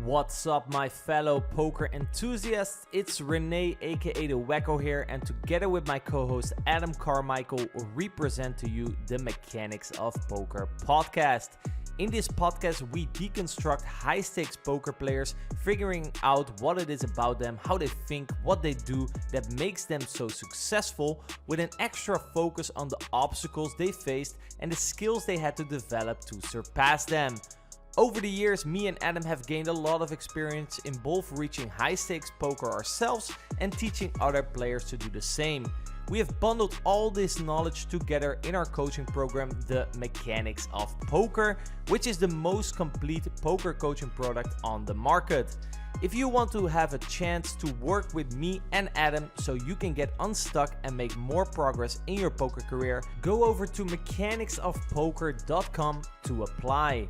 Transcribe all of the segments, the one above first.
What's up, my fellow poker enthusiasts? It's Rene, aka the Wacko here, and together with my co-host Adam Carmichael, we present to you the Mechanics of Poker podcast. In this podcast, we deconstruct high-stakes poker players, figuring out what it is about them, how they think, what they do that makes them so successful, with an extra focus on the obstacles they faced and the skills they had to develop to surpass them. Over the years, me and Adam have gained a lot of experience in both reaching high-stakes poker ourselves and teaching other players to do the same. We have bundled all this knowledge together in our coaching program, the Mechanics of Poker, which is the most complete poker coaching product on the market. If you want to have a chance to work with me and Adam so you can get unstuck and make more progress in your poker career, go over to mechanicsofpoker.com to apply.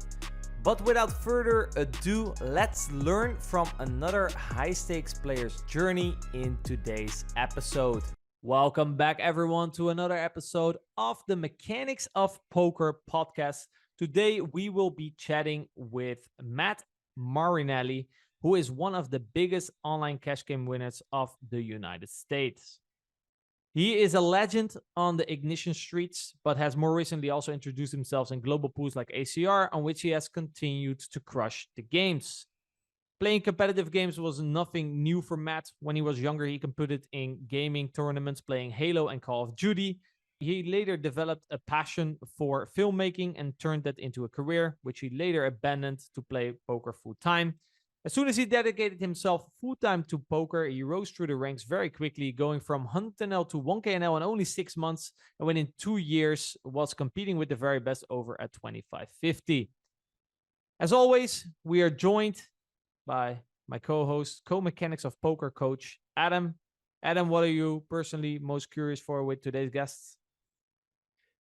But without further ado, let's learn from another high-stakes player's journey in today's episode. Welcome back, everyone, to another episode of the Mechanics of Poker podcast. Today, we will be chatting with Matt Marinelli, who is one of the biggest online cash game winners of the United States. He is a legend on the Ignition streets, but has more recently also introduced himself in global pools like ACR, on which he has continued to crush the games. Playing competitive games was nothing new for Matt. When he was younger, he competed in gaming tournaments, playing Halo and Call of Duty. He later developed a passion for filmmaking and turned that into a career, which he later abandoned to play poker full-time. As soon as he dedicated himself full-time to poker, he rose through the ranks very quickly, going from 100NL to 1KNL in only 6 months, and within 2 years was competing with the very best over at 2550. As always, we are joined by my co-host, co-mechanics of poker coach, Adam. Adam, what are you personally most curious for with today's guests?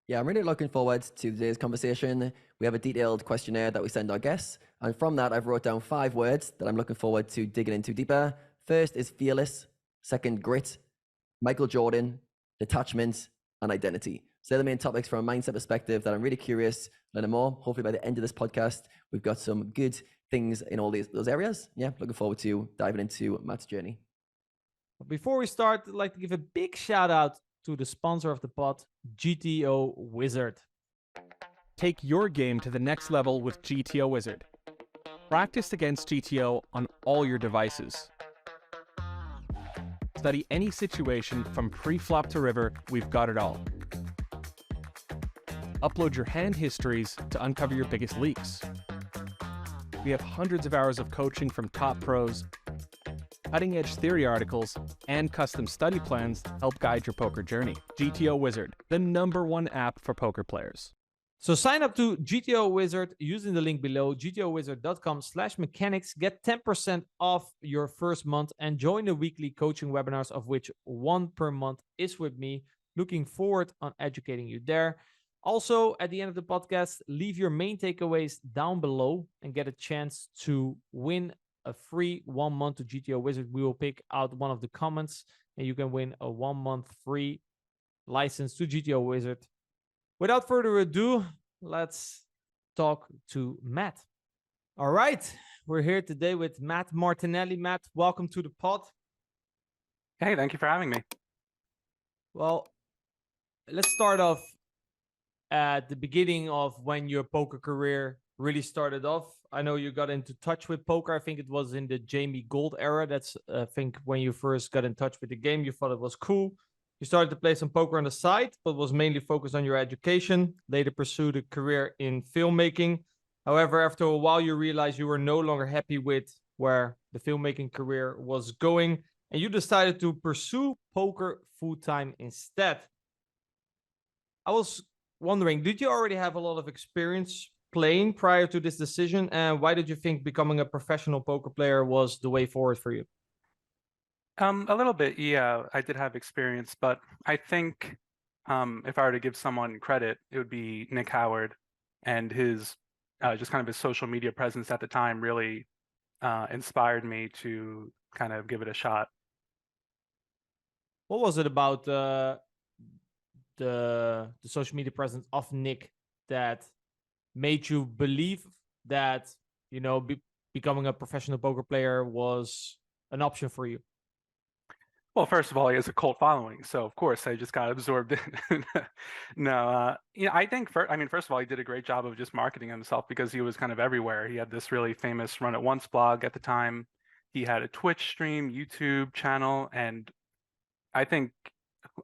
Yeah, I'm really looking forward to today's conversation. We have a detailed questionnaire that we send our guests. And from that, I've wrote down 5 words that I'm looking forward to digging into deeper. First is fearless. Second, grit. Michael Jordan, detachment, and identity. So they're the main topics from a mindset perspective that I'm really curious to learn more. Hopefully by the end of this podcast, we've got some good things in all those areas. Yeah, looking forward to diving into Matt's journey. Before we start, I'd like to give a big shout out to the sponsor of the pod, GTO Wizard. Take your game to the next level with GTO Wizard. Practice against GTO on all your devices. Study any situation from pre-flop to river, we've got it all. Upload your hand histories to uncover your biggest leaks. We have hundreds of hours of coaching from top pros, cutting-edge theory articles, and custom study plans to help guide your poker journey. GTO Wizard, the #1 app for poker players. So sign up to GTO Wizard using the link below, gtowizard.com/mechanics. Get 10% off your first month and join the weekly coaching webinars, of which 1 per month is with me. Looking forward on educating you there. Also, at the end of the podcast, leave your main takeaways down below and get a chance to win a free 1 month to GTO Wizard. We will pick out one of the comments and you can win a 1 month free license to GTO Wizard. Without further ado, let's talk to Matt. All right, we're here today with Matt Martinelli. Matt, welcome to the pod. Hey, thank you for having me. Well, let's start off at the beginning of when your poker career really started off. I know you got into touch with poker. I think it was in the Jamie Gold era. That's, I think, when you first got in touch with the game, you thought it was cool. You started to play some poker on the side, but was mainly focused on your education. Later pursued a career in filmmaking. However, after a while, you realized you were no longer happy with where the filmmaking career was going, and you decided to pursue poker full-time instead. I was wondering, did you already have a lot of experience playing prior to this decision? And why did you think becoming a professional poker player was the way forward for you? A little bit, yeah, I did have experience, but I think if I were to give someone credit, it would be Nick Howard, and his just kind of his social media presence at the time really inspired me to kind of give it a shot. What was it about the social media presence of Nick that made you believe that, you know, becoming a professional poker player was an option for you? Well, first of all, he has a cult following, so of course I just got absorbed in. No, I think first of all, he did a great job of just marketing himself because he was kind of everywhere. He had this really famous Run It Once blog at the time. He had a Twitch stream, YouTube channel, and I think,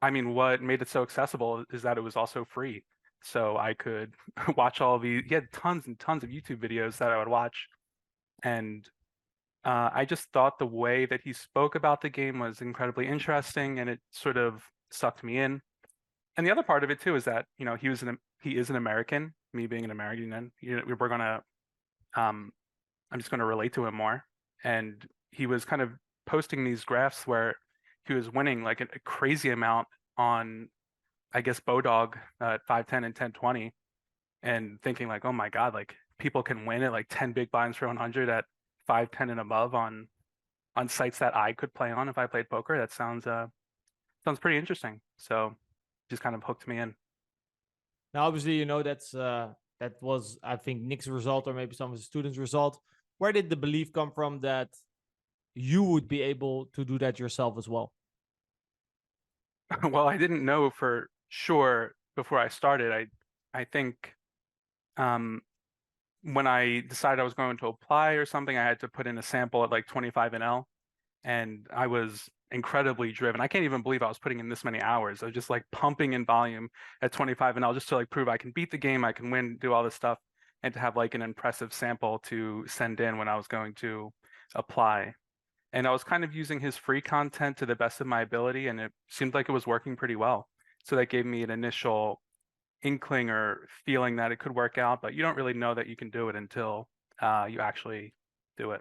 what made it so accessible is that it was also free. So I could watch all these. He had tons and tons of YouTube videos that I would watch, and I just thought the way that he spoke about the game was incredibly interesting, and it sort of sucked me in. And the other part of it too is that he is an American. Me being an American, and we're gonna I'm just gonna relate to him more. And he was kind of posting these graphs where he was winning like a crazy amount on, I guess, Bodog at 510 and 1020, and thinking like, oh my God, like people can win at like 10 big blinds for 100 at 510 and above on sites that I could play on if I played poker. That sounds pretty interesting. So just kind of hooked me in. Now, obviously, that was, I think, Nick's result or maybe some of the students' result. Where did the belief come from that you would be able to do that yourself as well? Well, I didn't know for sure before I started. I think when I decided I was going to apply or something, I had to put in a sample at like 25 NL, and I was incredibly driven. I can't even believe I was putting in this many hours. I was just like pumping in volume at 25 NL just to like prove I can beat the game, I can win, do all this stuff, and to have like an impressive sample to send in when I was going to apply. And I was kind of using his free content to the best of my ability, and it seemed like it was working pretty well. So that gave me an initial inkling or feeling that it could work out, but you don't really know that you can do it until you actually do it.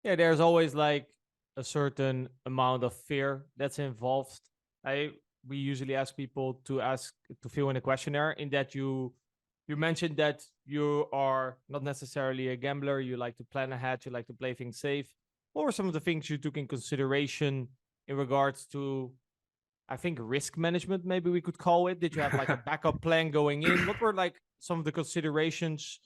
Yeah, there's always like a certain amount of fear that's involved. We usually ask people to fill in a questionnaire in that you mentioned that you are not necessarily a gambler, you like to plan ahead, you like to play things safe. What were some of the things you took in consideration in regards to, I think, risk management, maybe we could call it? Did you have like a backup plan going in? What were like some of the considerations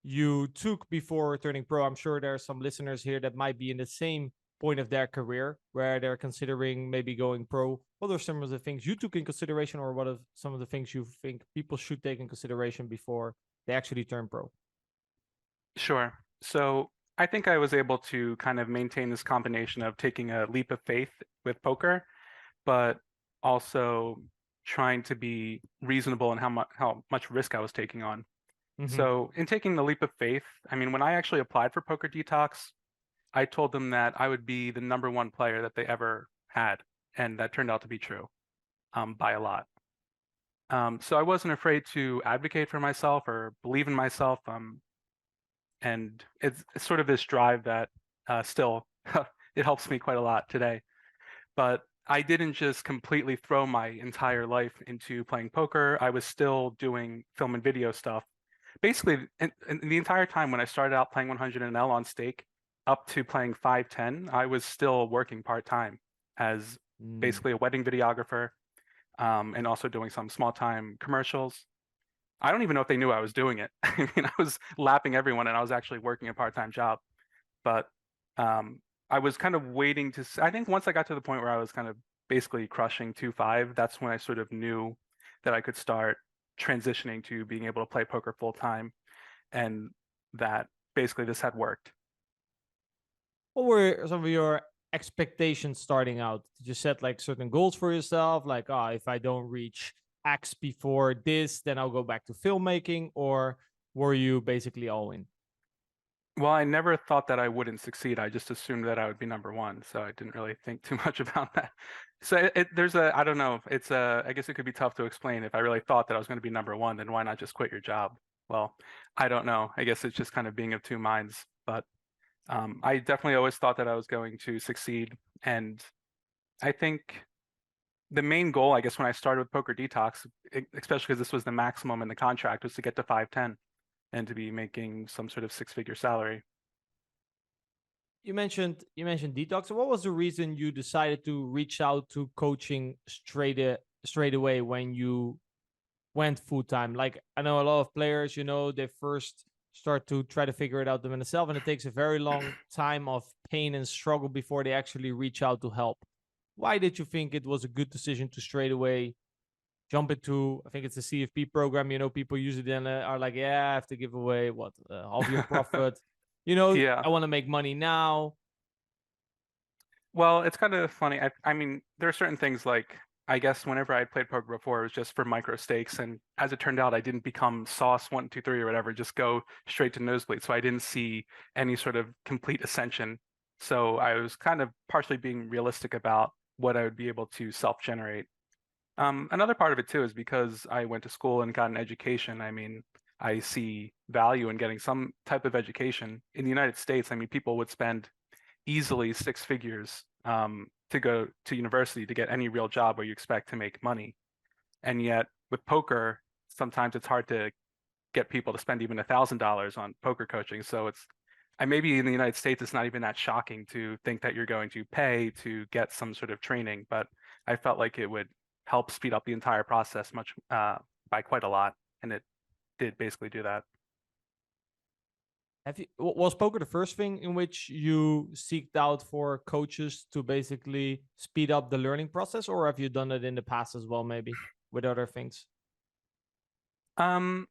you took before turning pro? I'm sure there are some listeners here that might be in the same point of their career where they're considering maybe going pro. What are some of the things you took in consideration, or what are some of the things you think people should take in consideration before they actually turn pro? Sure. So I think I was able to kind of maintain this combination of taking a leap of faith with poker, but also trying to be reasonable in how much risk I was taking on. Mm-hmm. So in taking the leap of faith, when I actually applied for Poker Detox, I told them that I would be the #1 player that they ever had, and that turned out to be true by a lot. So I wasn't afraid to advocate for myself or believe in myself, and it's sort of this drive that still it helps me quite a lot today. But I didn't just completely throw my entire life into playing poker. I was still doing film and video stuff. Basically, and the entire time when I started out playing 100 NL on stake, up to playing 510, I was still working part-time as basically a wedding videographer, and also doing some small-time commercials. I don't even know if they knew I was doing it. I was lapping everyone, and I was actually working a part-time job. But I was kind of waiting to. I think once I got to the point where I was kind of basically crushing 2.5, that's when I sort of knew that I could start transitioning to being able to play poker full time, and that basically this had worked. What were some of your expectations starting out? Did you set like certain goals for yourself? Like, if I don't reach X before this, then I'll go back to filmmaking? Or were you basically all in? Well, I never thought that I wouldn't succeed. I just assumed that I would be #1, so I didn't really think too much about that. So there's I don't know. I guess it could be tough to explain. If I really thought that I was going to be #1, then why not just quit your job? Well, I don't know. I guess it's just kind of being of two minds. But I definitely always thought that I was going to succeed. And I think the main goal, I guess, when I started with Poker Detox, especially because this was the maximum in the contract, was to get to 510 and to be making some sort of 6-figure salary. You mentioned detox. So what was the reason you decided to reach out to coaching straight away when you went full time? Like, I know a lot of players, they first start to try to figure it out themselves, and it takes a very long time of pain and struggle before they actually reach out to help. Why did you think it was a good decision to straight away jump into, I think it's a CFP program, people usually then are like, yeah, I have to give away half your profit. Yeah. I want to make money now. Well, it's kind of funny. I mean, there are certain things like, I guess whenever I played poker before, it was just for micro stakes. And as it turned out, I didn't become sauce 1, 2, 3 or whatever, just go straight to nosebleed. So I didn't see any sort of complete ascension. So I was kind of partially being realistic about what I would be able to self-generate. Another part of it too is because I went to school and got an education. I mean, I see value in getting some type of education. In the United States, I mean, people would spend easily 6 figures to go to university to get any real job where you expect to make money. And yet with poker, sometimes it's hard to get people to spend even $1,000 on poker coaching. So maybe in the United States, it's not even that shocking to think that you're going to pay to get some sort of training, but I felt like it would help speed up the entire process by quite a lot. And it did basically do that. Was poker the first thing in which you seeked out for coaches to basically speed up the learning process, or have you done it in the past as well, maybe with other things? I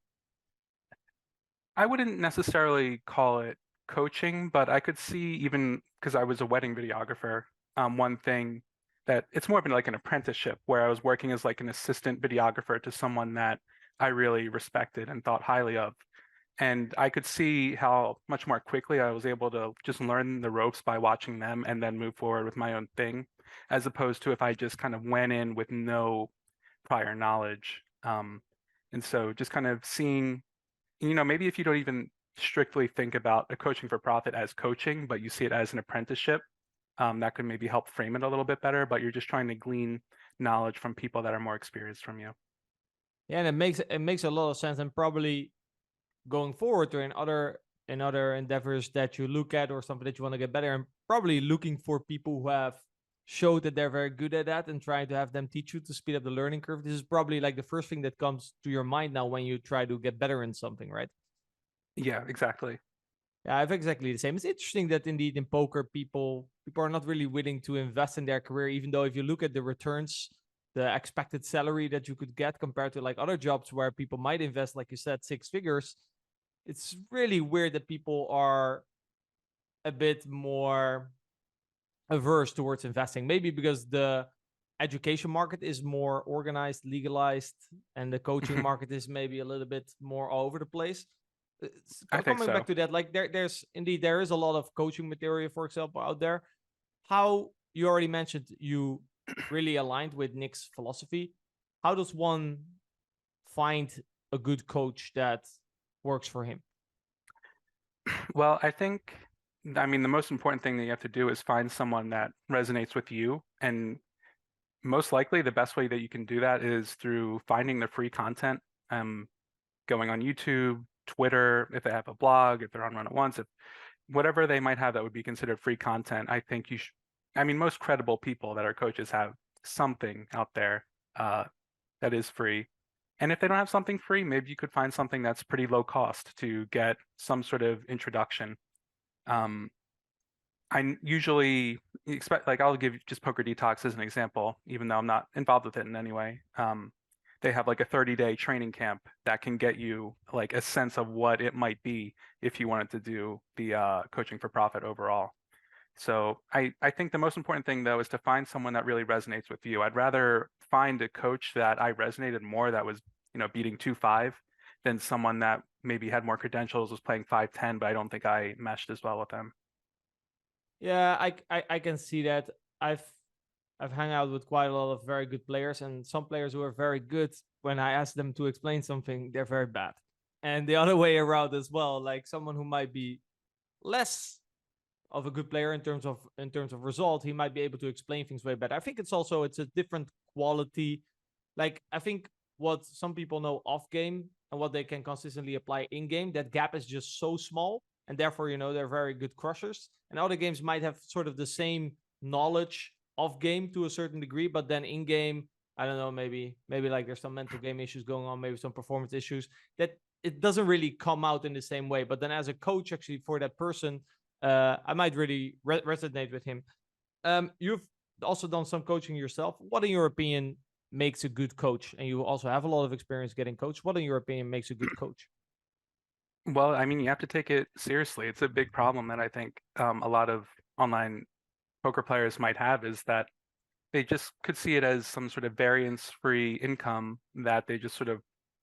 wouldn't necessarily call it coaching, but I could see, even because I was a wedding videographer, one thing that it's more of like an apprenticeship where I was working as like an assistant videographer to someone that I really respected and thought highly of. And I could see how much more quickly I was able to just learn the ropes by watching them and then move forward with my own thing, as opposed to if I just kind of went in with no prior knowledge. And so just kind of seeing, maybe if you don't even strictly think about a coaching for profit as coaching, but you see it as an apprenticeship, that could maybe help frame it a little bit better, but you're just trying to glean knowledge from people that are more experienced from you. Yeah, and it makes a lot of sense, and probably going forward or in other endeavors that you look at or something that you want to get better, and probably looking for people who have showed that they're very good at that and trying to have them teach you to speed up the learning curve. This is probably like the first thing that comes to your mind now when you try to get better in something, right? Yeah, exactly. Yeah, I have exactly the same. It's interesting that indeed in poker, people are not really willing to invest in their career, even though if you look at the returns, the expected salary that you could get compared to like other jobs where people might invest, like you said, 6 figures, it's really weird that people are a bit more averse towards investing. Maybe because the education market is more organized, legalized, and the coaching market is maybe a little bit more all over the place. I think Coming so. back to that, like there is a lot of coaching material, for example, out there. How you already mentioned you really aligned with Nick's philosophy. How does one find a good coach that works for him? Well, I mean, the most important thing that you have to do is find someone that resonates with you. And most likely the best way that you can do that is through finding the free content, going on YouTube, Twitter, if they have a blog, if they're on Run It Once, if whatever they might have that would be considered free content. I think I mean, most credible people that are coaches have something out there that is free. And if they don't have something free, maybe you could find something that's pretty low cost to get some sort of introduction. I usually expect, like, I'll give just Poker Detox as an example, even though I'm not involved with it in any way. They have like a 30-day training camp that can get you like a sense of what it might be if you wanted to do the coaching for profit overall. So I think the most important thing though is to find someone that really resonates with you. I'd rather find a coach that I resonated more, that was, beating 2-5, than someone that maybe had more credentials, was playing 5-10, but I don't think I meshed as well with them. Yeah, I can see that. I've hung out with quite a lot of very good players, and some players who are very good, when I ask them to explain something, they're very bad. And the other way around as well, like someone who might be less of a good player in terms of result, he might be able to explain things way better. I think it's a different quality. Like, I think what some people know off game and what they can consistently apply in game, that gap is just so small, and therefore, they're very good crushers. And other games might have sort of the same knowledge off game to a certain degree, but then in game, I don't know, maybe like there's some mental game issues going on, maybe some performance issues that it doesn't really come out in the same way. But then as a coach, actually, for that person, I might really resonate with him. You've also done some coaching yourself. What, in your opinion, makes a good coach? And you also have a lot of experience getting coached. What, in your opinion, makes a good coach? Well, I mean, you have to take it seriously. It's a big problem that I think a lot of online poker players might have, is that they just could see it as some sort of variance-free income that they just sort of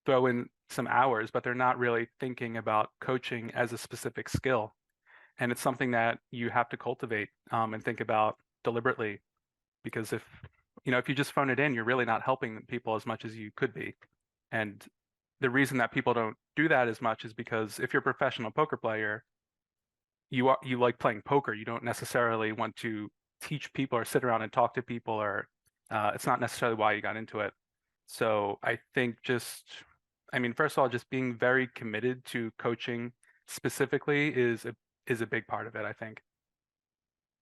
throw in some hours, but they're not really thinking about coaching as a specific skill. And it's something that you have to cultivate and think about deliberately, because if you just phone it in, you're really not helping people as much as you could be. And the reason that people don't do that as much is because if you're a professional poker player, you like playing poker. You don't necessarily want to teach people or sit around and talk to people, or it's not necessarily why you got into it. So I think first of all, just being very committed to coaching specifically is a big part of it, I think.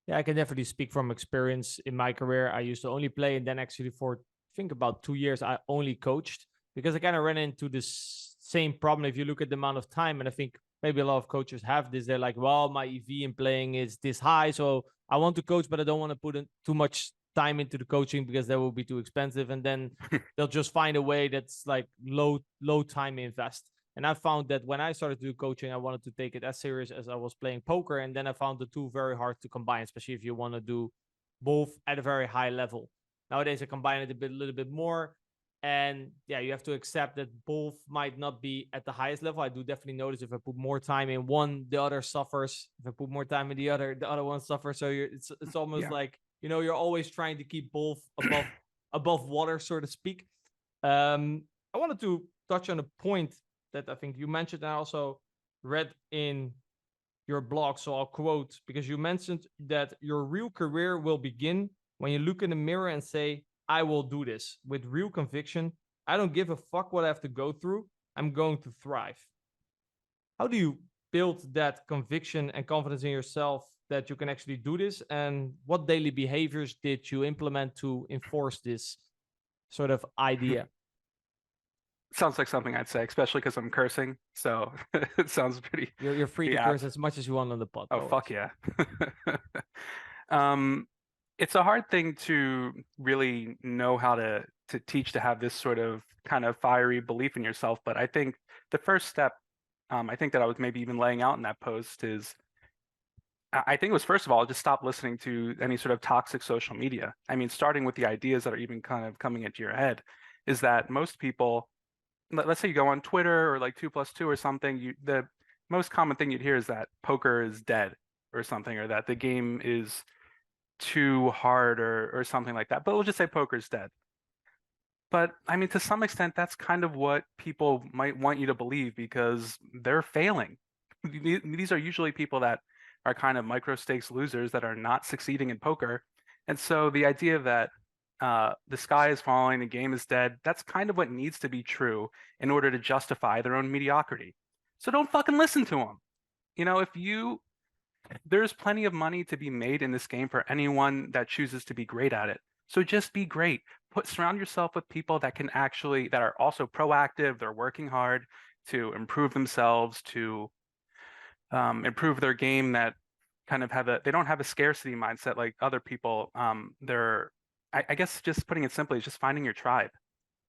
Yeah, I can definitely speak from experience in my career. I used to only play, and then actually for, I think, about 2 years, I only coached, because I kind of ran into this same problem. If you look at the amount of time, and I think maybe a lot of coaches have this, they're like, well, my EV in playing is this high, so I want to coach, but I don't want to put in too much time into the coaching because that will be too expensive. And then they'll just find a way that's like low time invest. And I found that when I started to do coaching, I wanted to take it as serious as I was playing poker. And then I found the two very hard to combine, especially if you want to do both at a very high level. Nowadays, I combine it a little bit more. And yeah, you have to accept that both might not be at the highest level. I do definitely notice if I put more time in one, the other suffers. If I put more time in the other one suffers. So it's almost like, you're always trying to keep both above water, so to speak. I wanted to touch on a point that I think you mentioned, and I also read in your blog, so I'll quote, because you mentioned that your real career will begin when you look in the mirror and say, I will do this with real conviction. I don't give a fuck what I have to go through. I'm going to thrive. How do you build that conviction and confidence in yourself that you can actually do this? And what daily behaviors did you implement to enforce this sort of idea? Sounds like something I'd say, especially because I'm cursing. So it sounds pretty. You're free to curse as much as you want on the pod. Oh, fuck yeah. It's a hard thing to really know how to teach, to have this sort of kind of fiery belief in yourself. But I think the first step, I think that I was maybe even laying out in that post, is I think it was, first of all, just stop listening to any sort of toxic social media. I mean, starting with the ideas that are even kind of coming into your head, is that most people, let's say you go on Twitter or like 2+2 or something, the most common thing you'd hear is that poker is dead or something, or that the game is too hard or something like that. But we'll just say poker is dead. But I mean, to some extent, that's kind of what people might want you to believe, because they're failing. These are usually people that are kind of micro stakes losers that are not succeeding in poker. And so the idea that the sky is falling, the game is dead, that's kind of what needs to be true in order to justify their own mediocrity. So don't fucking listen to them. There's plenty of money to be made in this game for anyone that chooses to be great at it. So just be great. Surround yourself with people that are also proactive, they're working hard to improve themselves, to improve their game, that kind of they don't have a scarcity mindset like other people. I guess, just putting it simply, is just finding your tribe.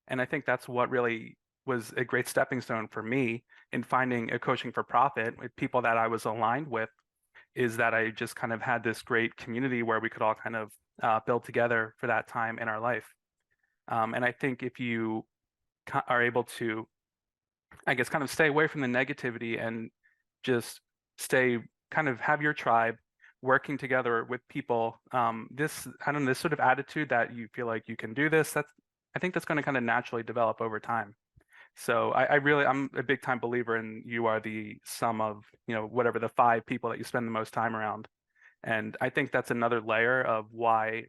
And I think that's what really was a great stepping stone for me in finding a coaching for profit with people that I was aligned with, is that I just kind of had this great community where we could all kind of build together for that time in our life. And I think if you are able to, I guess, kind of stay away from the negativity and just have your tribe, working together with people, this sort of attitude that you feel like you can do this, I think that's going to kind of naturally develop over time. So I'm a big time believer in, you are the sum of, whatever the 5 people that you spend the most time around. And I think that's another layer of why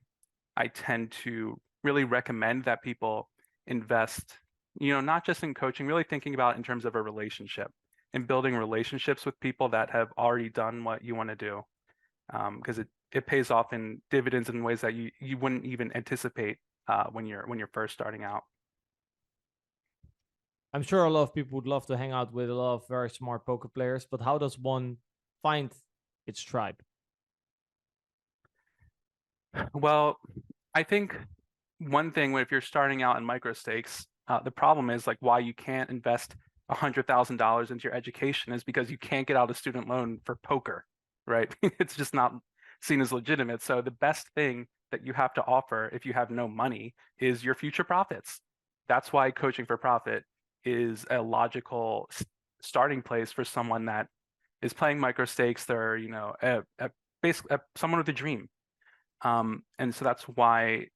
I tend to really recommend that people invest, not just in coaching, really thinking about in terms of a relationship and building relationships with people that have already done what you want to do. Because it pays off in dividends in ways that you wouldn't even anticipate when you're first starting out. I'm sure a lot of people would love to hang out with a lot of very smart poker players, but how does one find its tribe? Well, I think one thing if you're starting out in micro stakes, the problem is like why you can't invest $100,000 into your education is because you can't get out a student loan for poker, right? It's just not seen as legitimate. So the best thing that you have to offer if you have no money is your future profits. That's why coaching for profit is a logical starting place for someone that is playing micro stakes. They're, basically someone with a dream. And so that's why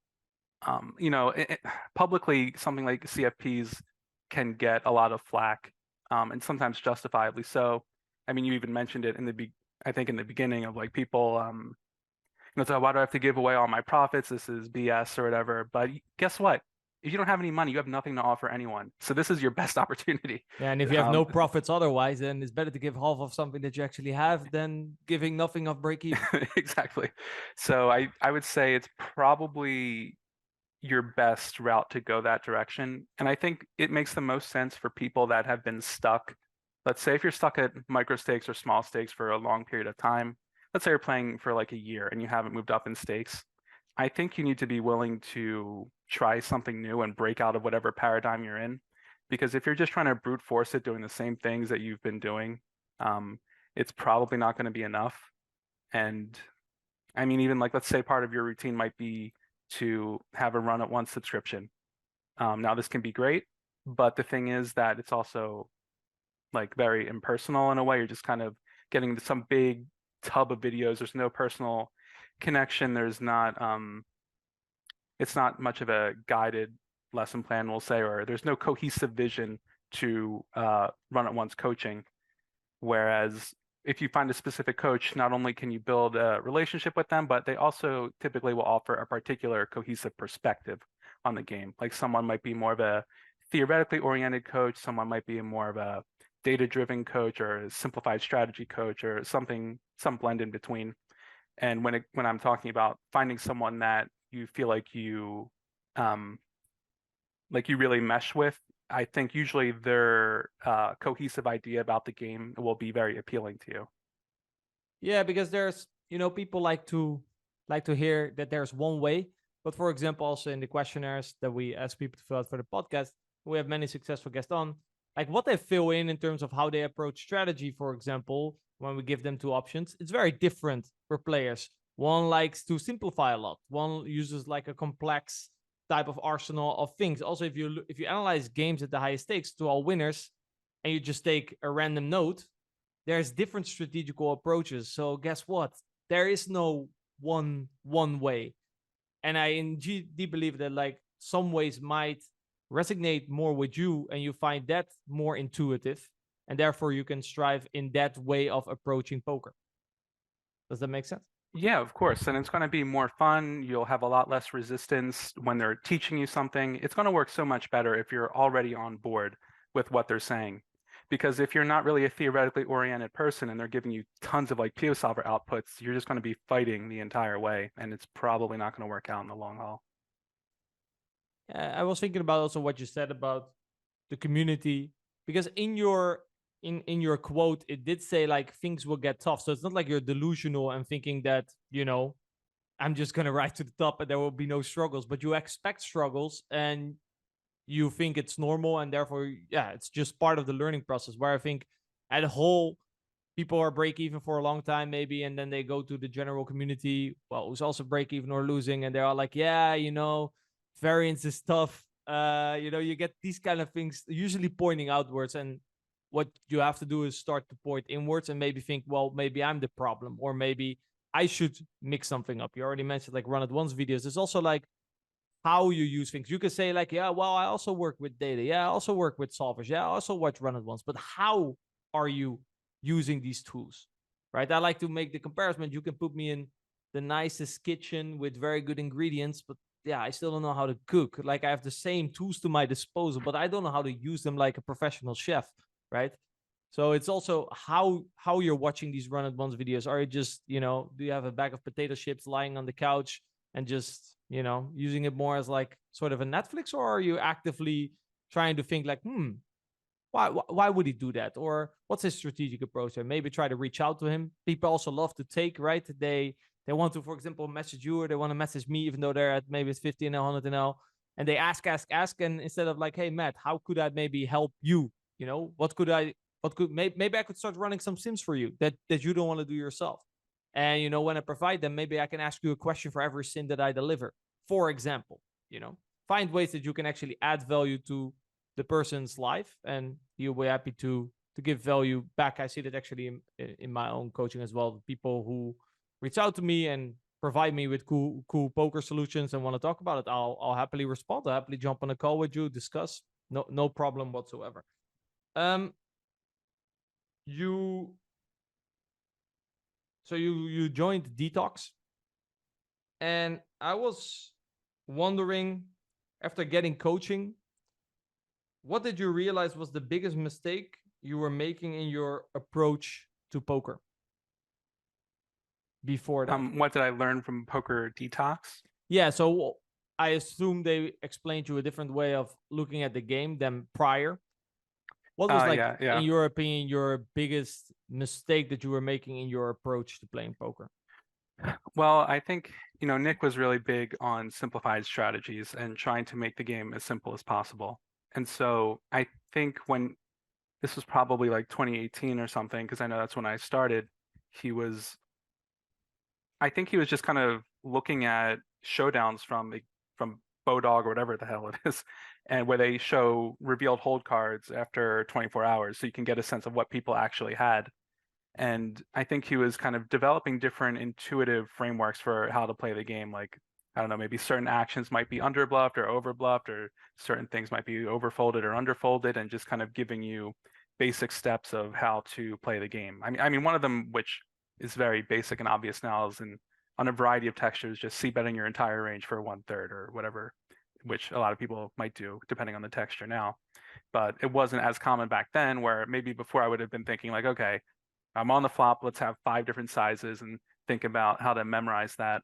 publicly something like CFPs can get a lot of flack, and sometimes justifiably so. I mean, you even mentioned it I think in the beginning of like people, so why do I have to give away all my profits? This is BS or whatever. But guess what? If you don't have any money, you have nothing to offer anyone. So this is your best opportunity. Yeah, and if you have no profits otherwise, then it's better to give half of something that you actually have than giving nothing of break even. Exactly. So I would say it's probably your best route to go that direction. And I think it makes the most sense for people that have been stuck. Let's say if you're stuck at micro stakes or small stakes for a long period of time, let's say you're playing for like a year and you haven't moved up in stakes. I think you need to be willing to try something new and break out of whatever paradigm you're in. Because if you're just trying to brute force it, doing the same things that you've been doing, it's probably not going to be enough. And I mean, even like, let's say part of your routine might be to have a run at once subscription. Now this can be great, but the thing is that it's also like very impersonal in a way. You're just kind of getting some big tub of videos. There's no personal connection. There's not, it's not much of a guided lesson plan, we'll say, or there's no cohesive vision to run at once coaching. Whereas if you find a specific coach, not only can you build a relationship with them, but they also typically will offer a particular cohesive perspective on the game. Like someone might be more of a theoretically oriented coach, someone might be more of a data-driven coach or a simplified strategy coach or some blend in between. And when I'm talking about finding someone that you feel like you really mesh with, I think usually their cohesive idea about the game will be very appealing to you. Yeah, because there's, people like to hear that there's one way. But for example, also in the questionnaires that we ask people to fill out for the podcast, we have many successful guests on, like what they fill in terms of how they approach strategy, for example, when we give them two options, it's very different for players. One likes to simplify a lot. One uses like a complex type of arsenal of things. Also, if you analyze games at the highest stakes to all winners, and you just take a random node, there's different strategical approaches. So guess what? There is no one way. And I indeed believe that like some ways might resonate more with you and you find that more intuitive, and therefore you can strive in that way of approaching poker. Does that make sense? Yeah, of course. And it's going to be more fun. You'll have a lot less resistance when they're teaching you something. It's going to work so much better if you're already on board with what they're saying. Because if you're not really a theoretically oriented person and they're giving you tons of like PO solver outputs, you're just going to be fighting the entire way, and it's probably not going to work out in the long haul. I was thinking about also what you said about the community, because in your quote, it did say like things will get tough. So it's not like you're delusional and thinking that, I'm just going to rise to the top and there will be no struggles, but you expect struggles and you think it's normal, and therefore, yeah, it's just part of the learning process. Where I think at a whole, people are break even for a long time, maybe, and then they go to the general community, well, who's also break even or losing, and they're all like, yeah, variance is tough. You get these kind of things usually pointing outwards, and what you have to do is start to point inwards and maybe think, well, maybe I'm the problem, or maybe I should mix something up. You already mentioned like run at once videos. There's also like how you use things. You can say like, yeah, well, I also work with data. Yeah, I also work with solvers. Yeah, I also watch run at once. But how are you using these tools, right? I like to make the comparison. You can put me in the nicest kitchen with very good ingredients, but yeah, I still don't know how to cook. Like I have the same tools to my disposal, but I don't know how to use them like a professional chef, right? So it's also how you're watching these run at once videos. Are you just, do you have a bag of potato chips lying on the couch and just, using it more as like sort of a Netflix, or are you actively trying to think like, Why would he do that? Or what's his strategic approach? And maybe try to reach out to him. People also love to take, right? They want to, for example, message you, or they want to message me, even though they're at maybe it's 50 and 100 and L. And they ask. And instead of like, hey, Matt, how could I maybe help you? You know, maybe I could start running some sims for you that you don't want to do yourself. And, you know, when I provide them, maybe I can ask you a question for every sim that I deliver. For example, you know, find ways that you can actually add value to the person's life, and he'll be happy to give value back. I see that actually in my own coaching as well. People who reach out to me and provide me with cool poker solutions and want to talk about it, I'll happily respond. I'll happily jump on a call with you, discuss. No problem whatsoever. You joined Detox, and I was wondering, after getting coaching, what did you realize was the biggest mistake you were making in your approach to poker before that? What did I learn from Poker Detox? Yeah, so I assume they explained you a different way of looking at the game than prior. What was in your opinion, your biggest mistake that you were making in your approach to playing poker? Well, I think, you know, Nick was really big on simplified strategies and trying to make the game as simple as possible. And so I think when this was probably like 2018 or something, because I know that's when I started, I think he was just kind of looking at showdowns from Bodog or whatever the hell it is, and where they show revealed hold cards after 24 hours, so you can get a sense of what people actually had. And I think he was kind of developing different intuitive frameworks for how to play the game. Like, I don't know, maybe certain actions might be underbluffed or overbluffed, or certain things might be overfolded or underfolded, and just kind of giving you basic steps of how to play the game. I mean, one of them, which is very basic and obvious now, is on a variety of textures, just c-betting your entire range for 1/3 or whatever, which a lot of people might do depending on the texture now. But it wasn't as common back then, where maybe before I would have been thinking like, okay, I'm on the flop, let's have 5 different sizes and think about how to memorize that.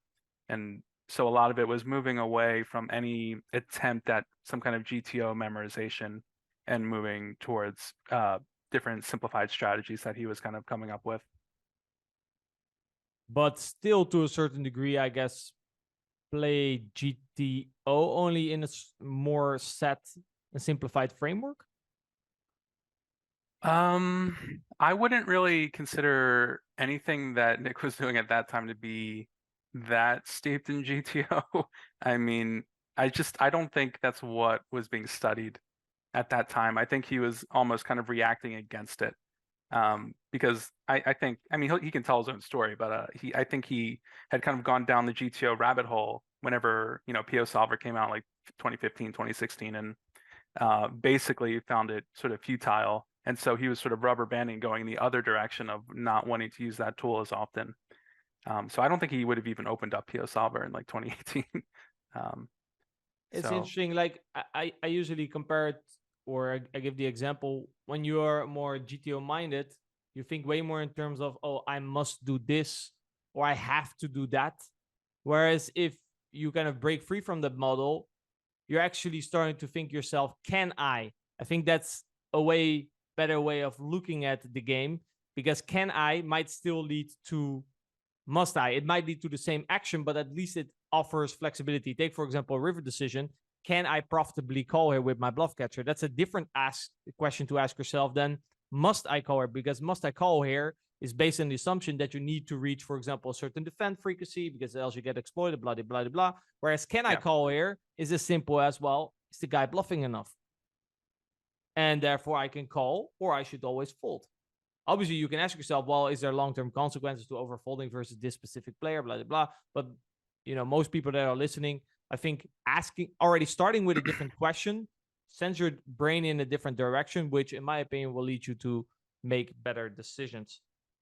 And so a lot of it was moving away from any attempt at some kind of GTO memorization and moving towards different simplified strategies that he was kind of coming up with. But still, to a certain degree, I guess, play GTO only in a more set and simplified framework? I wouldn't really consider anything that Nick was doing at that time to be that steeped in GTO. I mean, I don't think that's what was being studied at that time. I think he was almost kind of reacting against it. Because I think, I mean, he can tell his own story, but I think he had kind of gone down the GTO rabbit hole whenever, you know, PO Solver came out like 2015, 2016, and basically found it sort of futile. And so he was sort of rubber banding, going in the other direction of not wanting to use that tool as often. So I don't think he would have even opened up PO Solver in like 2018. It's interesting. Like I usually compare it, or I give the example, when you are more GTO minded, you think way more in terms of, oh, I must do this, or I have to do that. Whereas if you kind of break free from that model, you're actually starting to think yourself, can I? I think that's a better way of looking at the game, because can I might still lead to must I. It might lead to the same action, but at least it offers flexibility. Take, for example, a river decision. Can I profitably call here with my bluff catcher? That's a different question to ask yourself than must I call here? Because must I call here is based on the assumption that you need to reach, for example, a certain defend frequency, because else you get exploited, blah, blah, blah, blah. Whereas can I call here is as simple as, well, is the guy bluffing enough? And therefore I can call, or I should always fold. Obviously, you can ask yourself, well, is there long-term consequences to overfolding versus this specific player, blah, blah, blah. But, you know, most people that are listening, I think starting with a different question sends your brain in a different direction, which in my opinion will lead you to make better decisions.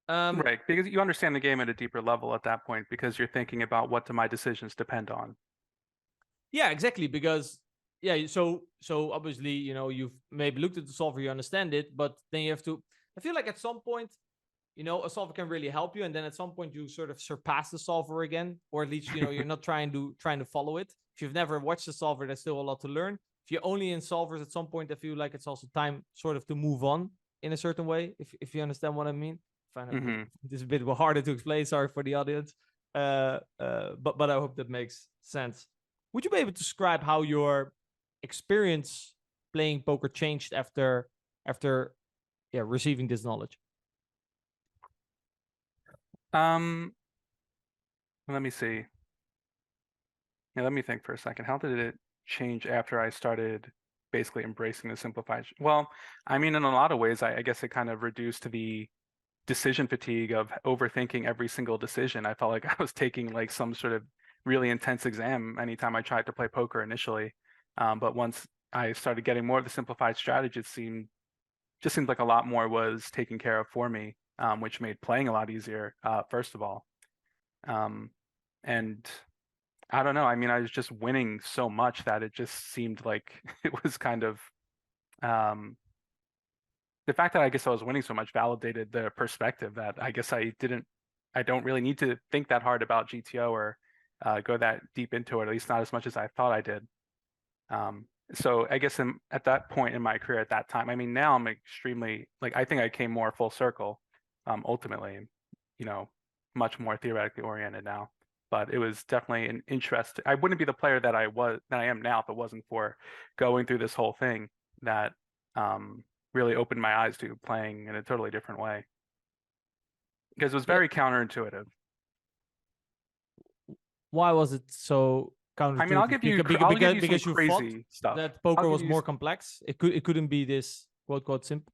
Right, because you understand the game at a deeper level at that point, because you're thinking about, what do my decisions depend on? Yeah, exactly. Because so obviously, you know, you've maybe looked at the solver, you understand it, but then you have to, I feel like at some point, you know, a solver can really help you, and then at some point you sort of surpass the solver again, or at least, you know, you're not trying to follow it. If you've never watched the solver, there's still a lot to learn. if you're only in solvers at some point, I feel like it's also time sort of to move on in a certain way, if you understand what I mean. I find this a bit harder to explain, sorry for the audience. But I hope that makes sense. Would you be able to describe how your experience playing poker changed after receiving this knowledge? Let me see. Yeah, let me think for a second. How did it change after I started basically embracing the simplified? Well, I mean, in a lot of ways, I guess it kind of reduced the decision fatigue of overthinking every single decision. I felt like I was taking like some sort of really intense exam anytime I tried to play poker initially. But once I started getting more of the simplified strategy, it just seemed like a lot more was taken care of for me, which made playing a lot easier, first of all. And I don't know. I mean, I was just winning so much that it just seemed like it was kind of the fact that I guess I was winning so much validated the perspective that I guess I don't really need to think that hard about GTO or go that deep into it, at least not as much as I thought I did. So I guess at that point in my career at that time, I mean, now I'm extremely, like, I think I came more full circle, ultimately, you know, much more theoretically oriented now. But it was definitely an interest. I wouldn't be the player that I am now if it wasn't for going through this whole thing that really opened my eyes to playing in a totally different way. Because it was very counterintuitive. Why was it so counterintuitive? I mean, I'll give you some crazy stuff. That poker was more complex. It couldn't be this quote unquote simple.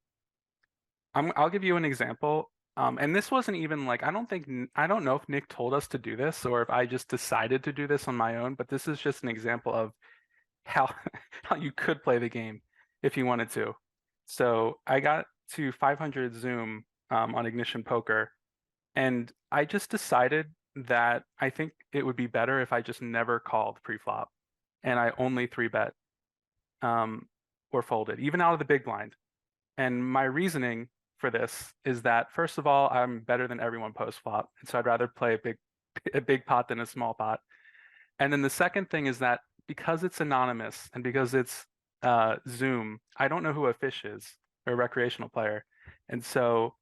I'll give you an example. And this wasn't even like, I don't know if Nick told us to do this or if I just decided to do this on my own, but this is just an example of how you could play the game if you wanted to. So I got to 500 Zoom on Ignition Poker, and I just decided that I think it would be better if I just never called pre-flop, and I only 3-bet or folded, even out of the big blind. And my reasoning for this is that, first of all, I'm better than everyone post-flop, and so I'd rather play a big pot than a small pot. And then the second thing is that because it's anonymous and because it's Zoom, I don't know who a fish is or a recreational player. And so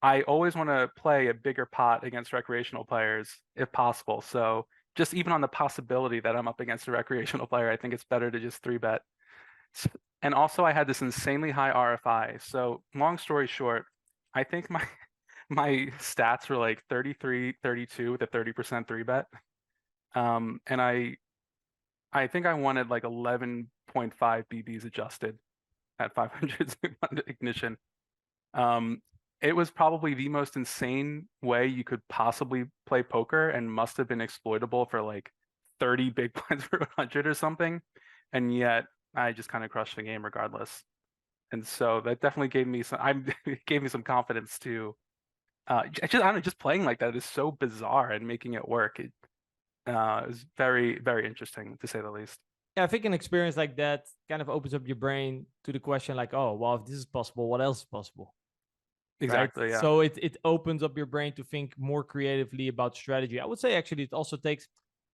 I always want to play a bigger pot against recreational players if possible. So just even on the possibility that I'm up against a recreational player, I think it's better to just 3-bet. And also I had this insanely high RFI. So long story short, I think my stats were like 33, 32 with a 30% 3-bet. And I think I wanted like 11.5 BBs adjusted at 500 Ignition. It was probably the most insane way you could possibly play poker and must have been exploitable for like 30 big blinds per 100 or something. And yet I just kind of crushed the game regardless. And so that definitely gave me some confidence to I don't know, just playing like that is so bizarre and making it work. It is very, very interesting to say the least. Yeah, I think an experience like that kind of opens up your brain to the question like, oh, well, if this is possible, what else is possible? Exactly, right? Yeah. So it opens up your brain to think more creatively about strategy. I would say actually it also takes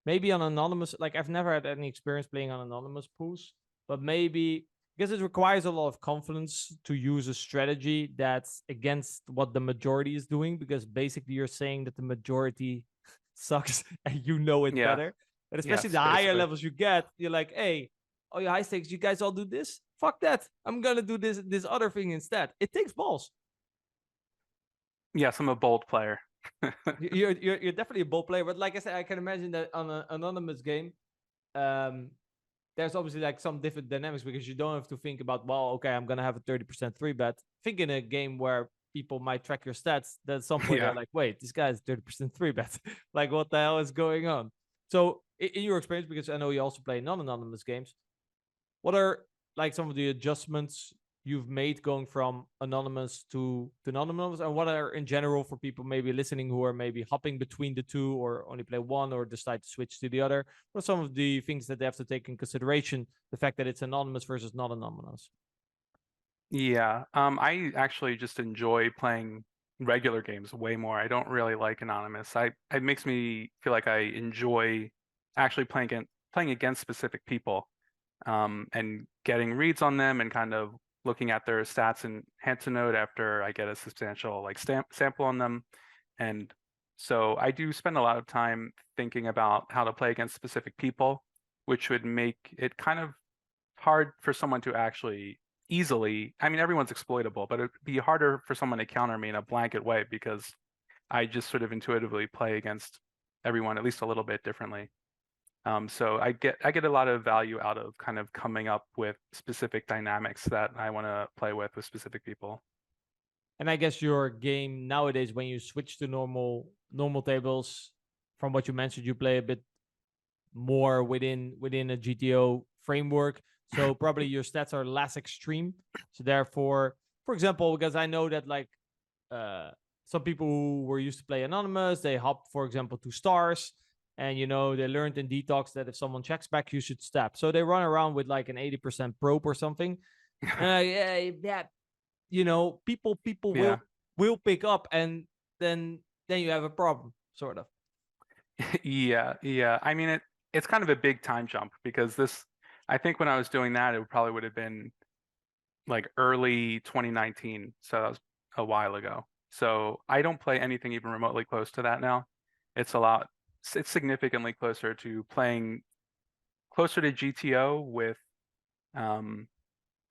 maybe on anonymous, like I've never had any experience playing on anonymous pools, but maybe because it requires a lot of confidence to use a strategy that's against what the majority is doing, because basically you're saying that the majority sucks and you know it better. But especially the higher levels you get, you're like, hey, oh, your high stakes, you guys all do this? Fuck that. I'm going to do this other thing instead. It takes balls. Yes, I'm a bold player. you're definitely a bold player, but like I said, I can imagine that on an anonymous game, there's obviously like some different dynamics because you don't have to think about, well, okay, I'm gonna have a 30% 3-bet. Think in a game where people might track your stats, that at some point they're like, wait, this guy's 30% 3-bet. Like, what the hell is going on? So in your experience, because I know you also play non-anonymous games, what are like some of the adjustments you've made going from anonymous to non-anonymous, and what are in general for people maybe listening who are maybe hopping between the two or only play one or decide to switch to the other? What are some of the things that they have to take in consideration, the fact that it's anonymous versus not anonymous? Yeah, I actually just enjoy playing regular games way more. I don't really like anonymous. It makes me feel like I enjoy actually playing against specific people. and getting reads on them and kind of looking at their stats in hand to note after I get a substantial like sample on them. And so I do spend a lot of time thinking about how to play against specific people, which would make it kind of hard for someone to actually easily, I mean, everyone's exploitable, but it'd be harder for someone to counter me in a blanket way because I just sort of intuitively play against everyone at least a little bit differently. So I get a lot of value out of kind of coming up with specific dynamics that I want to play with specific people. And I guess your game nowadays, when you switch to normal tables, from what you mentioned, you play a bit more within a GTO framework. So probably your stats are less extreme. So therefore, for example, because I know that like some people who were used to play anonymous, they hop, for example, to stars. And, you know, they learned in Detox that if someone checks back, you should step. So they run around with like an 80% probe or something. Yeah, you know, people Yeah. will pick up, and then you have a problem, sort of. Yeah. I mean, it's kind of a big time jump because I think when I was doing that, it probably would have been like early 2019. So that was a while ago. So I don't play anything even remotely close to that now. It's significantly closer to playing closer to GTO with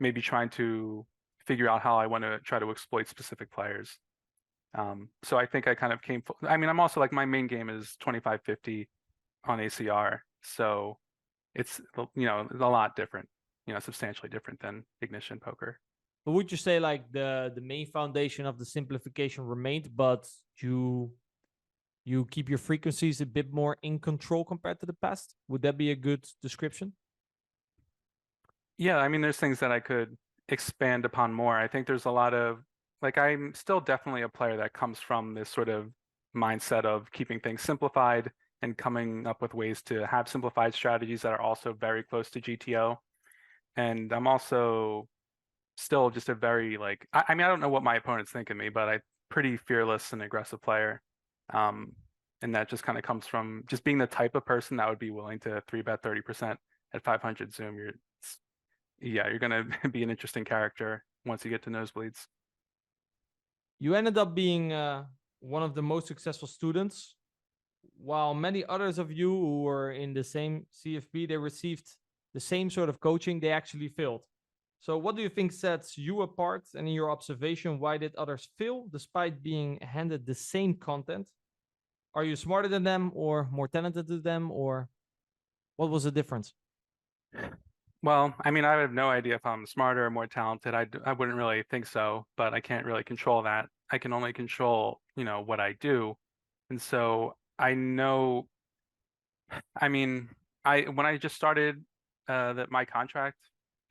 maybe trying to figure out how I want to try to exploit specific players. So I think I kind of I mean, I'm also like my main game is 2550 on ACR. So it's, you know, a lot different, you know, substantially different than Ignition Poker. But would you say like the main foundation of the simplification remained, but you keep your frequencies a bit more in control compared to the past? Would that be a good description? Yeah, I mean, there's things that I could expand upon more. I think there's a lot of, like, I'm still definitely a player that comes from this sort of mindset of keeping things simplified and coming up with ways to have simplified strategies that are also very close to GTO. And I'm also still just a very, like, I mean, I don't know what my opponents think of me, but I'm pretty fearless and aggressive player. And that just kind of comes from just being the type of person that would be willing to 3-bet 30% at 500 Zoom. You're going to be an interesting character once you get to nosebleeds. You ended up being one of the most successful students, while many others of you who were in the same CFP, they received the same sort of coaching, they actually failed. So what do you think sets you apart? And in your observation, why did others fail despite being handed the same content? Are you smarter than them or more talented than them, or what was the difference? Well, I mean, I have no idea if I'm smarter or more talented. I wouldn't really think so, but I can't really control that. I can only control, you know, what I do. And so I know, I mean, when I just started my contract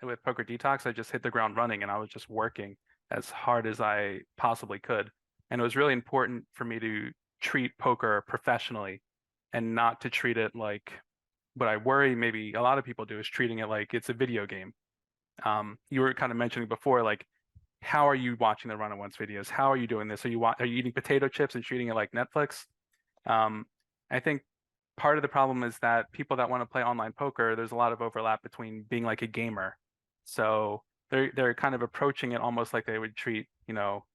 with Poker Detox, I just hit the ground running and I was just working as hard as I possibly could. And it was really important for me to treat poker professionally and not to treat it like what I worry maybe a lot of people do is treating it like it's a video game. You were kind of mentioning before, like, how are you watching the run on once videos? How are you doing this? Are you eating potato chips and treating it like Netflix? I think part of the problem is that people that want to play online poker, there's a lot of overlap between being like a gamer. So they're kind of approaching it almost like they would treat, you know,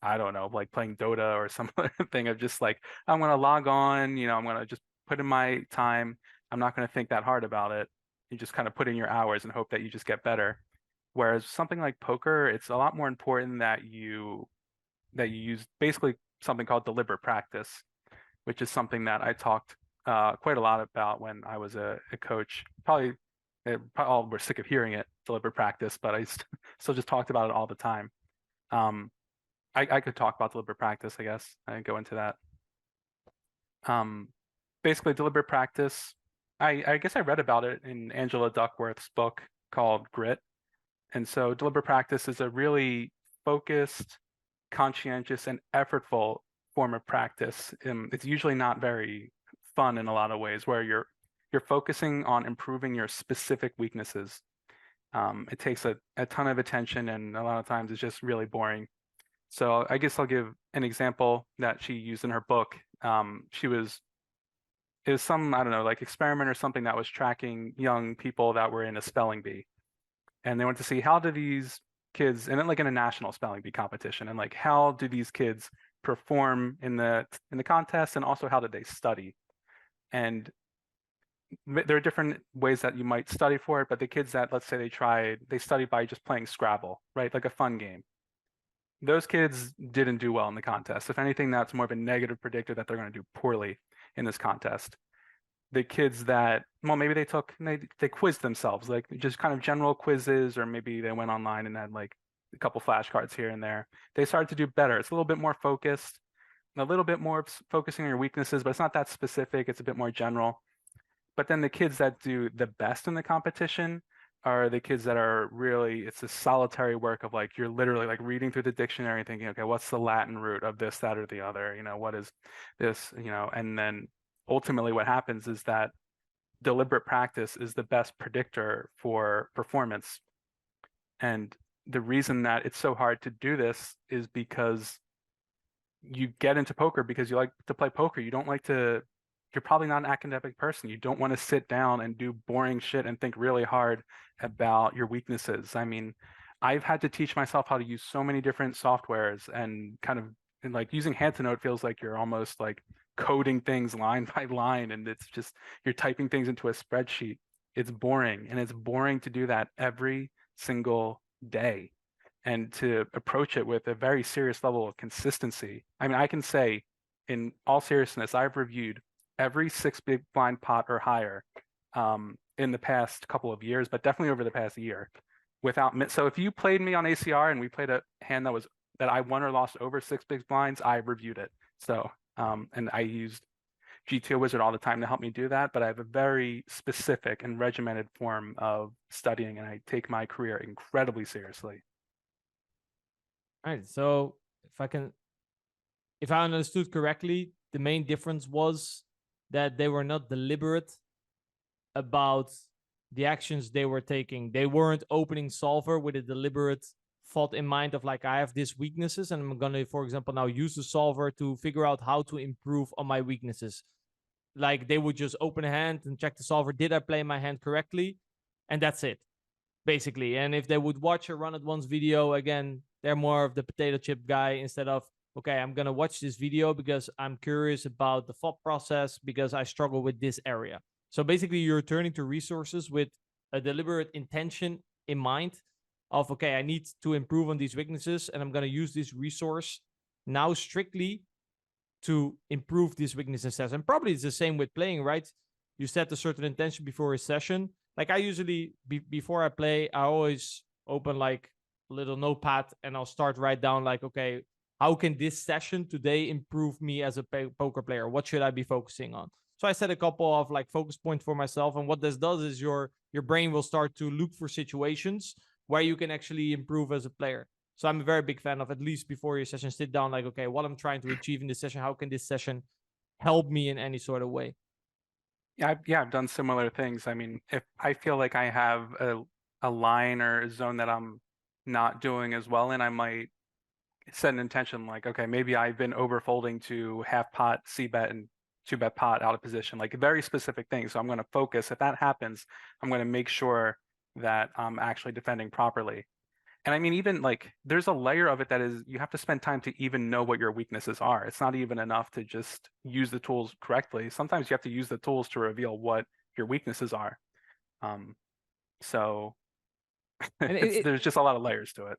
I don't know, like playing Dota or some other thing of just like, I'm going to log on, you know, I'm going to just put in my time. I'm not going to think that hard about it. You just kind of put in your hours and hope that you just get better. Whereas something like poker, it's a lot more important that you use basically something called deliberate practice, which is something that I talked quite a lot about when I was a coach. Probably all were sick of hearing it, deliberate practice, but I still just talked about it all the time. I could talk about deliberate practice, I guess. I can go into that. Basically, deliberate practice. I guess I read about it in Angela Duckworth's book called Grit. And so deliberate practice is a really focused, conscientious, and effortful form of practice. It's usually not very fun in a lot of ways, where you're focusing on improving your specific weaknesses. It takes a ton of attention, and a lot of times it's just really boring. So I guess I'll give an example that she used in her book. She was it was some, I don't know, like experiment or something that was tracking young people that were in a spelling bee. And they wanted to see how do these kids, and then like in a national spelling bee competition, and like how do these kids perform in the contest, and also how did they study? And there are different ways that you might study for it, but the kids that, let's say they studied by just playing Scrabble, right? Like a fun game. Those kids didn't do well in the contest. If anything, that's more of a negative predictor that they're going to do poorly in this contest. The kids that, well, maybe they quizzed themselves, like just kind of general quizzes, or maybe they went online and had like a couple flashcards here and there. They started to do better. It's a little bit more focused, a little bit more focusing on your weaknesses, but it's not that specific. It's a bit more general. But then the kids that do the best in the competition are the kids that are really, it's a solitary work of like, you're literally like reading through the dictionary and thinking, okay, what's the Latin root of this, that, or the other? What is this, and then ultimately what happens is that deliberate practice is the best predictor for performance. And the reason that it's so hard to do this is because you get into poker because you like to play poker. You don't like to, you're probably not an academic person. You don't want to sit down and do boring shit and think really hard about your weaknesses. I mean, I've had to teach myself how to use so many different softwares, and kind of, and like using hand to note feels like you're almost like coding things line by line, and it's just, you're typing things into a spreadsheet. It's boring, and it's boring to do that every single day, and to approach it with a very serious level of consistency. I mean, I can say in all seriousness, I've reviewed every 6 big blind pot or higher in the past couple of years, but definitely over the past year. So if you played me on ACR and we played a hand that I won or lost over 6 big blinds, I reviewed it. So and I used GTO Wizard all the time to help me do that, but I have a very specific and regimented form of studying, and I take my career incredibly seriously. All right. So if I understood correctly, the main difference was that they were not deliberate about the actions they were taking. They weren't opening solver with a deliberate thought in mind of like, I have these weaknesses and I'm going to, for example, now use the solver to figure out how to improve on my weaknesses. Like they would just open a hand and check the solver. Did I play my hand correctly? And that's it, basically. And if they would watch a run at once video, again, they're more of the potato chip guy instead of, okay, I'm going to watch this video because I'm curious about the thought process because I struggle with this area. So basically you're turning to resources with a deliberate intention in mind of, okay, I need to improve on these weaknesses and I'm going to use this resource now strictly to improve these weaknesses. And probably it's the same with playing, right? You set a certain intention before a session. Like I usually, before I play, I always open like a little notepad and I'll start write down like, okay, how can this session today improve me as a poker player? What should I be focusing on? So I set a couple of like focus points for myself. And what this does is your brain will start to look for situations where you can actually improve as a player. So I'm a very big fan of, at least before your session, sit down like, okay, what I'm trying to achieve in this session, how can this session help me in any sort of way? Yeah, I've done similar things. I mean, if I feel like I have a line or a zone that I'm not doing as well in, I might set an intention like, okay, maybe I've been overfolding to half pot, C bet, and 2-bet pot out of position, like very specific things. So I'm going to focus. If that happens, I'm going to make sure that I'm actually defending properly. And I mean, even like there's a layer of it that is you have to spend time to even know what your weaknesses are. It's not even enough to just use the tools correctly. Sometimes you have to use the tools to reveal what your weaknesses are. So And there's just a lot of layers to it.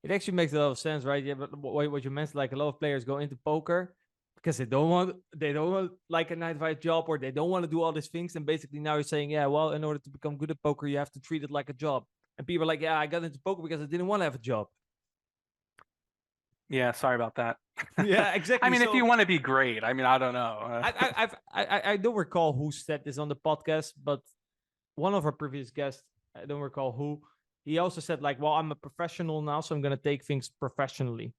it actually makes a lot of sense, right? Yeah, but what you mentioned, like a lot of players go into poker because they don't want like a 9-to-5 job, or they don't want to do all these things. And basically now you're saying, yeah, well, in order to become good at poker, you have to treat it like a job. And people are like, yeah, I got into poker because I didn't want to have a job. Yeah, sorry about that. Yeah, exactly. I mean, if you want to be great, I mean, I don't know. I don't recall who said this on the podcast, but one of our previous guests, I don't recall who, he also said like, well, I'm a professional now, so I'm going to take things professionally,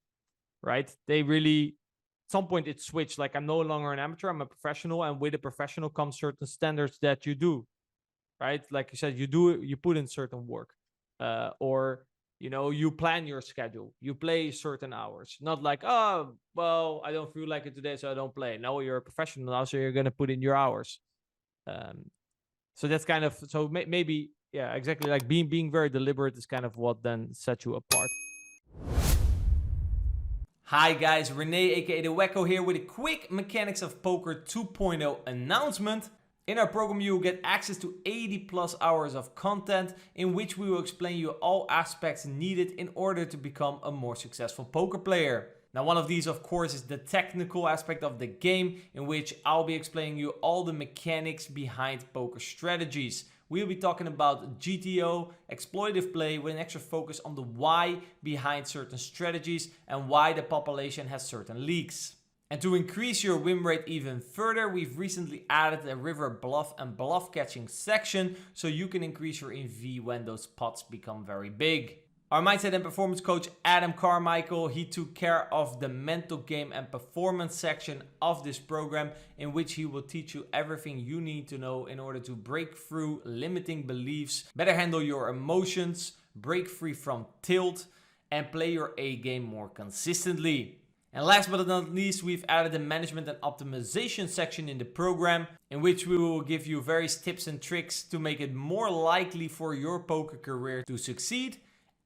right? They really, at some point it switched. Like I'm no longer an amateur, I'm a professional. And with a professional comes certain standards that you do, right? Like you said, you put in certain work, or You know, you plan your schedule. You play certain hours. Not like, oh, well, I don't feel like it today, so I don't play. No, you're a professional now, so you're gonna put in your hours. So that's kind of maybe yeah, exactly, like being very deliberate is kind of what then sets you apart. Hi guys, Rene aka the Wacko here with a quick Mechanics of Poker 2.0 announcement. In our program you will get access to 80 plus hours of content in which we will explain you all aspects needed in order to become a more successful poker player. Now one of these of course is the technical aspect of the game, in which I'll be explaining you all the mechanics behind poker strategies. We'll be talking about GTO, exploitative play, with an extra focus on the why behind certain strategies and why the population has certain leaks. And to increase your win rate even further, we've recently added a river bluff and bluff catching section so you can increase your EV when those pots become very big. Our mindset and performance coach Adam Carmichael, he took care of the mental game and performance section of this program, in which he will teach you everything you need to know in order to break through limiting beliefs, better handle your emotions, break free from tilt, and play your A game more consistently. And last but not least, we've added the management and optimization section in the program, in which we will give you various tips and tricks to make it more likely for your poker career to succeed,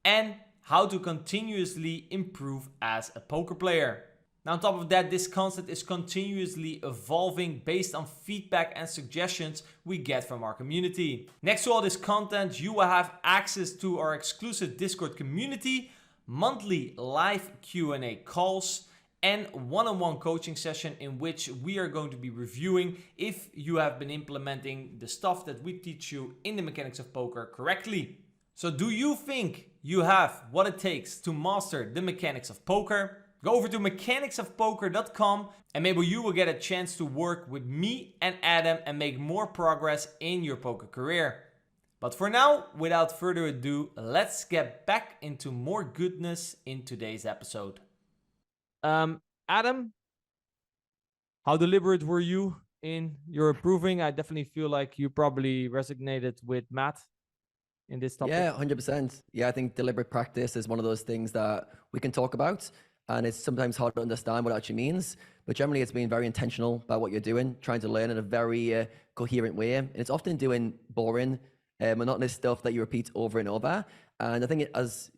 and how to continuously improve as a poker player. Now on top of that, this concept is continuously evolving based on feedback and suggestions we get from our community. Next to all this content, you will have access to our exclusive Discord community, monthly live Q&A calls, and one-on-one coaching session in which we are going to be reviewing if you have been implementing the stuff that we teach you in the Mechanics of Poker correctly. So do you think you have what it takes to master the mechanics of poker? Go over to mechanicsofpoker.com and maybe you will get a chance to work with me and Adam and make more progress in your poker career. But for now, without further ado, let's get back into more goodness in today's episode. Adam, how deliberate were you in your approving? I definitely feel like you probably resonated with Matt in this topic. Yeah, 100%. Yeah, I think deliberate practice is one of those things that we can talk about, and it's sometimes hard to understand what it actually means. But generally, it's being very intentional about what you're doing, trying to learn in a very coherent way. And it's often doing boring, monotonous stuff that you repeat over and over. And I think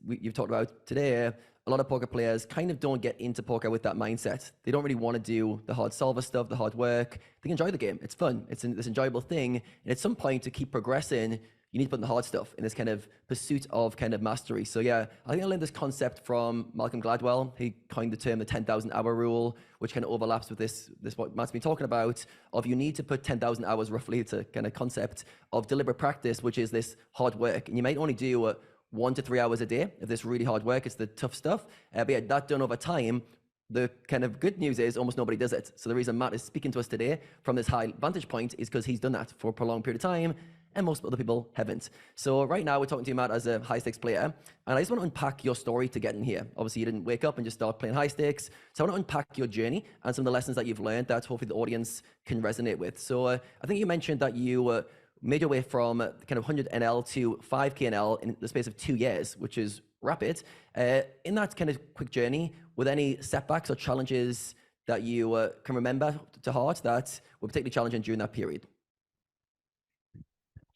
you've talked about today, a lot of poker players kind of don't get into poker with that mindset. They don't really want to do the hard solver stuff, the hard work. They enjoy the game. It's fun. It's this enjoyable thing. And at some point, to keep progressing, you need to put in the hard stuff in this kind of pursuit of kind of mastery. So yeah, I think I learned this concept from Malcolm Gladwell. He coined the term the 10,000 hour rule, which kind of overlaps with this what Matt's been talking about, of you need to put 10,000 hours roughly. It's a kind of concept of deliberate practice, which is this hard work. And you might only do 1 to 3 hours a day of this really hard work. It's the tough stuff. But yeah, that done over time, the kind of good news is almost nobody does it. So the reason Matt is speaking to us today from this high vantage point is because he's done that for a prolonged period of time, and most other people haven't. So right now we're talking to you, Matt, as a high stakes player, and I just want to unpack your story to get in here. Obviously you didn't wake up and just start playing high stakes. So I want to unpack your journey and some of the lessons that you've learned that hopefully the audience can resonate with. So I think you mentioned that you made your way from kind of 100 NL to 5K NL in the space of 2 years, which is rapid. In that kind of quick journey, were there any setbacks or challenges that you can remember to heart that were particularly challenging during that period?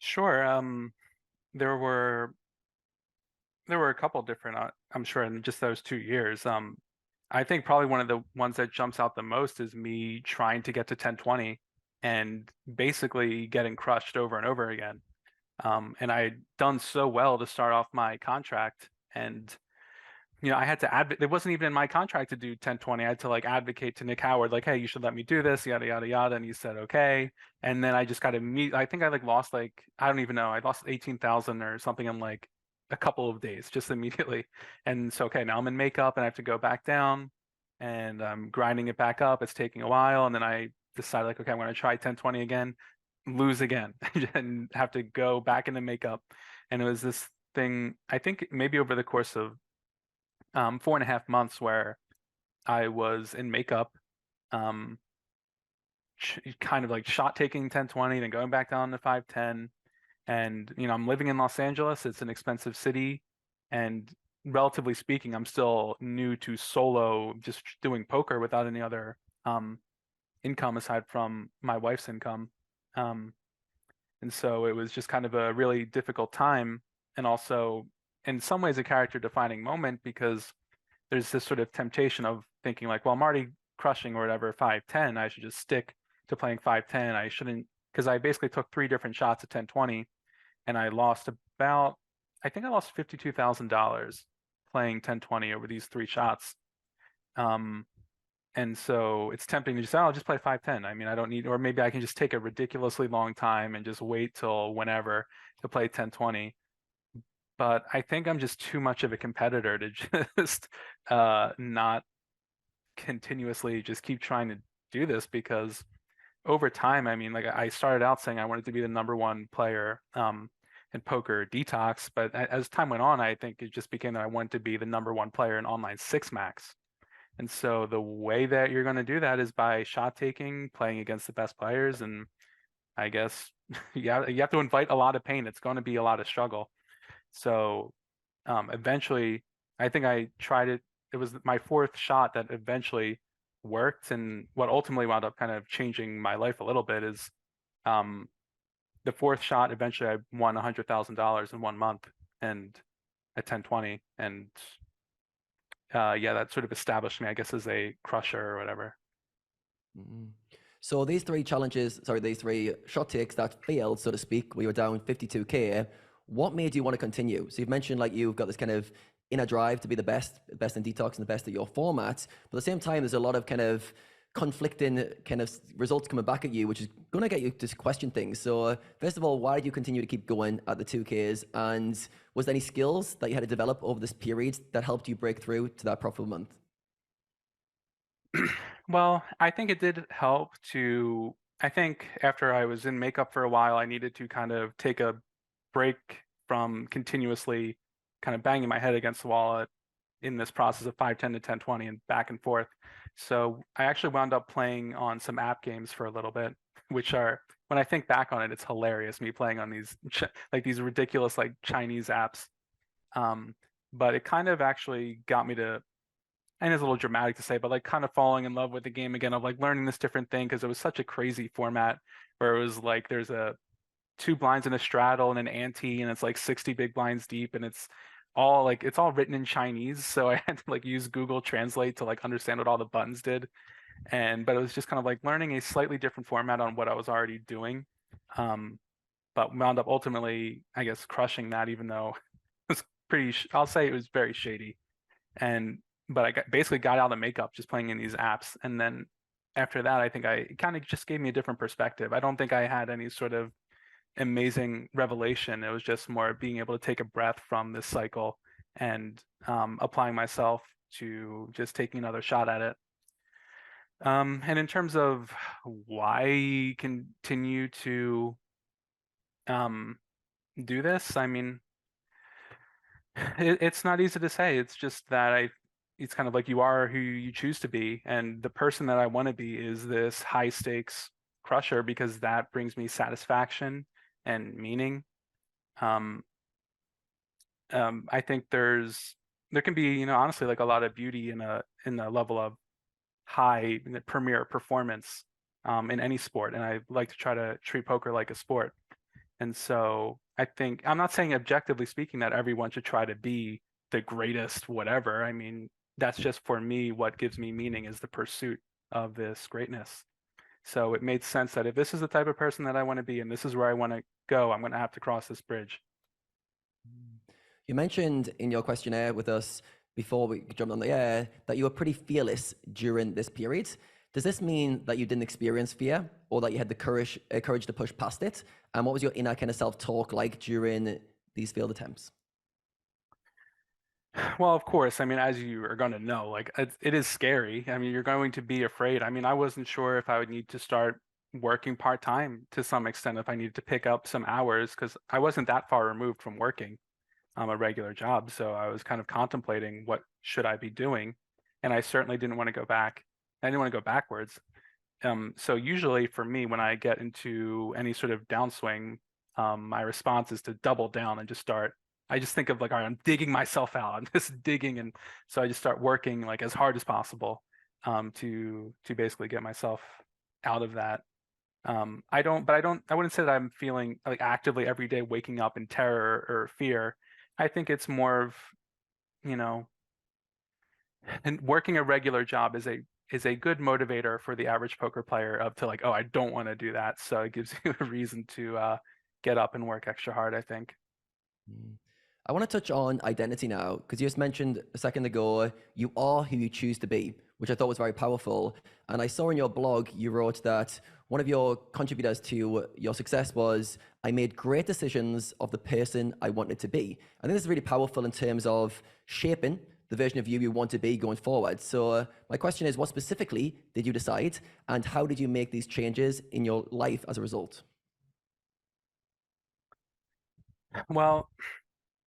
Sure. There were a couple different, I'm sure, in just those 2 years. I think probably one of the ones that jumps out the most is me trying to get to 1020 and basically getting crushed over and over again. And I'd done so well to start off my contract, and I had to advocate. It wasn't even in my contract to do 1020. I had to advocate to Nick Howard, hey, you should let me do this, yada yada yada. And he said okay. And then I just got to meet. I think I lost I don't even know. I lost 18,000 or something in a couple of days, just immediately. And so okay, now I'm in makeup and I have to go back down, and I'm grinding it back up. It's taking a while, and then I decided okay, I'm going to try 1020 again, lose again, and have to go back into makeup. And it was this thing. I think maybe over the course of 4.5 months where I was in makeup, kind of shot taking 1020, then going back down to 510. And I'm living in Los Angeles. It's an expensive city, and relatively speaking, I'm still new to solo, just doing poker without any other income aside from my wife's income. And so it was just kind of a really difficult time, and also in some ways a character defining moment, because there's this sort of temptation of thinking like, well, I'm already crushing or whatever 5-10, I should just stick to playing 5-10. I shouldn't, because I basically took 3 different shots at 10-20 and I lost about, I think I lost $52,000 playing 10-20 over these 3 shots. And so it's tempting to just, oh, I'll just play 5-10. I mean, I don't need, or maybe I can just take a ridiculously long time and just wait till whenever to play 10-20. But I think I'm just too much of a competitor to just not continuously just keep trying to do this, because over time, I mean, like I started out saying I wanted to be the #1 player in Poker Detox, but as time went on, I think it just became that I wanted to be the #1 player in online 6-max. And so the way that you're going to do that is by shot taking, playing against the best players, and I guess you have to invite a lot of pain. It's going to be a lot of struggle. So eventually, I think I tried it. It was my 4th shot that eventually worked, and what ultimately wound up kind of changing my life a little bit is the 4th shot. Eventually, I won $100,000 in 1 month, and at 10-20, and yeah, that sort of established me, I guess, as a crusher or whatever. So these 3 challenges, sorry, these 3 shot takes that failed, so to speak, where you were down 52K, what made you want to continue? So you've mentioned like you've got this kind of inner drive to be the best in Detox and the best at your format, but at the same time, there's a lot of kind of conflicting kind of results coming back at you, which is going to get you to question things. So first of all, why did you continue to keep going at the 2Ks? And was there any skills that you had to develop over this period that helped you break through to that profitable month? Well, I think it did help to, I think after I was in makeup for a while, I needed to kind of take a break from continuously kind of banging my head against the wall in this process of 5-10 to 10-20 and back and forth. So I actually wound up playing on some app games for a little bit, which are, when I think back on it, it's hilarious, me playing on these like these ridiculous like Chinese apps. But it kind of actually got me to, and it's a little dramatic to say, but like kind of falling in love with the game again, of like learning this different thing, because it was such a crazy format where it was like there's a 2 blinds and a straddle and an ante, and it's like 60 big blinds deep, and it's all written in Chinese, so I had to like use Google Translate to like understand what all the buttons did. But it was just kind of like learning a slightly different format on what I was already doing, but wound up ultimately, I guess, crushing that, even though it was pretty, I'll say it was very shady. But I basically got out of makeup just playing in these apps. And then after that, I think it kind of just gave me a different perspective. I don't think I had any sort of amazing revelation. It was just more being able to take a breath from this cycle and applying myself to just taking another shot at it. And in terms of why continue to do this, I mean, it's not easy to say. It's just that it's kind of like you are who you choose to be. And the person that I want to be is this high stakes crusher, because that brings me satisfaction and meaning. I think there can be, honestly, like a lot of beauty in a level of high premier performance in any sport. And I like to try to treat poker like a sport. And so I think, I'm not saying objectively speaking that everyone should try to be the greatest whatever. I mean, that's just, for me, what gives me meaning is the pursuit of this greatness. So it made sense that if this is the type of person that I want to be and this is where I want to go, I'm going to have to cross this bridge. You mentioned in your questionnaire with us before we jumped on the air that you were pretty fearless during this period. Does this mean that you didn't experience fear, or that you had the courage to push past it? And what was your inner kind of self-talk like during these failed attempts? Well, of course. I mean, as you are going to know, like it is scary. I mean, you're going to be afraid. I mean, I wasn't sure if I would need to start working part-time to some extent, if I needed to pick up some hours, because I wasn't that far removed from working a regular job. So I was kind of contemplating what should I be doing. And I certainly didn't want to go back. I didn't want to go backwards. So usually for me, when I get into any sort of downswing, my response is to double down and just start I just think of like, all right, I'm digging myself out. I'm just digging, and so I just start working like as hard as possible to basically get myself out of that. I wouldn't say that I'm feeling like actively every day waking up in terror or fear. I think it's more of, you know, and working a regular job is a good motivator for the average poker player of to like, oh, I don't want to do that. So it gives you a reason to get up and work extra hard, I think. I want to touch on identity now, because you just mentioned a second ago, you are who you choose to be, which I thought was very powerful. And I saw in your blog, you wrote that one of your contributors to your success was, I made great decisions of the person I wanted to be. I think this is really powerful in terms of shaping the version of you want to be going forward. So my question is, what specifically did you decide, and how did you make these changes in your life as a result? Well,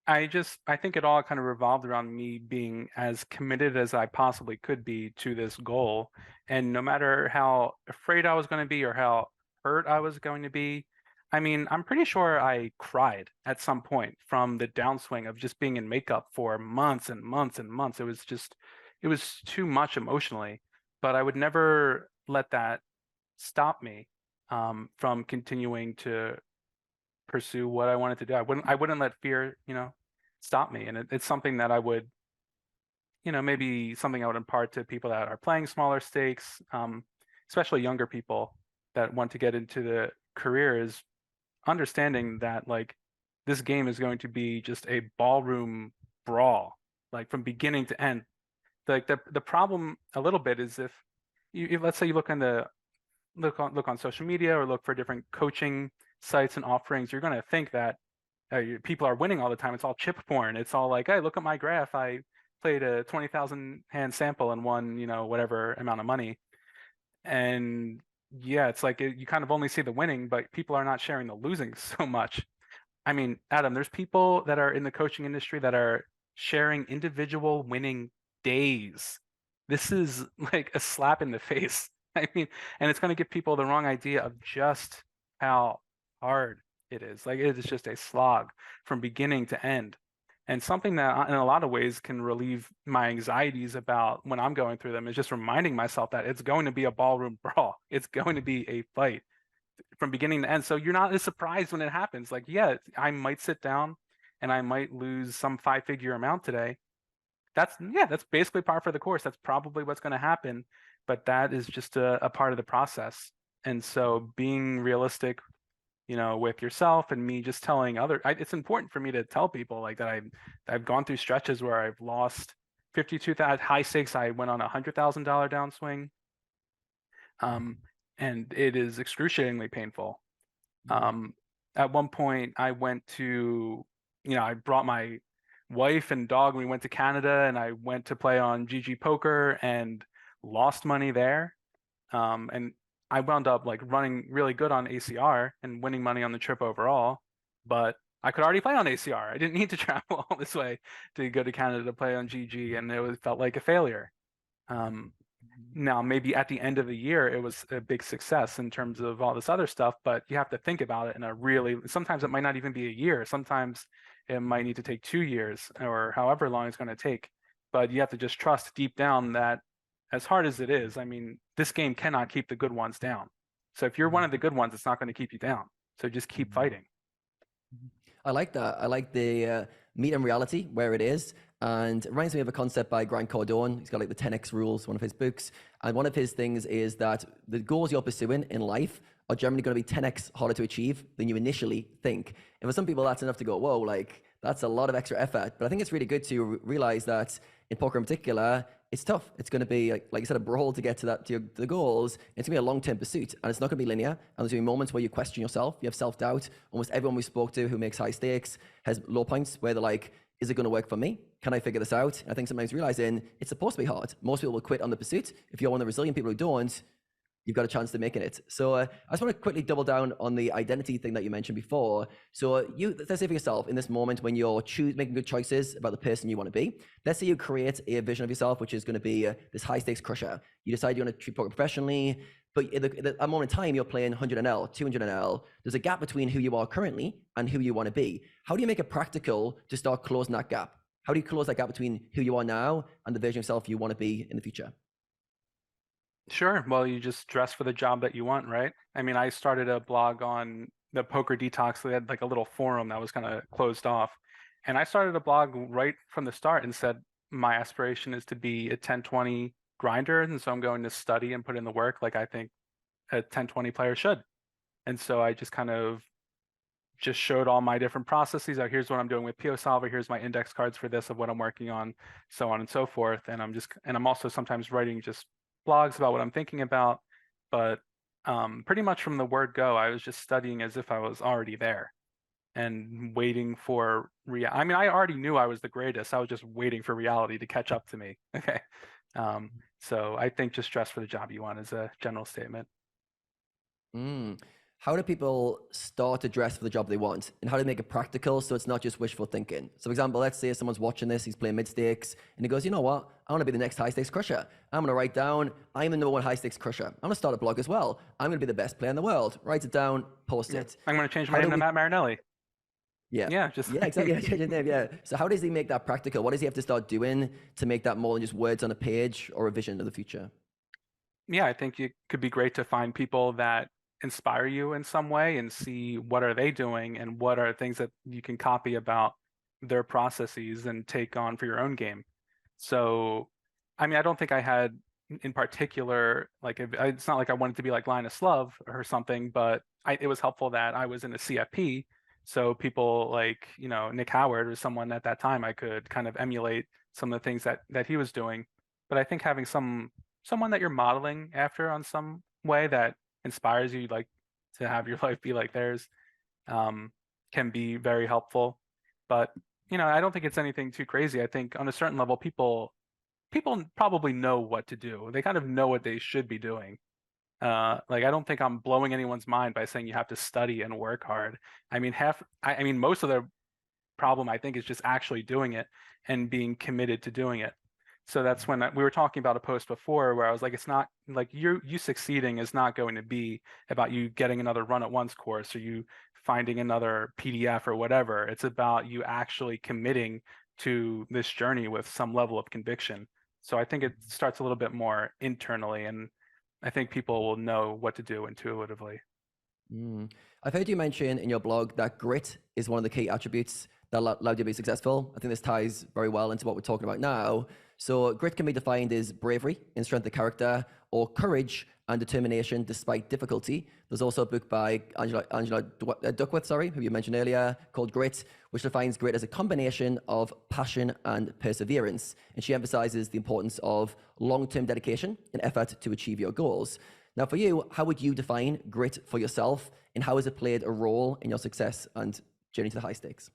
I think it all kind of revolved around me being as committed as I possibly could be to this goal. And no matter how afraid I was going to be or how hurt I was going to be, I mean, I'm pretty sure I cried at some point from the downswing of just being in makeup for months and months and months. It was too much emotionally, but I would never let that stop me from continuing to pursue what I wanted to do. I wouldn't let fear, stop me. And it's something that I would, maybe something I would impart to people that are playing smaller stakes, especially younger people that want to get into the career, is understanding that like this game is going to be just a ballroom brawl, like from beginning to end. Like the problem a little bit is if let's say you look on social media or look for different coaching sites and offerings, you're going to think that people are winning all the time. It's all chip porn. It's all like, hey, look at my graph. I played a 20,000 hand sample and won, whatever amount of money. And yeah, it's like you kind of only see the winning, but people are not sharing the losing so much. I mean, Adam, there's people that are in the coaching industry that are sharing individual winning days. This is like a slap in the face. I mean, and it's going to give people the wrong idea of just how hard it is. Like it is just a slog from beginning to end. And something that in a lot of ways can relieve my anxieties about when I'm going through them is just reminding myself that it's going to be a ballroom brawl. It's going to be a fight from beginning to end. So you're not as surprised when it happens. Like, yeah, I might sit down and I might lose some 5-figure amount today. That's basically par for the course. That's probably what's going to happen, but that is just a part of the process. And so being realistic, with yourself and me just telling it's important for me to tell people like that I've gone through stretches where I've lost 52,000 high stakes. I went on $100,000 downswing. And it is excruciatingly painful. At one point I went to, I brought my wife and dog, and we went to Canada, and I went to play on GG Poker and lost money there. And I wound up like running really good on ACR and winning money on the trip overall, but I could already play on ACR. I didn't need to travel all this way to go to Canada to play on GG, and felt like a failure. Now, maybe at the end of the year, it was a big success in terms of all this other stuff, but you have to think about it sometimes it might not even be a year. Sometimes it might need to take 2 years or however long it's going to take. But you have to just trust deep down that as hard as it is, I mean, this game cannot keep the good ones down. So if you're one of the good ones, it's not going to keep you down. So just keep fighting. I like that. I like the meet and reality where it is. And it reminds me of a concept by Grant Cardone. He's got like the 10X rules, one of his books. And one of his things is that the goals you're pursuing in life are generally going to be 10X harder to achieve than you initially think. And for some people, that's enough to go, whoa, like that's a lot of extra effort. But I think it's really good to realize that in poker in particular, it's tough. It's going to be, like you said, a brawl to get to the goals. It's going to be a long-term pursuit, and it's not going to be linear. And there's going to be moments where you question yourself. You have self-doubt. Almost everyone we spoke to who makes high stakes has low points where they're like, is it going to work for me? Can I figure this out? I think sometimes realizing it's supposed to be hard. Most people will quit on the pursuit. If you're one of the resilient people who don't, you've got a chance to making it. So I just want to quickly double down on the identity thing that you mentioned before. So let's say for yourself in this moment when you're making good choices about the person you want to be, let's say you create a vision of yourself, which is going to be this high stakes crusher. You decide you want to treat poker professionally, but at a moment in time, you're playing 100 NL, 200 NL. There's a gap between who you are currently and who you want to be. How do you make it practical to start closing that gap? How do you close that gap between who you are now and the version of yourself you want to be in the future? Sure. Well, you just dress for the job that you want, right? I mean, I started a blog on the Poker Detox. We had like a little forum that was kind of closed off. And I started a blog right from the start and said, my aspiration is to be a 10-20 grinder. And so I'm going to study and put in the work like I think a 10-20 player should. And so I just kind of just showed all my different processes. Here's what I'm doing with PO Solver. Here's my index cards for this of what I'm working on, so on and so forth. And I'm also sometimes writing just blogs about what I'm thinking about. But pretty much from the word go, I was just studying as if I was already there and waiting for I mean, I already knew I was the greatest. I was just waiting for reality to catch up to me. Okay. So I think just dress for the job you want is a general statement. How do people start to dress for the job they want, and how do they make it practical so it's not just wishful thinking? So, for example, let's say someone's watching this, he's playing mid stakes, and he goes, you know what? I want to be the next high stakes crusher. I'm going to write down, I'm the #1 high stakes crusher. I'm going to start a blog as well. I'm going to be the best player in the world. Write it down, post it. I'm going to change my name to Matt Marinelli. Yeah. Yeah, just yeah, exactly. Change your name. Yeah. So, how does he make that practical? What does he have to start doing to make that more than just words on a page or a vision of the future? Yeah, I think it could be great to find people that inspire you in some way and see what are they doing and what are things that you can copy about their processes and take on for your own game. So, I mean, I don't think I had in particular, like, it's not like I wanted to be like Linus Love or something, but it was helpful that I was in a CFP. So people like, Nick Howard was someone at that time I could kind of emulate some of the things that he was doing. But I think having someone that you're modeling after on some way that inspires you, like to have your life be like theirs, can be very helpful. But I don't think it's anything too crazy. I think on a certain level, people probably know what to do. They kind of know what they should be doing. Like I don't think I'm blowing anyone's mind by saying you have to study and work hard. I mean, most of the problem I think is just actually doing it and being committed to doing it. So that's when we were talking about a post before where I was like, it's not like you succeeding is not going to be about you getting another run at once course or you finding another PDF or whatever. It's about you actually committing to this journey with some level of conviction. So I think it starts a little bit more internally, and I think people will know what to do intuitively. I've heard you mention in your blog that grit is one of the key attributes that allowed you to be successful. I think this ties very well into what we're talking about now. So grit can be defined as bravery and strength of character, or courage and determination despite difficulty. There's also a book by Angela Duckworth, who you mentioned earlier, called Grit, which defines grit as a combination of passion and perseverance. And she emphasizes the importance of long-term dedication and effort to achieve your goals. Now, for you, how would you define grit for yourself, and how has it played a role in your success and journey to the high stakes?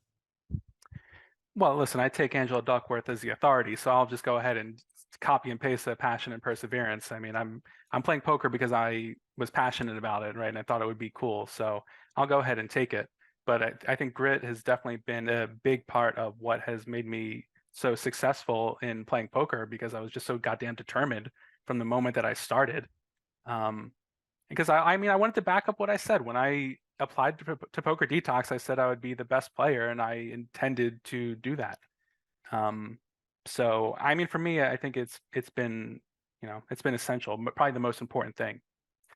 Well, listen, I take Angela Duckworth as the authority, so I'll just go ahead and copy and paste the passion and perseverance. I mean, I'm playing poker because I was passionate about it, right? And I thought it would be cool, so I'll go ahead and take it. But I think grit has definitely been a big part of what has made me so successful in playing poker, because I was just so goddamn determined from the moment that I started. Because I mean, I wanted to back up what I said when I applied to Poker Detox. I said I would be the best player, and I intended to do that. So I mean, for me, I think it's been it's been essential, but probably the most important thing.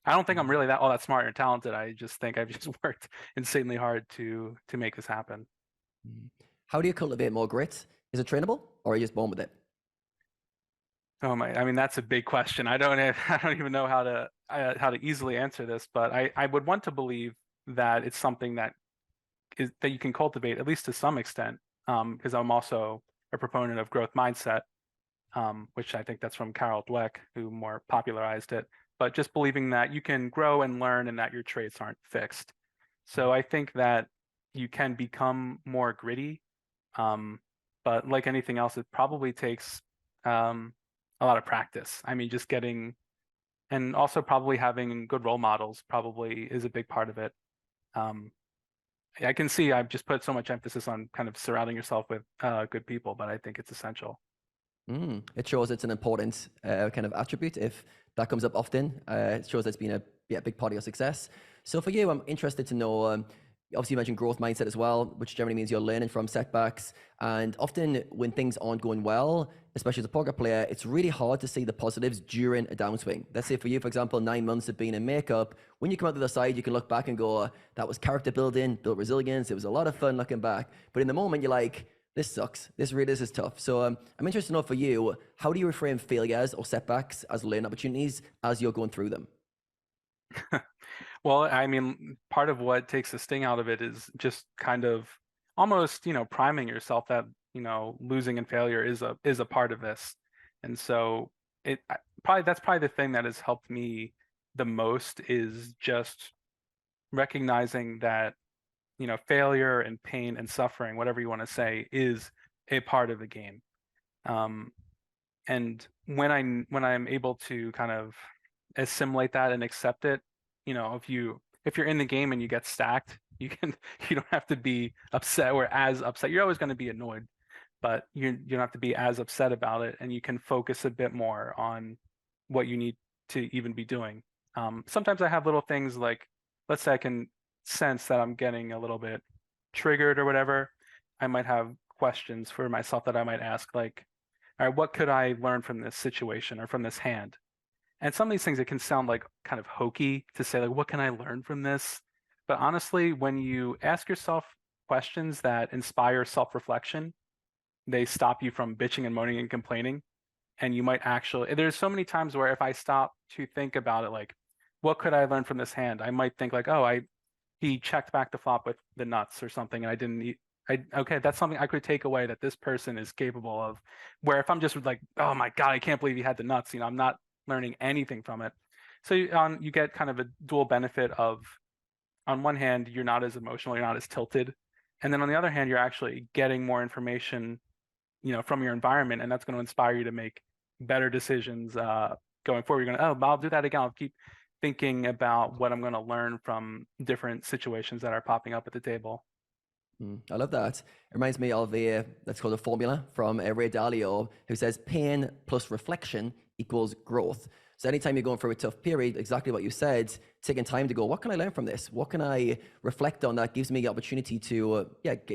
I don't think I'm really all that smart or talented. I just think I've just worked insanely hard to make this happen. How do you cultivate more grit? Is it trainable, or are you just born with it? Oh my! I mean, that's a big question. I don't even know how to easily answer this, but I would want to believe that it's something that you can cultivate, at least to some extent, because I'm also a proponent of growth mindset, which I think that's from Carol Dweck, who more popularized it. But just believing that you can grow and learn and that your traits aren't fixed. So I think that you can become more gritty, but like anything else, it probably takes a lot of practice. I mean, just getting And also probably having good role models probably is a big part of it. I can see I've just put so much emphasis on kind of surrounding yourself with good people, but I think it's essential. It shows it's an important kind of attribute. If that comes up often, it shows it's been a big part of your success. So for you, I'm interested to know, obviously you mentioned growth mindset as well, which generally means you're learning from setbacks. And often when things aren't going well, especially as a poker player, it's really hard to see the positives during a downswing. Let's say for you, for example, 9 months of being in makeup, when you come out the other side, you can look back and go, that was character building, built resilience. It was a lot of fun looking back. But in the moment, you're like, this sucks. This is tough. So I'm interested to know for you, how do you reframe failures or setbacks as learning opportunities as you're going through them? Well, I mean, part of what takes the sting out of it is just kind of almost, priming yourself that, losing and failure is a part of this. And so that's probably the thing that has helped me the most, is just recognizing that, failure and pain and suffering, whatever you want to say, is a part of the game. And when I'm able to kind of assimilate that and accept it, if you're in the game and you get stacked, you don't have to be upset or as upset. You're always going to be annoyed, but you don't have to be as upset about it, and you can focus a bit more on what you need to even be doing. Sometimes I have little things like, let's say I can sense that I'm getting a little bit triggered or whatever. I might have questions for myself that I might ask, like, all right, what could I learn from this situation or from this hand? And some of these things, it can sound like kind of hokey to say, like, what can I learn from this? But honestly, when you ask yourself questions that inspire self-reflection, they stop you from bitching and moaning and complaining. And you might actually, there's so many times where if I stop to think about it, like, what could I learn from this hand? I might think like, oh, he checked back the flop with the nuts or something, and I didn't eat. Okay, that's something I could take away that this person is capable of. Where if I'm just like, oh my God, I can't believe he had the nuts, I'm not learning anything from it. So you get kind of a dual benefit of, on one hand, you're not as emotional, you're not as tilted. And then on the other hand, you're actually getting more information, from your environment, and that's going to inspire you to make better decisions going forward. You're going to, I'll do that again. I'll keep thinking about what I'm going to learn from different situations that are popping up at the table. I love that. It reminds me of that's called a formula from Ray Dalio, who says pain plus reflection equals growth. So anytime you're going through a tough period, exactly what you said, taking time to go, what can I learn from this? What can I reflect on that gives me the opportunity to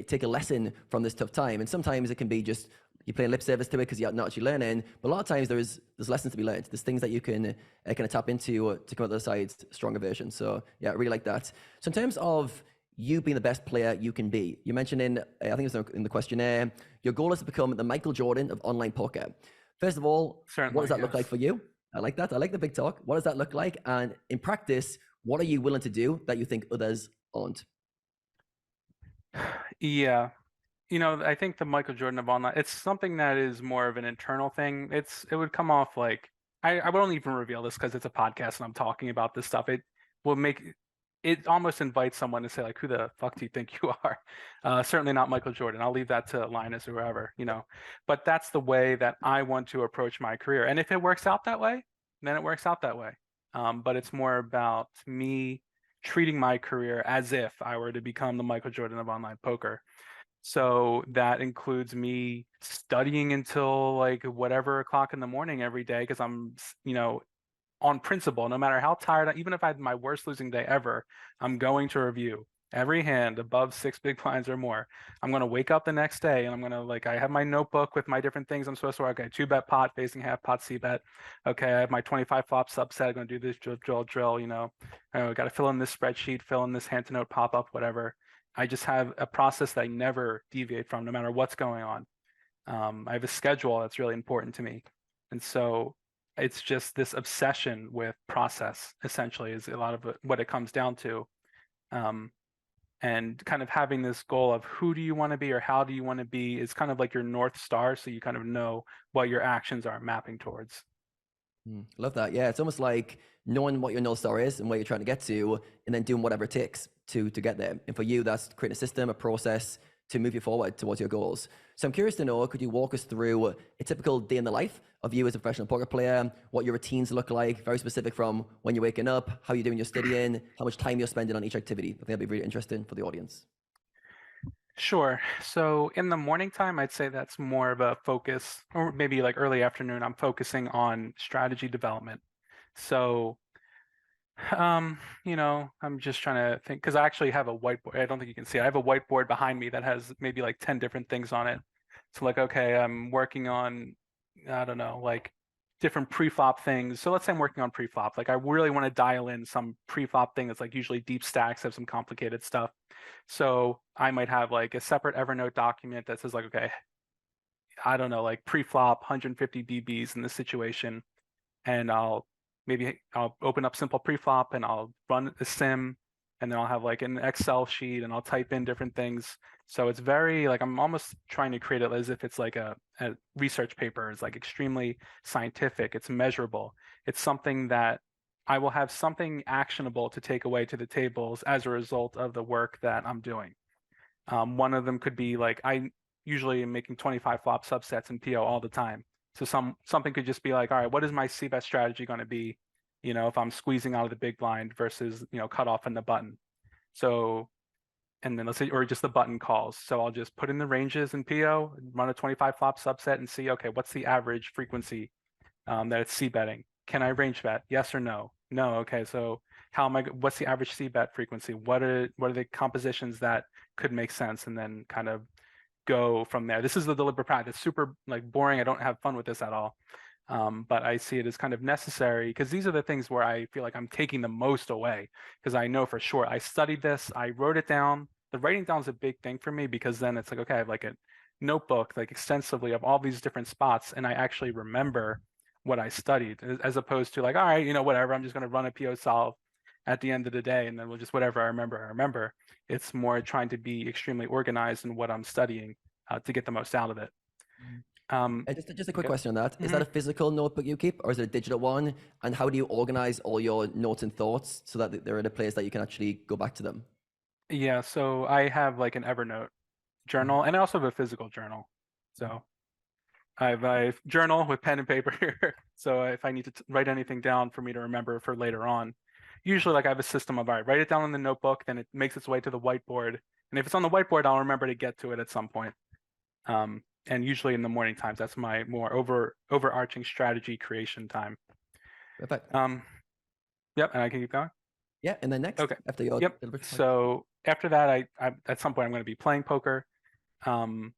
take a lesson from this tough time? And sometimes it can be just you're playing lip service to it because you're not actually learning. But a lot of times there's lessons to be learned. There's things that you can kind of tap into to come out the other side stronger version. So yeah, I really like that. So in terms of you being the best player you can be, you mentioned I think it was in the questionnaire, your goal is to become the Michael Jordan of online poker. First of all, Certainly, what does that look like for you? I like that. I like the big talk. What does that look like? And in practice, what are you willing to do that you think others aren't? Yeah. I think the Michael Jordan of online, it's something that is more of an internal thing. It would come off like, I won't even reveal this because it's a podcast and I'm talking about this stuff. It will make, it almost invites someone to say like, who the fuck do you think you are? Certainly not Michael Jordan. I'll leave that to Linus or whoever, but that's the way that I want to approach my career. And if it works out that way, then it works out that way. But it's more about me treating my career as if I were to become the Michael Jordan of online poker. So that includes me studying until like whatever o'clock in the morning every day, because I'm, on principle, no matter how tired, even if I had my worst losing day ever, I'm going to review every hand above 6 big blinds or more. I'm going to wake up the next day and I'm going to I have my notebook with my different things I'm supposed to work. Okay, 2-bet pot, facing half pot, C-bet. Okay, I have my 25 flop subset. I'm going to do this drill, I got to fill in this spreadsheet, fill in this hand to note pop-up, whatever. I just have a process that I never deviate from, no matter what's going on. I have a schedule that's really important to me. And so it's just this obsession with process, essentially, is a lot of what it comes down to. And kind of having this goal of who do you want to be or how do you want to be is kind of like your North Star, so you kind of know what your actions are mapping towards. Love that. Yeah, it's almost like knowing what your North Star is and where you're trying to get to, and then doing whatever it takes to get there. And for you, that's creating a system, a process to move you forward towards your goals. So I'm curious to know, could you walk us through a typical day in the life of you as a professional poker player, what your routines look like, very specific from when you're waking up, how you're doing your studying, how much time you're spending on each activity? I think that'd be really interesting for the audience. Sure. So in the morning time, I'd say that's more of a focus, or maybe like early afternoon, I'm focusing on strategy development. So, I'm just trying to think because I actually have a whiteboard. I don't think you can see it. I have a whiteboard behind me that has maybe like 10 different things on it. So like, okay, I'm working on, I don't know, like different pre-flop things. So let's say I'm working on pre-flop. Like I really want to dial in some pre-flop thing that's like usually deep stacks, have some complicated stuff. So I might have like a separate Evernote document that says like, okay, I don't know, like pre-flop 150 DBs in this situation. And I'll open up simple pre-flop and I'll run a sim, and then I'll have like an Excel sheet and I'll type in different things. So it's very like I'm almost trying to create it as if it's like a research paper. It's like extremely scientific. It's measurable. It's something that I will have something actionable to take away to the tables as a result of the work that I'm doing. One of them could be like I usually am making 25 flop subsets in PO all the time. So something could just be like, all right, what is my c-bet strategy going to be? If I'm squeezing out of the big blind versus cut off in the button. So, and then let's say, or just the button calls. So I'll just put in the ranges in PO, run a 25 flop subset, and see, okay, what's the average frequency that it's c-betting? Can I range bet? Yes or no? No. Okay. So what's the average c-bet frequency? What are the compositions that could make sense? And then kind of go from there. This is the deliberate practice. Super like boring. I don't have fun with this at all. But I see it as kind of necessary because these are the things where I feel like I'm taking the most away because I know for sure I studied this, I wrote it down. The writing down is a big thing for me because then it's like, okay, I have like a notebook like extensively of all these different spots and I actually remember what I studied as opposed to like, all right, whatever, I'm just going to run a PO solve at the end of the day and then we'll just whatever I remember. It's more trying to be extremely organized in what I'm studying to get the most out of it. And just a quick question on that. Is that a physical notebook you keep or is it a digital one? And how do you organize all your notes and thoughts so that they're in a place that you can actually go back to them? Yeah, so I have like an Evernote journal and I also have a physical journal. So I have a journal with pen and paper here. So if I need to write anything down for me to remember for later on, usually like I have a system of, all right, write it down in the notebook, then it makes its way to the whiteboard. And if it's on the whiteboard, I'll remember to get to it at some point. And usually in the morning times, that's my more overarching strategy creation time. Perfect. Yep, and I can keep going. Yeah, and then next, okay, after your yep. So after that, I at some point I'm going to be playing poker. The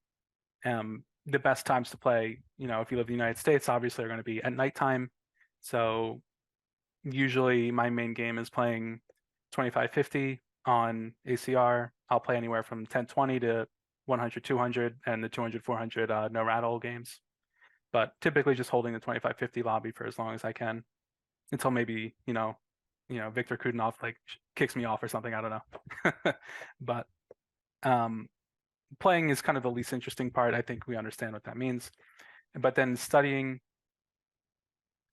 best times to play, if you live in the United States, obviously are going to be at nighttime. So usually my main game is playing 25-50 on ACR. I'll play anywhere from 10-20 to 100-200 and the 200-400 no rattle games. But typically just holding the 25-50 lobby for as long as I can until maybe, Victor Kudenov like kicks me off or something. I don't know. But playing is kind of the least interesting part. I think we understand what that means. But then studying.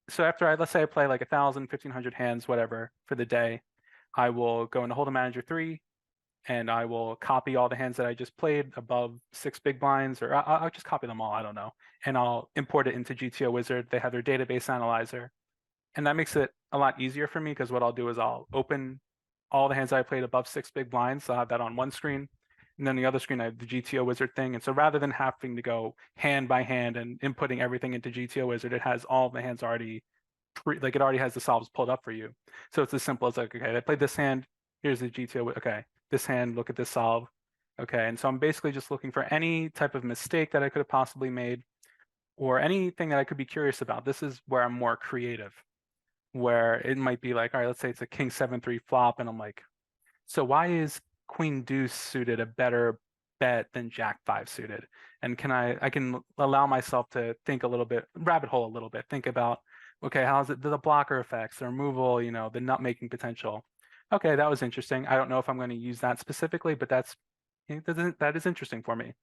So after let's say I play like 1,000, 1,500 hands, whatever, for the day, I will go into Hold'em Manager 3, and I will copy all the hands that I just played above 6 big blinds, or I'll just copy them all, I don't know. And I'll import it into GTO Wizard. They have their database analyzer. And that makes it a lot easier for me because what I'll do is I'll open all the hands I played above 6 big blinds. So I'll have that on one screen. And then the other screen, I have the GTO Wizard thing. And so rather than having to go hand by hand and inputting everything into GTO Wizard, it has all the hands already, it already has the solves pulled up for you. So it's as simple as like, okay, I played this hand, here's the GTO, okay, this hand, look at this solve. Okay, and so I'm basically just looking for any type of mistake that I could have possibly made or anything that I could be curious about. This is where I'm more creative, where it might be like, all right, let's say it's a king 7-3 flop, and I'm like, so why is queen deuce suited a better bet than jack 5 suited? And I can allow myself to think a little bit, rabbit hole a little bit, think about, okay, how's it, the blocker effects, the removal, the nut making potential. Okay, that was interesting. I don't know if I'm going to use that specifically, but that is interesting for me.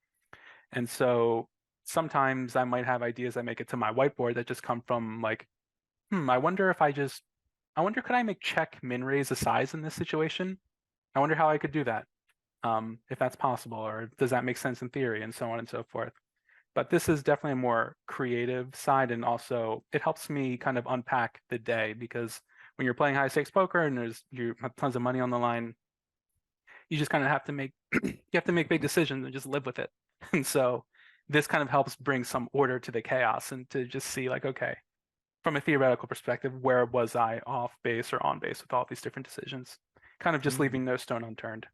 And so sometimes I might have ideas that make it to my whiteboard that just come from like, I wonder could I make check min raise a size in this situation? I wonder how I could do that. if that's possible, or does that make sense in theory, and so on and so forth. But this is definitely a more creative side, and also it helps me kind of unpack the day, because when you're playing high stakes poker and you have tons of money on the line, you just kind of have to make you have to make big decisions and just live with it. And so this kind of helps bring some order to the chaos, and to just see like, okay, from a theoretical perspective, where was I off base or on base with all these different decisions? Kind of just leaving no stone unturned.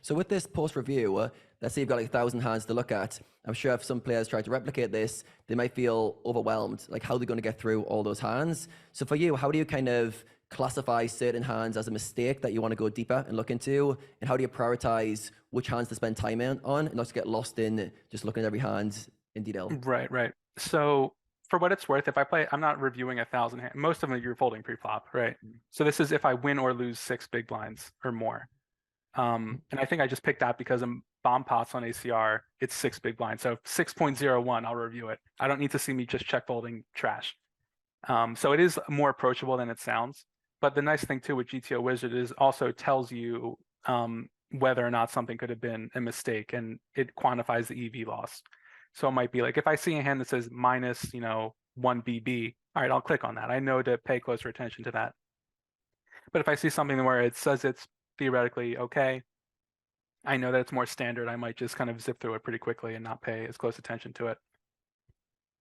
So with this post review, let's say you've got like 1,000 hands to look at. I'm sure if some players try to replicate this, they might feel overwhelmed. Like, how are they going to get through all those hands? So for you, how do you kind of classify certain hands as a mistake that you want to go deeper and look into? And how do you prioritize which hands to spend time on and not to get lost in just looking at every hand in detail? Right. So for what it's worth, if I play, I'm not reviewing 1,000 hands. Most of them you're folding pre-flop, right? So this is if I win or lose 6 big blinds or more. And I think I just picked that because I'm bomb pots on ACR, it's 6 big blinds. So 6.01, I'll review it. I don't need to see me just check folding trash. So it is more approachable than it sounds. But the nice thing too with GTO Wizard is also tells you whether or not something could have been a mistake, and it quantifies the EV loss. So it might be like, if I see a hand that says minus, 1 BB, all right, I'll click on that. I know to pay closer attention to that. But if I see something where it says it's theoretically okay, I know that it's more standard, I might just kind of zip through it pretty quickly and not pay as close attention to it.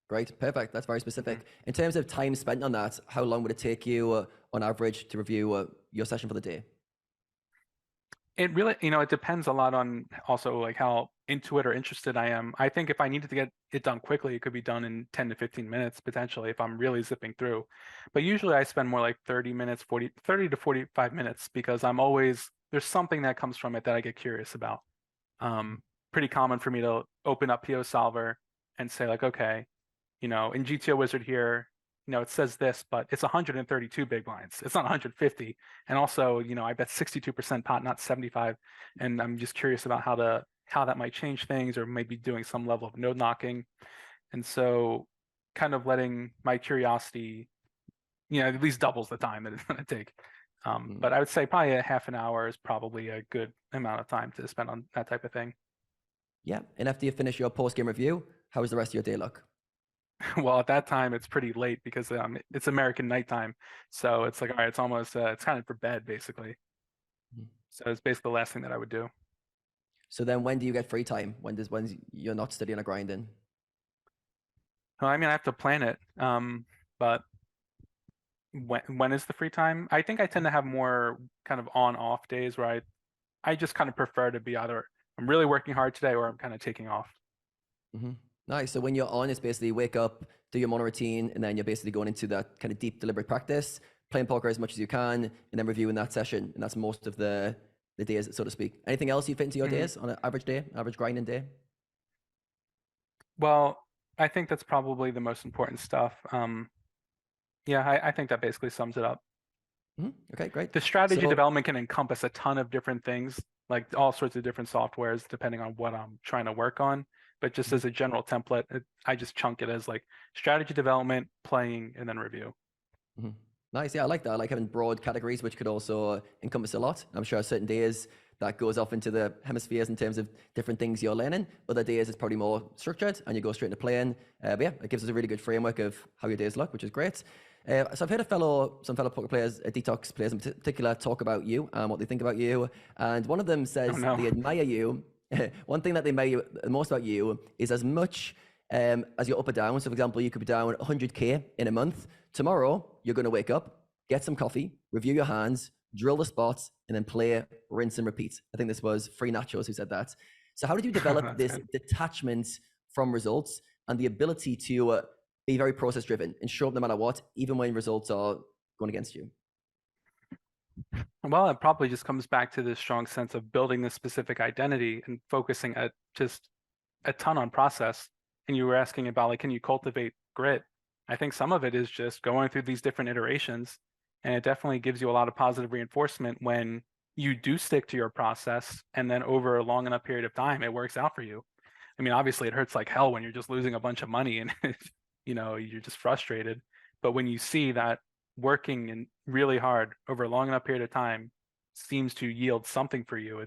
Great, perfect. That's very specific. In terms of time spent on that, how long would it take you on average to review your session for the day? It really, it depends a lot on also like how into it or interested I am. I think if I needed to get it done quickly, it could be done in 10 to 15 minutes potentially if I'm really zipping through. But usually I spend more like 30 to 45 minutes, because there's something that comes from it that I get curious about. Pretty common for me to open up PO Solver and say like, okay, in GTO Wizard here, it says this, but it's 132 big blinds. It's not 150. And also, I bet 62% pot, not 75. And I'm just curious about how that might change things, or maybe doing some level of node knocking. And so kind of letting my curiosity, at least doubles the time that it's going to take. But I would say probably a half an hour is probably a good amount of time to spend on that type of thing. Yeah. And after you finish your post-game review, how does the rest of your day look? Well, at that time it's pretty late because it's American nighttime, so it's like, all right, it's almost it's kind of for bed basically. So it's basically the last thing that I would do. So then when do you get free time? When you're not studying or grinding? Well, I mean, I have to plan it, but when is the free time? I think I tend to have more kind of on-off days where I just kind of prefer to be either I'm really working hard today or I'm kind of taking off. Nice. So when you're on, it's basically wake up, do your morning routine, and then you're basically going into that kind of deep, deliberate practice, playing poker as much as you can, and then reviewing that session. And that's most of the days, so to speak. Anything else you fit into your days on an average day, average grinding day? Well, I think that's probably the most important stuff. Yeah, I think that basically sums it up. Okay, great. The strategy development can encompass a ton of different things, like all sorts of different softwares, depending on what I'm trying to work on. But just as a general template, I just chunk it as like strategy development, playing, and then review. Nice. Yeah, I like that. I like having broad categories, which could also encompass a lot. I'm sure certain days that goes off into the hemispheres in terms of different things you're learning. Other days it's probably more structured and you go straight into playing. But yeah, it gives us a really good framework of how your days look, which is great. So I've heard some fellow poker players, Detox players in particular, talk about you and what they think about you. And one of them says they admire you. One thing that they admire the most about you is as much as you're up or down. So for example, you could be down 100K in a month. Tomorrow, you're going to wake up, get some coffee, review your hands, drill the spots, and then play, rinse and repeat. I think this was Free Nachos who said that. So how did you develop this detachment from results and the ability to be very process driven and show up no matter what, even when results are going against you? Well, it probably just comes back to this strong sense of building this specific identity and focusing just a ton on process. And you were asking about like, can you cultivate grit? I think some of it is just going through these different iterations, and it definitely gives you a lot of positive reinforcement when you do stick to your process, and then over a long enough period of time, it works out for you. I mean, obviously it hurts like hell when you're just losing a bunch of money and you're just frustrated. But when you see that working and really hard over a long enough period of time seems to yield something for you,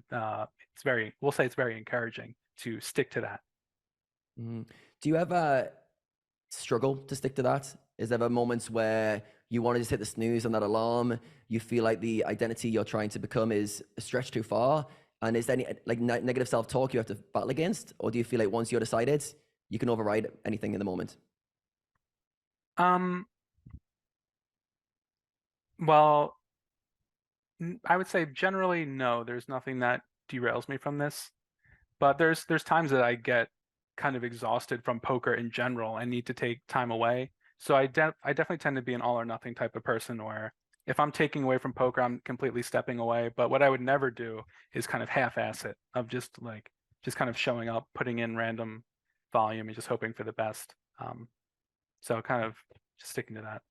we'll say it's very encouraging to stick to that. Do you ever struggle to stick to that? Is there ever moments where you want to just hit the snooze on that alarm? You feel like the identity you're trying to become is stretched too far? And is there any like negative self-talk you have to battle against? Or do you feel like once you're decided, you can override anything in the moment? Well, I would say generally no, there's nothing that derails me from this. But there's times that I get kind of exhausted from poker in general and need to take time away. So I definitely tend to be an all or nothing type of person where if I'm taking away from poker, I'm completely stepping away. But what I would never do is kind of half-ass it of just kind of showing up, putting in random volume and just hoping for the best. So kind of just sticking to that.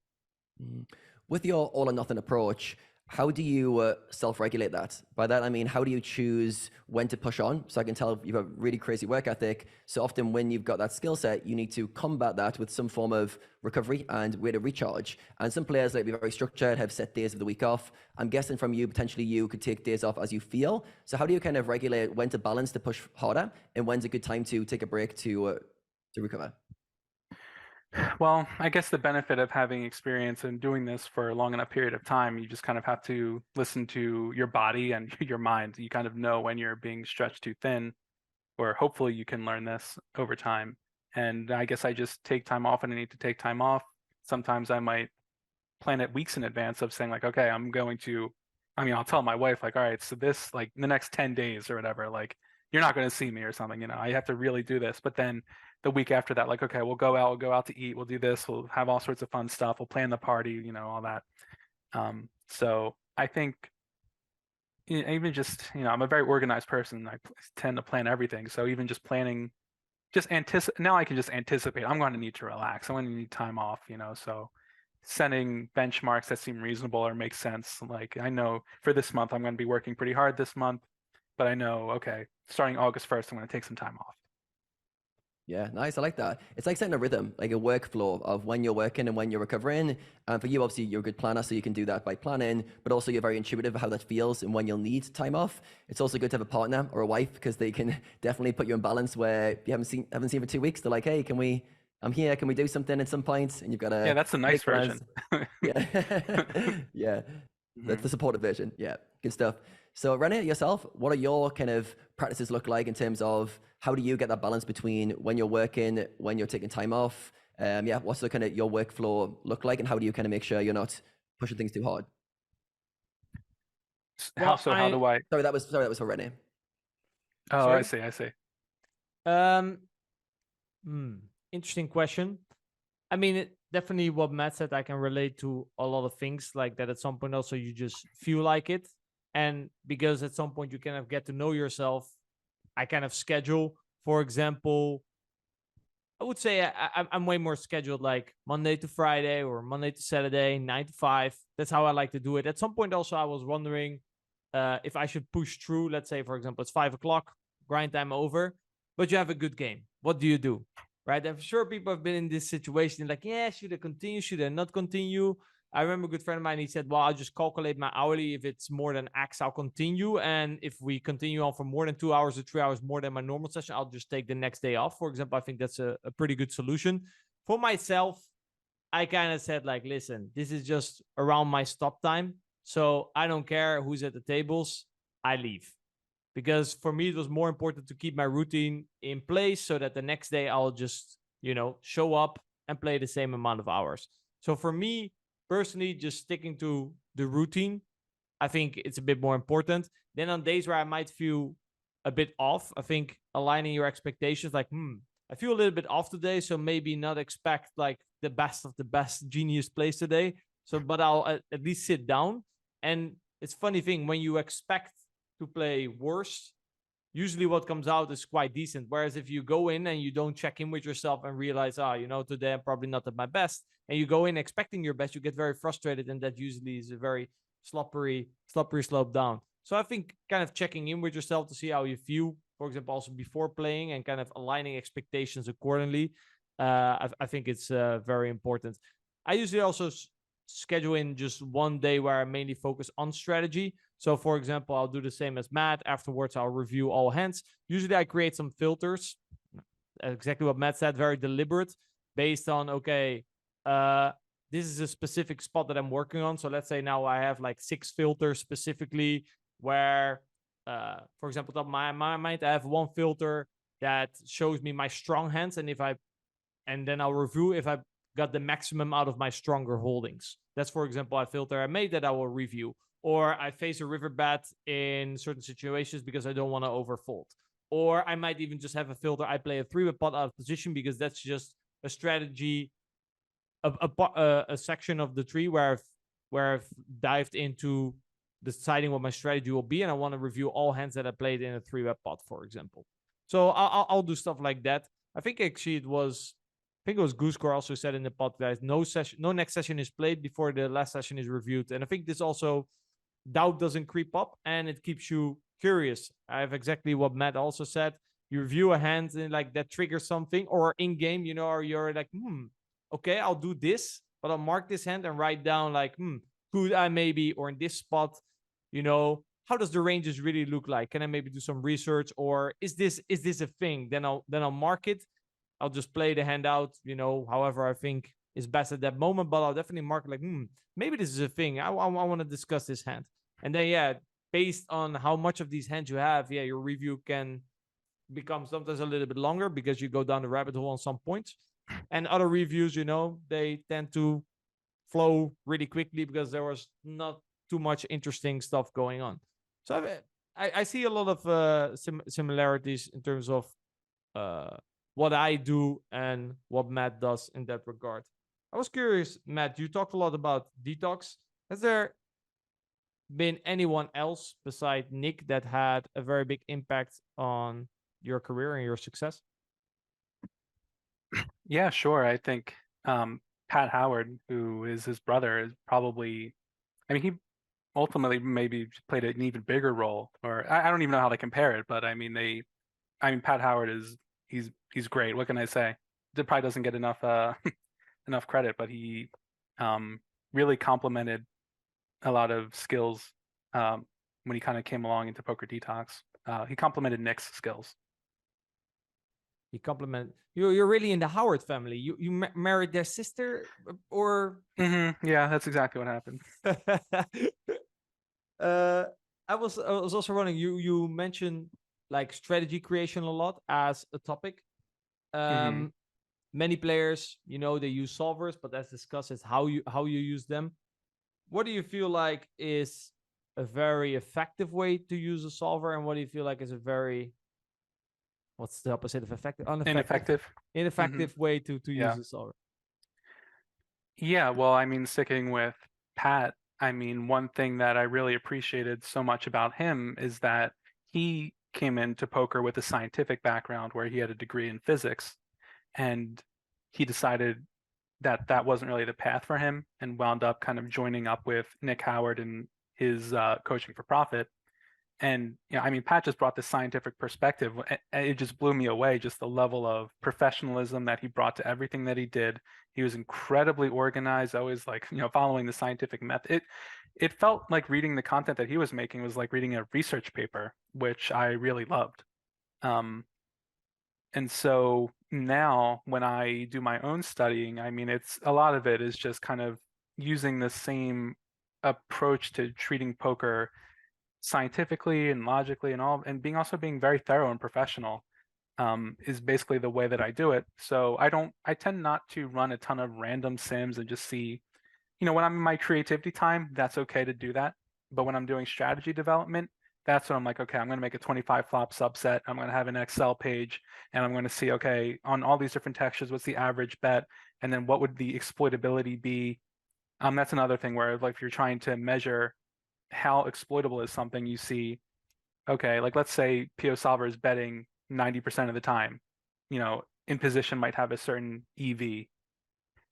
With your all or nothing approach, how do you self-regulate that? By that, I mean, how do you choose when to push on? So I can tell you've got really crazy work ethic. So often when you've got that skill set, you need to combat that with some form of recovery and way to recharge. And some players like be very structured, have set days of the week off. I'm guessing from you, potentially you could take days off as you feel. So how do you kind of regulate when to balance to push harder and when's a good time to take a break to recover? Well, I guess the benefit of having experience and doing this for a long enough period of time, you just kind of have to listen to your body and your mind. You kind of know when you're being stretched too thin, or hopefully you can learn this over time. And I guess I just take time off when I need to take time off. Sometimes I might plan it weeks in advance of saying like, okay, I'll tell my wife like, all right, so this like the next 10 days or whatever, like you're not going to see me or something, I have to really do this. But then the week after that, like, okay, we'll go out to eat, we'll do this, we'll have all sorts of fun stuff, we'll plan the party, all that. So I think even just, I'm a very organized person. I tend to plan everything. So even just planning, now I can just anticipate I'm going to need to relax. I'm going to need time off, so setting benchmarks that seem reasonable or make sense. Like I know for this month, I'm going to be working pretty hard this month, but I know, okay, starting August 1st, I'm going to take some time off. Yeah, nice. I like that. It's like setting a rhythm, like a workflow of when you're working and when you're recovering. And for you, obviously, you're a good planner, so you can do that by planning, but also you're very intuitive of how that feels and when you'll need time off. It's also good to have a partner or a wife because they can definitely put you in balance where you haven't seen for 2 weeks. They're like, hey, I'm here. Can we do something at some point? And you've got to. Yeah, that's the nice version. Yeah. Yeah. That's the supportive version. Yeah. Good stuff. So René, yourself, what are your kind of practices look like in terms of how do you get that balance between when you're working, when you're taking time off? What's the kind of your workflow look like and how do you kind of make sure you're not pushing things too hard? How do I? Sorry, that was for René. Oh, sorry? I see. Interesting question. I mean, definitely what Matt said, I can relate to a lot of things like that. At some point also you just feel like it. And because at some point you kind of get to know yourself, I kind of schedule, for example, I would say I'm way more scheduled like Monday to Friday or Monday to Saturday, 9 to 5. That's how I like to do it. At some point also I was wondering if I should push through. Let's say, for example, it's 5 o'clock, grind time over, but you have a good game. What do you do? Right? I'm sure people have been in this situation like, yeah, should I continue? Should I not continue? I remember a good friend of mine, he said, well, I'll just calculate my hourly. If it's more than X, I'll continue. And if we continue on for more than 2 hours or 3 hours more than my normal session, I'll just take the next day off. For example, I think that's a pretty good solution. For myself, I kind of said like, listen, this is just around my stop time. So I don't care who's at the tables, I leave. Because for me, it was more important to keep my routine in place so that the next day I'll just, show up and play the same amount of hours. So for me, personally, just sticking to the routine, I think it's a bit more important. Then on days where I might feel a bit off, I think aligning your expectations, like, I feel a little bit off today, so maybe not expect like the best of the best genius plays today. But I'll at least sit down. And it's a funny thing, when you expect to play worse, usually what comes out is quite decent. Whereas if you go in and you don't check in with yourself and realize, today I'm probably not at my best, and you go in expecting your best, you get very frustrated, and that usually is a very slippery slope down. So I think kind of checking in with yourself to see how you feel, for example, also before playing, and kind of aligning expectations accordingly. I think it's very important. I usually also schedule in just one day where I mainly focus on strategy. So for example, I'll do the same as Matt. Afterwards, I'll review all hands. Usually I create some filters, exactly what Matt said, very deliberate, based on, okay, this is a specific spot that I'm working on. So let's say now I have like 6 filters specifically where, for example, top of my mind, I have one filter that shows me my strong hands. And then I'll review if I got the maximum out of my stronger holdings. That's, for example, a filter I made that I will review. Or I face a river bet in certain situations because I don't want to overfold. Or I might even just have a filter. I play a 3-bet pot out of position because that's just a strategy, a section of the tree where I've dived into deciding what my strategy will be, and I want to review all hands that I played in a 3-bet pot, for example. So I'll do stuff like that. I think actually it was Goosecore also said in the podcast, no next session is played before the last session is reviewed. And I think this also, doubt doesn't creep up and it keeps you curious. I have exactly what Matt also said. You review a hand and like that triggers something, or in game, or you're like, okay, I'll do this, but I'll mark this hand and write down like, could I maybe, or in this spot, how does the ranges really look like? Can I maybe do some research, or is this a thing? Then I'll mark it. I'll just play the hand out, however I think is best at that moment, but I'll definitely mark like, maybe this is a thing. I want to discuss this hand. And then, based on how much of these hands you have, your review can become sometimes a little bit longer because you go down the rabbit hole on some points. And other reviews, they tend to flow really quickly because there was not too much interesting stuff going on. So I see a lot of similarities in terms of what I do and what Matt does in that regard. I was curious, Matt, you talked a lot about detox. Has there been anyone else besides Nick that had a very big impact on your career and your success? Yeah, sure. I think Pat Howard, who is his brother, is probably, he ultimately maybe played an even bigger role, or I don't even know how to compare it, but Pat Howard he's great. What can I say? It probably doesn't get enough enough credit, but he really complemented a lot of skills when he kind of came along into Poker Detox. He complemented Nick's skills. You compliment. You're really in the Howard family. You married their sister, or? Yeah, that's exactly what happened. I was also wondering. You mentioned like strategy creation a lot as a topic. Many players, they use solvers, but as discussed, is how you use them. What do you feel like is a very effective way to use a solver, and what do you feel like is a very, what's the opposite of effective? Ineffective way to use a solver. Yeah, well, sticking with Pat, one thing that I really appreciated so much about him is that he came into poker with a scientific background where he had a degree in physics, and he decided that that wasn't really the path for him and wound up kind of joining up with Nick Howard and his coaching for profit. And Pat just brought this scientific perspective. It just blew me away, just the level of professionalism that he brought to everything that he did. He was incredibly organized, always following the scientific method. It felt like reading the content that he was making was like reading a research paper, which I really loved. And so now when I do my own studying, it's a lot of it is just kind of using the same approach to treating poker scientifically and logically and all, and being very thorough and professional is basically the way that I do it. So I tend not to run a ton of random sims and just see, when I'm in my creativity time, that's okay to do that. But when I'm doing strategy development, that's when I'm like, okay, I'm going to make a 25 flop subset. I'm going to have an Excel page, and I'm going to see, okay, on all these different textures, what's the average bet, and then what would the exploitability be? That's another thing where like if you're trying to measure how exploitable is something, you see, okay, like let's say PO Solver is betting 90% of the time, in position might have a certain EV,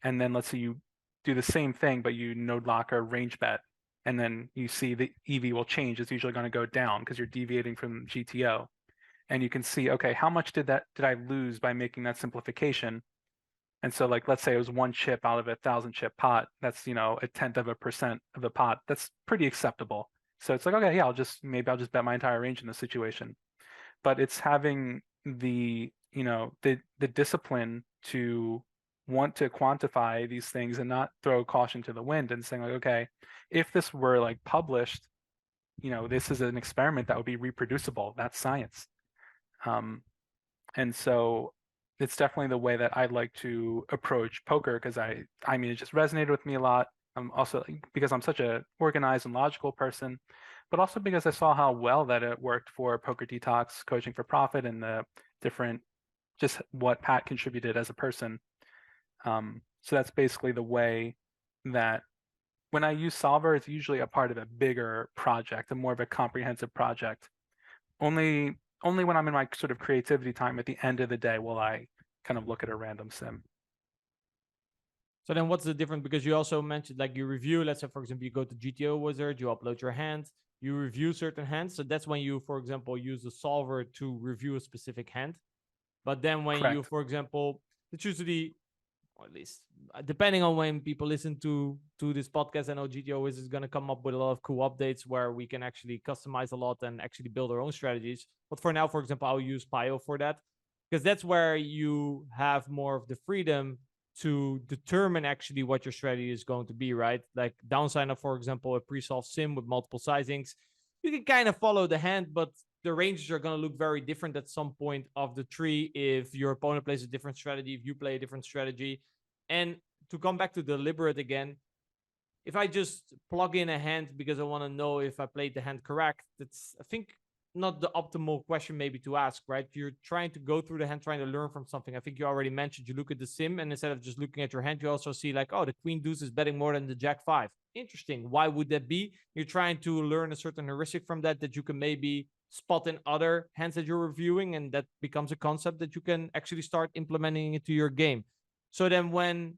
and then let's say you do the same thing, but you node lock or range bet, and then you see the EV will change. It's usually going to go down because you're deviating from GTO, and you can see, okay, how much did I lose by making that simplification? And so like, let's say it was 1 chip out of a 1,000 chip pot. That's, a 1/10% of the pot. That's pretty acceptable. So it's like, okay, yeah, maybe I'll just bet my entire range in this situation. But it's having the discipline to want to quantify these things and not throw caution to the wind and saying like, okay, if this were like published, this is an experiment that would be reproducible. That's science. And so it's definitely the way that I'd like to approach poker, because I mean, it just resonated with me a lot. Also because I'm such a organized and logical person, but also because I saw how well that it worked for Poker Detox, Coaching for Profit, and the different, just what Pat contributed as a person. So that's basically the way that when I use Solver, it's usually a part of a bigger project, a more of a comprehensive project. Only when I'm in my sort of creativity time at the end of the day will I kind of look at a random sim. So then what's the difference? Because you also mentioned like you review, let's say, for example, you go to GTO Wizard, you upload your hand, you review certain hands. So that's when you, for example, use the solver to review a specific hand. But then when you, Correct. for example, it's usually, or at least depending on when people listen to this podcast, I know GTO Wizard is going to come up with a lot of cool updates where we can actually customize a lot and actually build our own strategies. But for now, for example, I'll use Pio for that, because that's where you have more of the freedom to determine actually what your strategy is going to be, right? Like downside of, for example, a pre-solved sim with multiple sizings, you can kind of follow the hand, but the ranges are going to look very different at some point of the tree if your opponent plays a different strategy, if you play a different strategy. And to come back to deliberate again, if I just plug in a hand because I want to know if I played the hand correct, that's, I think, not the optimal question maybe to ask, right? You're trying to go through the hand, trying to learn from something. I think you already mentioned you look at the sim, and instead of just looking at your hand, you also see like, oh, the queen deuce is betting more than the jack five. Interesting. Why would that be? You're trying to learn a certain heuristic from that you can maybe spot in other hands that you're reviewing, and that becomes a concept that you can actually start implementing into your game. So then when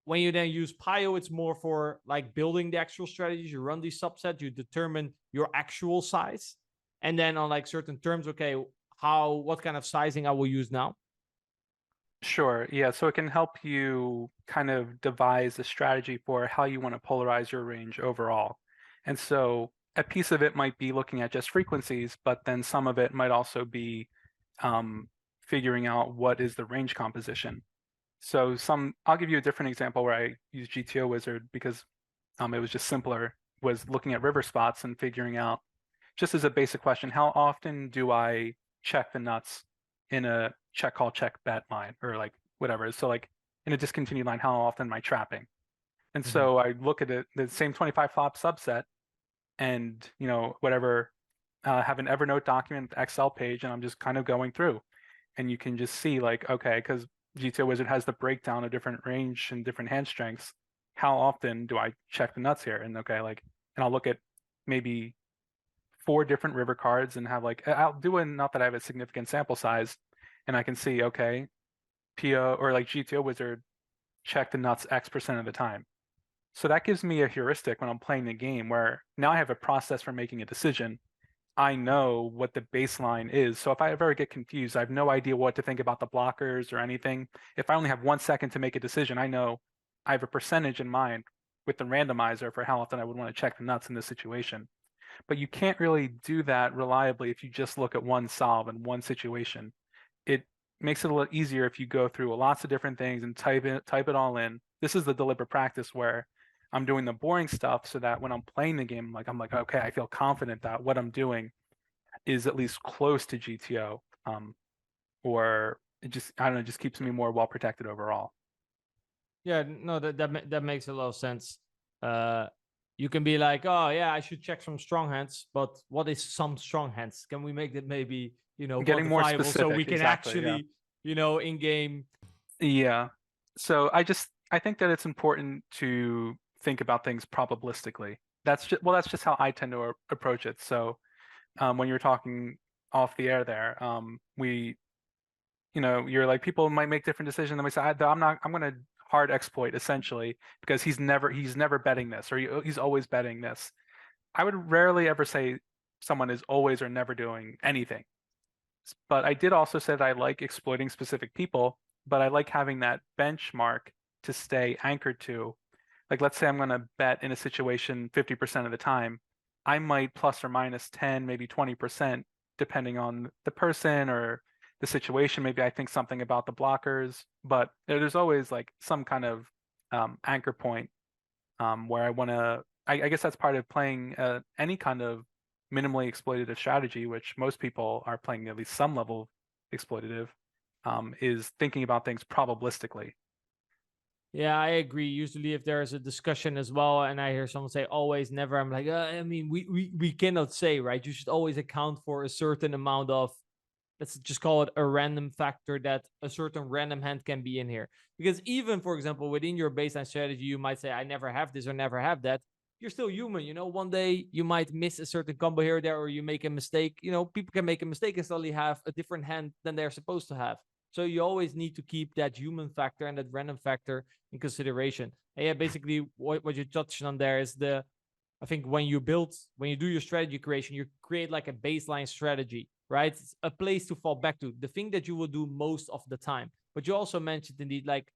you then use Pio, it's more for like building the actual strategies. You run these subsets, you determine your actual size, and then on like certain terms, okay, what kind of sizing I will use now. Sure. Yeah. So it can help you kind of devise a strategy for how you want to polarize your range overall. And so a piece of it might be looking at just frequencies, but then some of it might also be figuring out what is the range composition. So I'll give you a different example where I use GTO Wizard because it was just simpler, was looking at river spots and figuring out, just as a basic question, how often do I check the nuts in a check call check bet line, or like whatever. So like in a discontinued line, how often am I trapping? And so I look at the same 25 flop subset and, whatever, have an Evernote document, Excel page, and I'm just kind of going through. And you can just see like, okay, because GTO Wizard has the breakdown of different range and different hand strengths. How often do I check the nuts here? And okay, like, and I'll look at maybe 4 different river cards and have like, I'll do enough that I have a significant sample size, and I can see, okay, PO or like GTO Wizard check the nuts X% of the time. So that gives me a heuristic when I'm playing the game, where now I have a process for making a decision. I know what the baseline is. So if I ever get confused, I have no idea what to think about the blockers or anything. If I only have 1 second to make a decision, I know I have a percentage in mind with the randomizer for how often I would want to check the nuts in this situation. But you can't really do that reliably if you just look at one solve in one situation. It makes it a little easier if you go through lots of different things and type it all in. This is the deliberate practice where I'm doing the boring stuff so that when I'm playing the game, I'm like, okay, I feel confident that what I'm doing is at least close to GTO, or it just, I don't know, just keeps me more well protected overall. Yeah, no, that makes a lot of sense. You can be like, oh yeah, I should check some strong hands, but what is some strong hands? Can we make that maybe Getting more quantifiable so we specific, can exactly, yeah. actually in game. Yeah. So I think that it's important to think about things probabilistically. That's just how I tend to approach it. So when you're talking off the air there, you're like, people might make different decisions. And we say, I'm going to hard exploit essentially because he's never betting this, or he's always betting this. I would rarely ever say someone is always or never doing anything. But I did also say that I like exploiting specific people, but I like having that benchmark to stay anchored to, Like, let's say I'm going to bet in a situation 50% of the time, I might plus or minus 10, maybe 20%, depending on the person or the situation. Maybe I think something about the blockers, but there's always like some kind of anchor point where I want to. I guess that's part of playing any kind of minimally exploitative strategy, which most people are playing at least some level of exploitative, is thinking about things probabilistically. Yeah, I agree. Usually, if there's a discussion as well, and I hear someone say always, never, I'm like, I mean, we cannot say, right? You should always account for a certain amount of, let's just call it a random factor, that a certain random hand can be in here. Because even, for example, within your baseline strategy, you might say, I never have this or never have that. You're still human, you know. One day you might miss a certain combo here or there, or you make a mistake. You know, people can make a mistake and suddenly have a different hand than they're supposed to have. So you always need to keep that human factor and that random factor in consideration. And yeah, basically what you touched on there is I think when you do your strategy creation, you create like a baseline strategy, right? It's a place to fall back to, the thing that you will do most of the time. But you also mentioned indeed, like,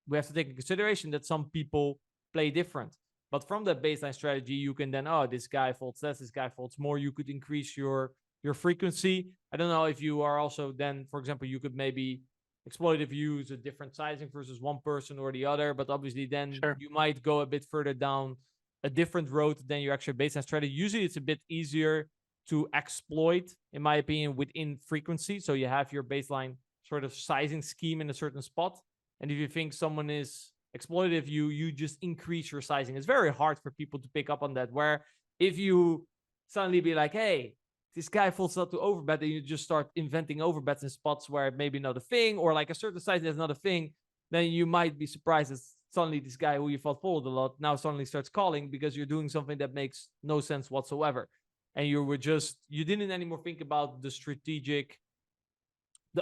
we have to take in consideration that some people play different. But from that baseline strategy, you can then, oh, this guy folds less, this guy folds more. You could increase your frequency. I don't know if you are also then, for example, you could maybe exploit if you use a different sizing versus one person or the other. But obviously, then Sure. you might go a bit further down a different road than your actual baseline strategy. Usually, it's a bit easier to exploit, in my opinion, within frequency. So you have your baseline sort of sizing scheme in a certain spot. And if you think someone is exploitative, you just increase your sizing. It's very hard for people to pick up on that. Where if you suddenly be like, hey, this guy falls out to overbet, and you just start inventing overbets in spots where it maybe not a thing, or like a certain size that's not a thing, then you might be surprised that suddenly this guy who you thought followed a lot now suddenly starts calling because you're doing something that makes no sense whatsoever. And you didn't anymore think about the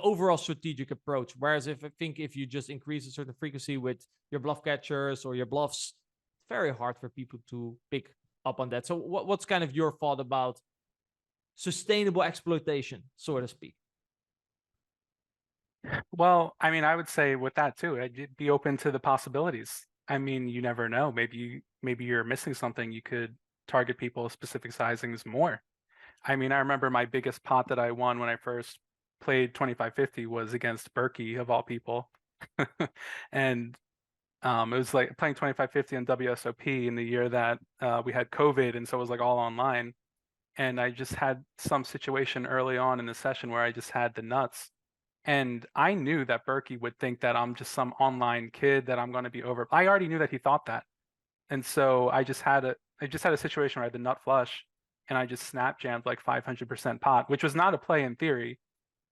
overall strategic approach. Whereas if you just increase a certain frequency with your bluff catchers or your bluffs, it's very hard for people to pick up on that. So what's kind of your thought about sustainable exploitation, so to speak? Well, I mean, I would say with that too, I'd be open to the possibilities. I mean, you never know. Maybe you're missing something. You could target people with specific sizings more. I mean, I remember my biggest pot that I won when I first played 2550 was against Berkey of all people. And it was like playing 2550 on WSOP in the year that we had COVID, and so it was like all online. And I just had some situation early on in the session where I just had the nuts. And I knew that Berkey would think that I'm just some online kid, that I'm going to be over. I already knew that he thought that. And so I just had a situation where I had the nut flush, and I just snap jammed like 500% pot, which was not a play in theory,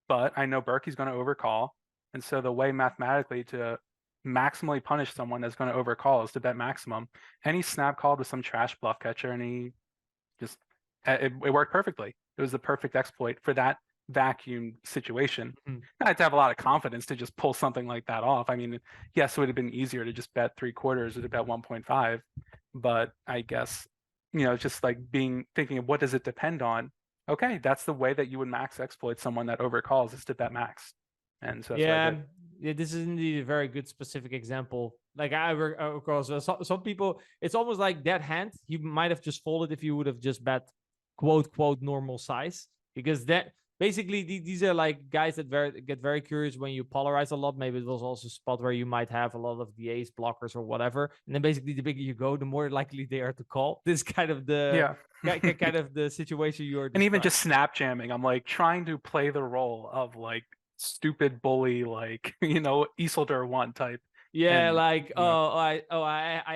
but I know Berkey's going to overcall. And so the way mathematically to maximally punish someone that's going to overcall is to bet maximum. And he snap called with some trash bluff catcher, and he just it worked perfectly. It was the perfect exploit for that vacuum situation. Mm-hmm. I had to have a lot of confidence to just pull something like that off. I mean, yes, it would have been easier to just bet 3/4 or to bet 1.5, but I guess, just like thinking of what does it depend on? Okay, that's the way that you would max exploit someone that overcalls, is to bet max. And so that's what I did. Yeah, this is indeed a very good specific example. Like of course, some people, it's almost like that hand, he might have just folded if you would have just bet quote normal size, because that basically these are like guys that get very curious when you polarize a lot. Maybe it was also a spot where you might have a lot of DAs, blockers, or whatever, and then basically the bigger you go, the more likely they are to call. This kind of the kind of the situation you're and even describing. just snap jamming, I'm like trying to play the role of like stupid bully, like Isildur one type. Yeah, And like I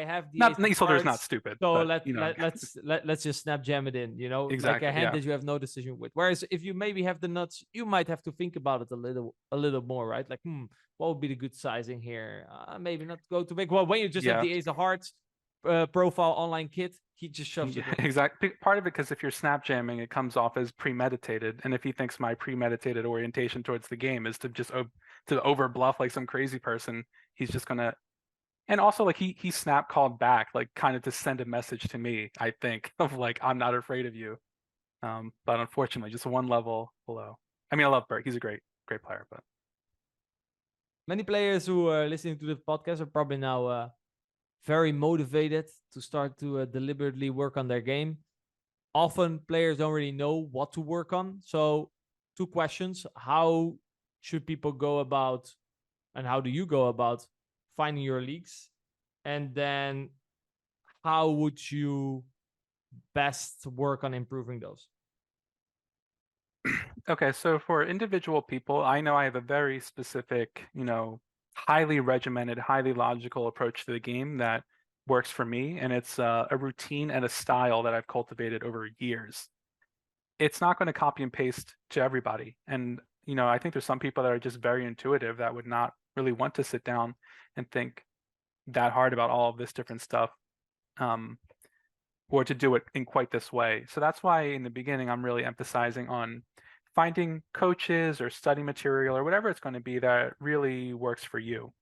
have the not ace of Isildur's not hearts, stupid, so but let's just snap jam it in, like a exactly, hand yeah. that you have no decision with. Whereas if you maybe have the nuts, you might have to think about it a little more, right? Like, what would be the good sizing here? Maybe not go too big. Well, when you just have the ace of hearts profile online kit, he just shoves it in. Exactly. Part of it, because if you're snap jamming, it comes off as premeditated, and if he thinks my premeditated orientation towards the game is to just to over bluff like some crazy person, he's just gonna. And also, like, he snap called back, like, kind of to send a message to me, I think, of like, I'm not afraid of you. But unfortunately, just one level below. I mean, I love Berg. He's a great player, but Many players who are listening to the podcast are probably now very motivated to start to deliberately work on their game. Often players don't really know what to work on. So 2 questions. How should people go about, and how do you go about finding your leaks? And then how would you best work on improving those? Okay, so for individual people, I know I have a very specific, highly regimented, highly logical approach to the game that works for me, and it's a routine and a style that I've cultivated over years. It's not going to copy and paste to everybody, and I think there's some people that are just very intuitive that would not really want to sit down and think that hard about all of this different stuff, or to do it in quite this way. So that's why in the beginning I'm really emphasizing on finding coaches or study material or whatever it's going to be that really works for you.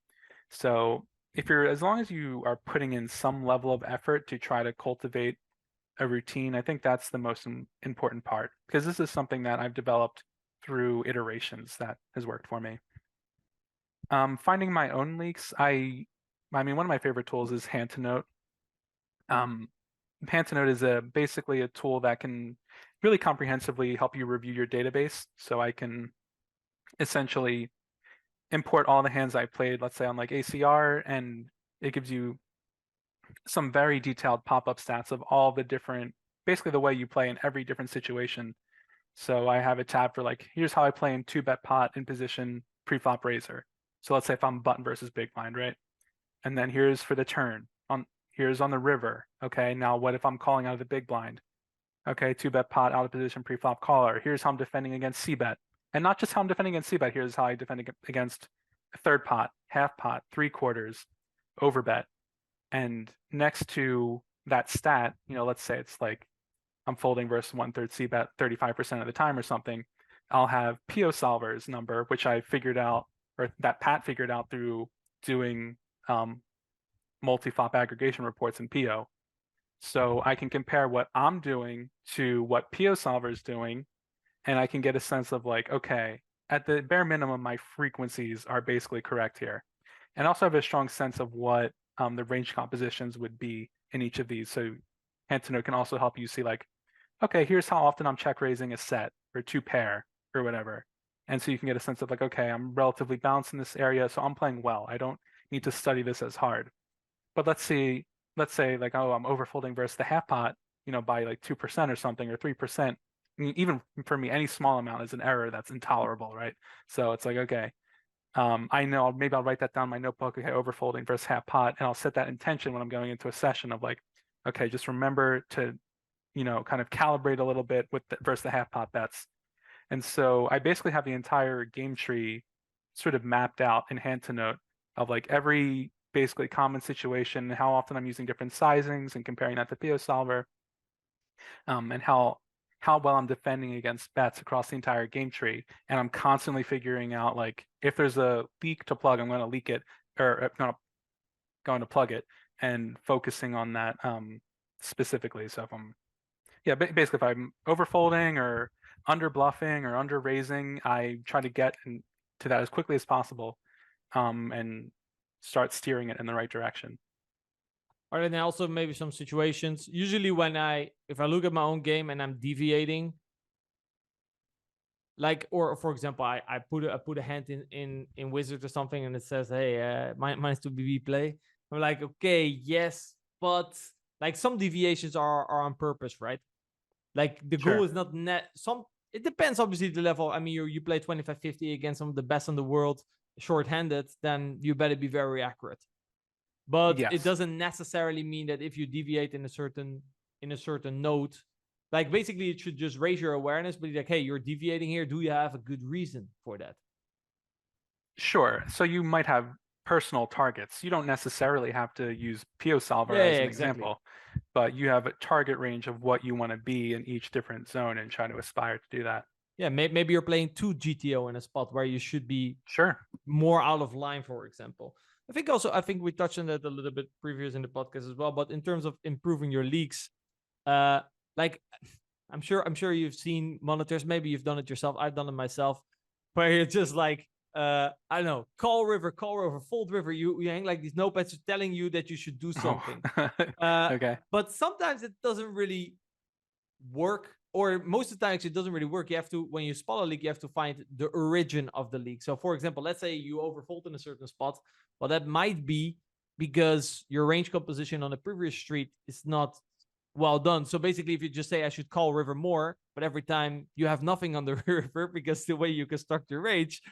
So as long as you are putting in some level of effort to try to cultivate a routine, I think that's the most important part, because this is something that I've developed through iterations that has worked for me. Finding my own leaks, I mean, one of my favorite tools is Hand to Note. Hand to Note is basically a tool that can really comprehensively help you review your database. So I can essentially import all the hands I played, let's say on like ACR, and it gives you some very detailed pop-up stats of all the different, basically the way you play in every different situation. So I have a tab for like, here's how I play in 2-bet pot in position pre-flop raiser. So let's say if I'm button versus big blind, right? And then here's for the turn. Here's on the river. Okay, now what if I'm calling out of the big blind? Okay, 2-bet pot, out of position, pre-flop caller. Here's how I'm defending against c-bet. And not just how I'm defending against c-bet, here's how I defend against a third pot, half pot, 3/4, overbet. And next to that stat, let's say it's like I'm folding versus 1/3 c-bet 35% of the time or something, I'll have PO solver's number, which I figured out, or that Pat figured out through doing multi-flop aggregation reports in PO. So I can compare what I'm doing to what PO solver is doing, and I can get a sense of like, okay, at the bare minimum, my frequencies are basically correct here. And also have a strong sense of what the range compositions would be in each of these. So Hand to Note can also help you see like, okay, here's how often I'm check raising a set or 2-pair or whatever. And so you can get a sense of like, okay, I'm relatively balanced in this area, so I'm playing well. I don't need to study this as hard. But let's say like, oh, I'm overfolding versus the half pot, by like 2% or something, or 3%. I mean, even for me, any small amount is an error that's intolerable, right? So it's like, okay, I know maybe I'll write that down in my notebook, okay, overfolding versus half pot, and I'll set that intention when I'm going into a session of like, okay, just remember to, kind of calibrate a little bit with versus the half pot bets. And so I basically have the entire game tree sort of mapped out in Hand to Note of like every basically common situation, how often I'm using different sizings and comparing that to PO solver, and how well I'm defending against bets across the entire game tree. And I'm constantly figuring out like if there's a leak to plug, I'm going to leak it, or I'm going to plug it, and focusing on that specifically. So if I'm basically if I'm overfolding or under bluffing or under raising, I try to get to that as quickly as possible, and start steering it in the right direction. Are there also maybe some situations, usually if I look at my own game and I'm deviating, like, or for example, I put a hand in Wizard or something and it says, hey, minus 2 BB play. I'm like, okay, yes, but like some deviations are on purpose, right? Like the goal is not it depends obviously the level. I mean, you play 25-50 against some of the best in the world short-handed, then you better be very accurate. But it doesn't necessarily mean that if you deviate in a certain note, like basically it should just raise your awareness, but like, hey, you're deviating here. Do you have a good reason for that? Sure. So you might have personal targets. You don't necessarily have to use PO solver as an example, but you have a target range of what you want to be in each different zone and try to aspire to do that. Yeah, maybe you're playing 2 GTO in a spot where you should be more out of line, for example. I think we touched on that a little bit previous in the podcast as well. But in terms of improving your leaks, like I'm sure you've seen monitors. Maybe you've done it yourself. I've done it myself, where you're just like I don't know, call river, fold river. You hang like these notepads telling you that you should do something. Okay. But sometimes it doesn't really work, or most of the times it doesn't really work. You have to, when you spot a leak, you have to find the origin of the leak. So for example, let's say you overfold in a certain spot. Well, that might be because your range composition on the previous street is not well done. So basically, if you just say I should call river more, but every time you have nothing on the river because the way you construct your range,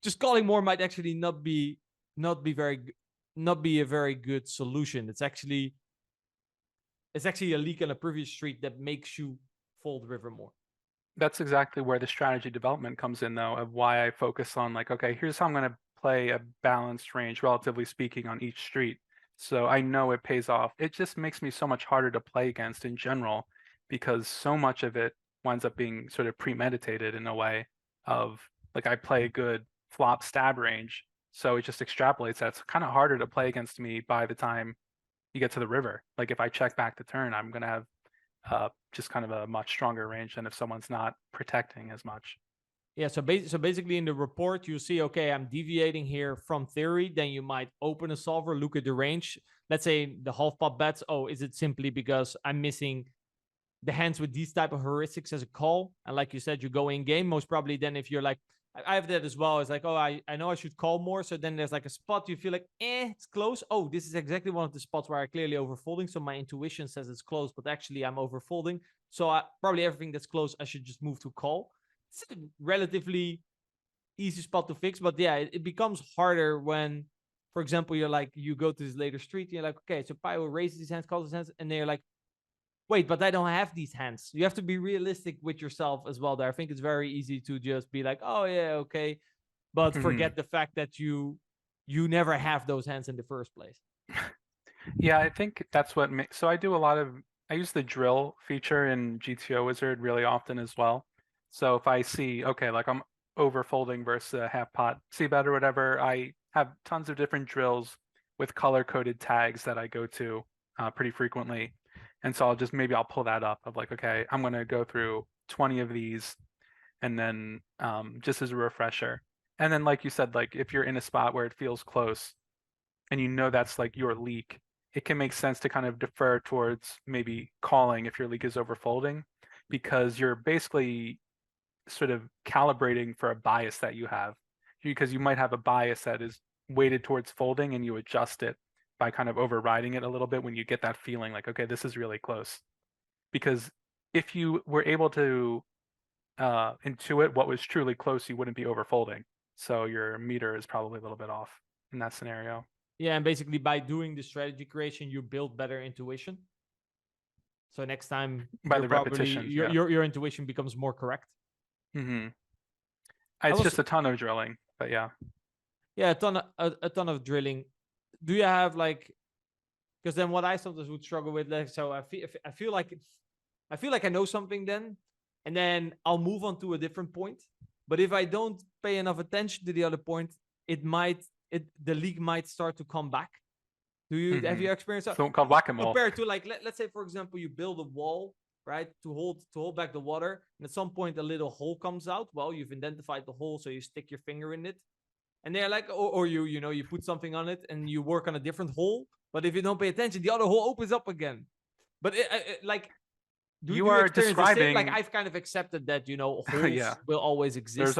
just calling more might actually not be a very good solution. It's actually a leak on a previous street that makes you fold river more. That's exactly where the strategy development comes in, though, of why I focus on like, okay, here's how I'm going to play a balanced range, relatively speaking, on each street. So I know it pays off. It just makes me so much harder to play against in general because so much of it winds up being sort of premeditated in a way of like I play a good flop stab range. So it just extrapolates that. It's kind of harder to play against me by the time you get to the river. Like if I check back the turn, I'm going to have just kind of a much stronger range than if someone's not protecting as much. Yeah, so basically in the report, you see, okay, I'm deviating here from theory. Then you might open a solver, look at the range. Let's say the half pot bets. Oh, is it simply because I'm missing the hands with these type of heuristics as a call? And like you said, you go in game. Most probably then if you're like, I have that as well. It's like, oh, I know I should call more. So then there's like a spot you feel like, it's close. Oh, this is exactly one of the spots where I clearly overfolding. So my intuition says it's close, but actually I'm overfolding. So probably everything that's close, I should just move to call. It's a relatively easy spot to fix, but yeah, it becomes harder when, for example, you go to this later street, and you're like, okay, so Pi will raise these hands, calls these hands, and they're like, wait, but I don't have these hands. You have to be realistic with yourself as well there. I think it's very easy to just be like, oh yeah, okay, but forget the fact that you never have those hands in the first place. Yeah, I think that's what makes. So I use the drill feature in GTO Wizard really often as well. So if I see, okay, like I'm overfolding versus a half pot c-bet or whatever, I have tons of different drills with color-coded tags that I go to pretty frequently. And so I'll pull that up of like, okay, I'm going to go through 20 of these and then just as a refresher. And then like you said, like if you're in a spot where it feels close and you know that's like your leak, it can make sense to kind of defer towards maybe calling if your leak is overfolding because you're basically sort of calibrating for a bias that you have because you might have a bias that is weighted towards folding and you adjust it by kind of overriding it a little bit when you get that feeling like, okay, this is really close. Because if you were able to intuit what was truly close, you wouldn't be overfolding. So your meter is probably a little bit off in that scenario. Yeah, and basically by doing the strategy creation, you build better intuition. So next time, by the repetitions, your intuition becomes more correct. Mm-hmm. It's just a ton of drilling, but yeah. Yeah, a ton of drilling. Do you have like? Because then what I sometimes would struggle with, like, so I feel like I know something and then I'll move on to a different point. But if I don't pay enough attention to the other point, the leak might start to come back. Have you experienced that? So called whack-a-mole. Compared to like, let's say for example, you build a wall, right, to hold back the water, and at some point a little hole comes out. Well, you've identified the hole, so you stick your finger in it, and they're like, or you put something on it and you work on a different hole. But if you don't pay attention, the other hole opens up again. But you are describing, like I've kind of accepted that holes will always exist.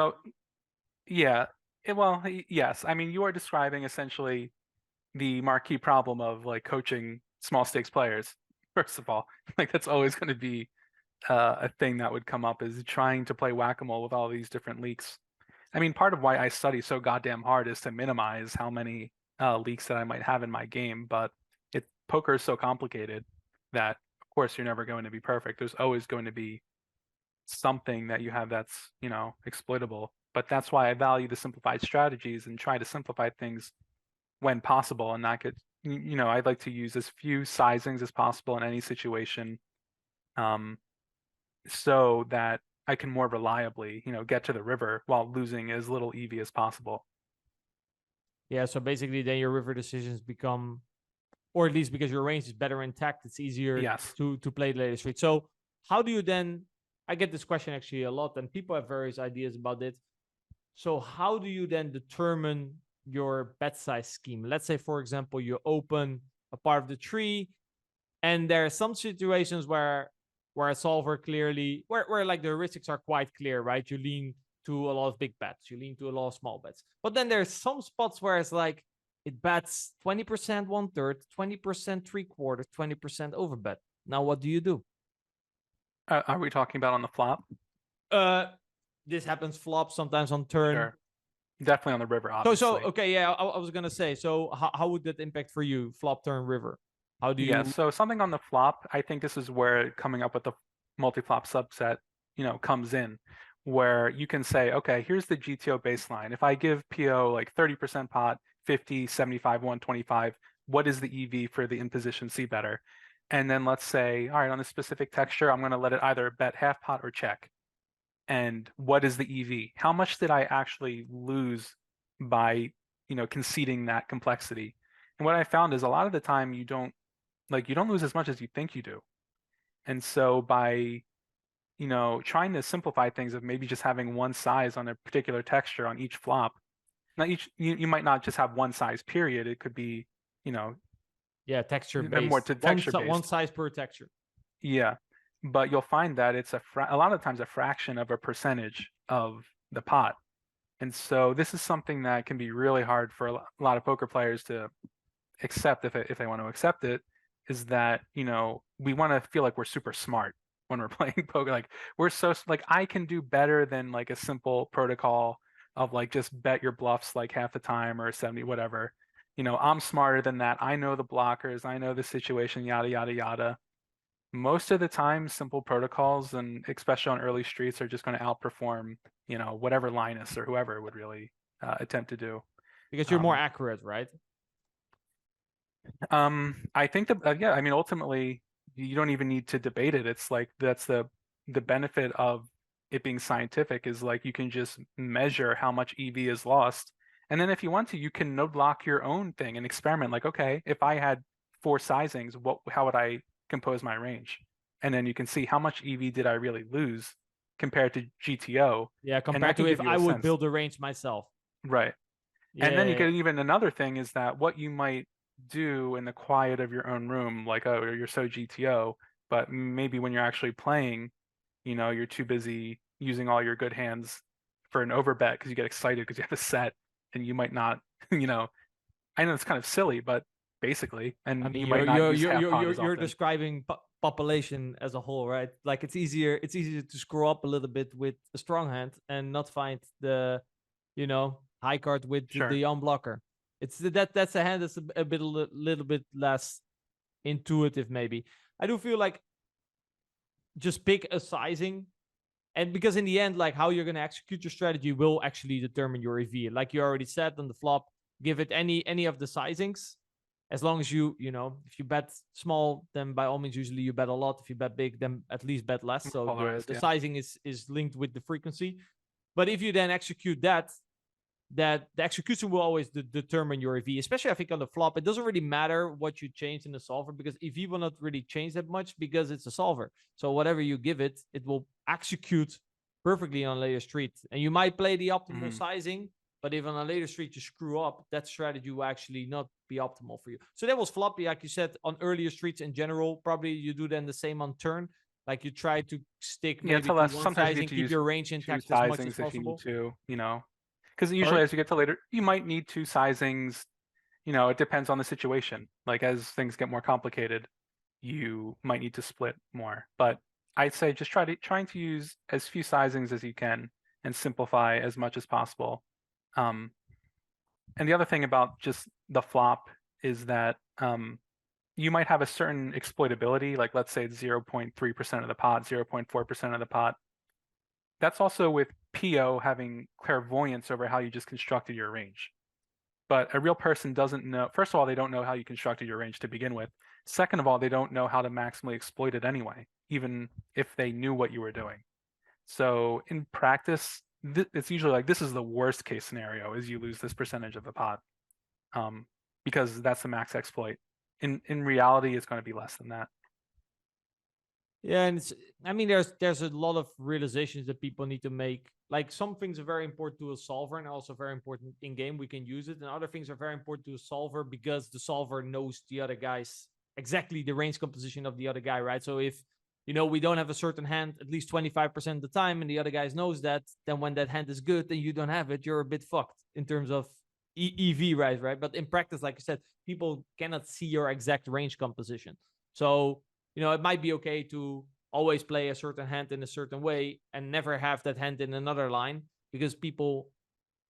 Yes. I mean, you are describing essentially the marquee problem of like coaching small stakes players. First of all, like that's always going to be a thing that would come up is trying to play whack-a-mole with all these different leaks. I mean, part of why I study so goddamn hard is to minimize how many leaks that I might have in my game. But poker is so complicated that, of course, you're never going to be perfect. There's always going to be something that you have that's exploitable. But that's why I value the simplified strategies and try to simplify things when possible and not get. I'd like to use as few sizings as possible in any situation, so that I can more reliably, get to the river while losing as little EV as possible. Yeah, so basically then your river decisions become, or at least because your range is better intact, it's easier to play the later street. So how do you then, I get this question actually a lot and people have various ideas about it. So how do you then determine your bet size scheme? Let's say, for example, you open a part of the tree, and there are some situations where a solver clearly, where like the heuristics are quite clear, right? You lean to a lot of big bets, you lean to a lot of small bets. But then there's some spots where it's like it bets 20% 1/3, 20% 3/4, 20% overbet. Now what do you do? Are we talking about on the flop? This happens flop, sometimes on turn. Sure. Definitely on the river, obviously. So okay, yeah, I was gonna say. So how would that impact for you, flop, turn, river? How do you? Yeah, so something on the flop, I think this is where coming up with the multi-flop subset, comes in, where you can say, okay, here's the GTO baseline. If I give PO like 30% pot, 50, 75, 125, what is the EV for the in position C better? And then let's say, all right, on a specific texture, I'm going to let it either bet half pot or check. And what is the EV? How much did I actually lose by, conceding that complexity? And what I found is a lot of the time you don't lose as much as you think you do. And so by, trying to simplify things of maybe just having one size on a particular texture on each flop, not each, you might not just have one size period. It could be, yeah, texture based. more to texture based. One size per texture. Yeah. But you'll find that it's a lot of times a fraction of a percentage of the pot. And so this is something that can be really hard for a lot of poker players to accept if they want to accept it, is that, we want to feel like we're super smart when we're playing poker. Like we're so like I can do better than like a simple protocol of like just bet your bluffs like half the time or 70 whatever. I'm smarter than that. I know the blockers, I know the situation, yada yada yada. Most of the time, simple protocols, and especially on early streets, are just going to outperform, whatever Linus or whoever would really attempt to do. Because you're more accurate, right? I think that yeah, I mean, ultimately, you don't even need to debate it. It's like that's the benefit of it being scientific, is like you can just measure how much EV is lost, and then if you want to, you can node lock your own thing and experiment. Like, okay, if I had 4 sizings, how would I compose my range? And then you can see how much EV did I really lose compared to GTO. Yeah, compared to if I would build a range myself. Right. Yeah, and then you get even another thing is that what you might do in the quiet of your own room, like, oh, you're so GTO, but maybe when you're actually playing, you're too busy using all your good hands for an overbet because you get excited because you have a set, and you might not, I know it's kind of silly, but basically, and I mean, you might not use half pot as you're often. describing population as a whole, right? Like it's easier to screw up a little bit with a strong hand and not find the, high card with Sure. the unblocker. It's that's a hand that's a little bit less intuitive, maybe. I do feel like just pick a sizing, and because in the end, like how you're gonna execute your strategy will actually determine your EV. Like you already said on the flop, give it any of the sizings. As long as you if you bet small, then by all means, usually you bet a lot. If you bet big, then at least bet less. So the sizing is linked with the frequency. But if you then execute that the execution will always determine your EV, especially I think on the flop. It doesn't really matter what you change in the solver because EV will not really change that much because it's a solver. So whatever you give it, it will execute perfectly on a later street. And you might play the optimal sizing, but if on a later street you screw up, that strategy will actually not be optimal for you. So that was floppy, like you said, on earlier streets in general. Probably you do then the same on turn. Like you try to stick maybe to one sizing, keep your range intact as much as possible. If you need to, because usually as you get to later, you might need 2 sizings. It depends on the situation. Like as things get more complicated, you might need to split more. But I'd say just trying to use as few sizings as you can and simplify as much as possible. And the other thing about just the flop is that you might have a certain exploitability, like let's say it's 0.3% of the pot, 0.4% of the pot. That's also with PO having clairvoyance over how you just constructed your range. But a real person doesn't know. First of all, they don't know how you constructed your range to begin with. Second of all, they don't know how to maximally exploit it anyway, even if they knew what you were doing. So in practice, it's usually like this is the worst case scenario, is you lose this percentage of the pot, because that's the max exploit. In reality, it's going to be less than that. Yeah, and I mean, there's a lot of realizations that people need to make. Like some things are very important to a solver and also very important in game. We can use it, and other things are very important to a solver because the solver knows the other guy's exactly the range composition of the other guy, right? So if we don't have a certain hand at least 25% of the time, and the other guy knows that, then when that hand is good and you don't have it, you're a bit fucked in terms of EV, right? But in practice, like I said, people cannot see your exact range composition. So it might be okay to always play a certain hand in a certain way and never have that hand in another line because people,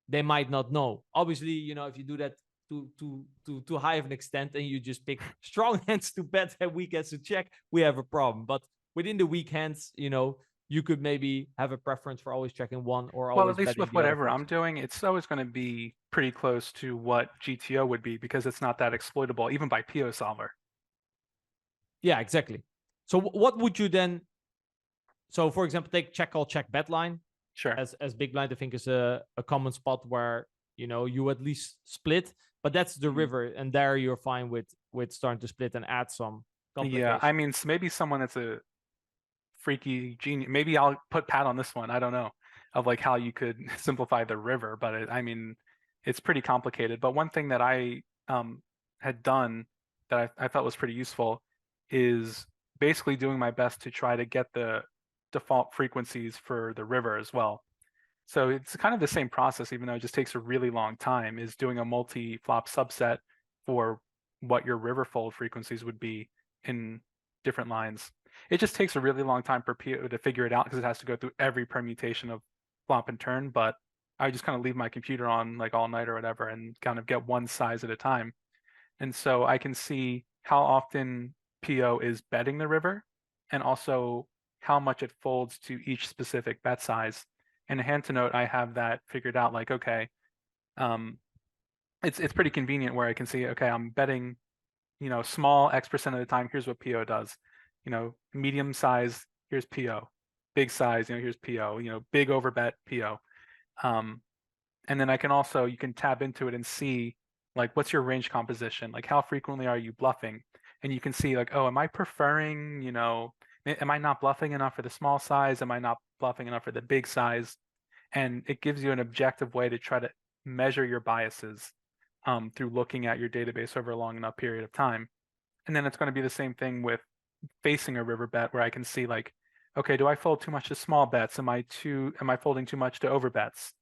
they might not know. Obviously, if you do that to high of an extent and you just pick strong hands to bet and weak hands to check, we have a problem. But within the weak hands, you could maybe have a preference for always checking one or Well, always at least betting with the other. whatever I'm doing, it's always going to be pretty close to what GTO would be because it's not that exploitable, even by PO solver. Yeah, exactly. So what would you then? So for example, take check call check bet line. Sure. As big blind, I think is a common spot where you at least split, but that's the river, and there you're fine with starting to split and add some complication. Yeah, I mean, maybe someone that's a freaky genius. Maybe I'll put Pat on this one. I don't know of like how you could simplify the river, but I mean, it's pretty complicated. But one thing that I had done that I thought was pretty useful is basically doing my best to try to get the default frequencies for the river as well. So it's kind of the same process, even though it just takes a really long time, is doing a multi-flop subset for what your river fold frequencies would be in different lines. It just takes a really long time for PO to figure it out because it has to go through every permutation of flop and turn, but I just kind of leave my computer on like all night or whatever and kind of get one size at a time. And so I can see how often PO is betting the river and also how much it folds to each specific bet size. And hand to note, I have that figured out. Like, okay, it's pretty convenient where I can see, okay, I'm betting, small X% of the time. Here's what PO does. Medium size, here's PO. Big size, here's PO. Big overbet PO. And then I can also, you can tab into it and see like what's your range composition, like how frequently are you bluffing, and you can see like, oh, am I preferring, am I not bluffing enough for the small size? Am I not bluffing enough for the big size? And it gives you an objective way to try to measure your biases through looking at your database over a long enough period of time. And then it's going to be the same thing with facing a river bet where I can see like, okay, do I fold too much to small bets? Am I folding too much to over bets?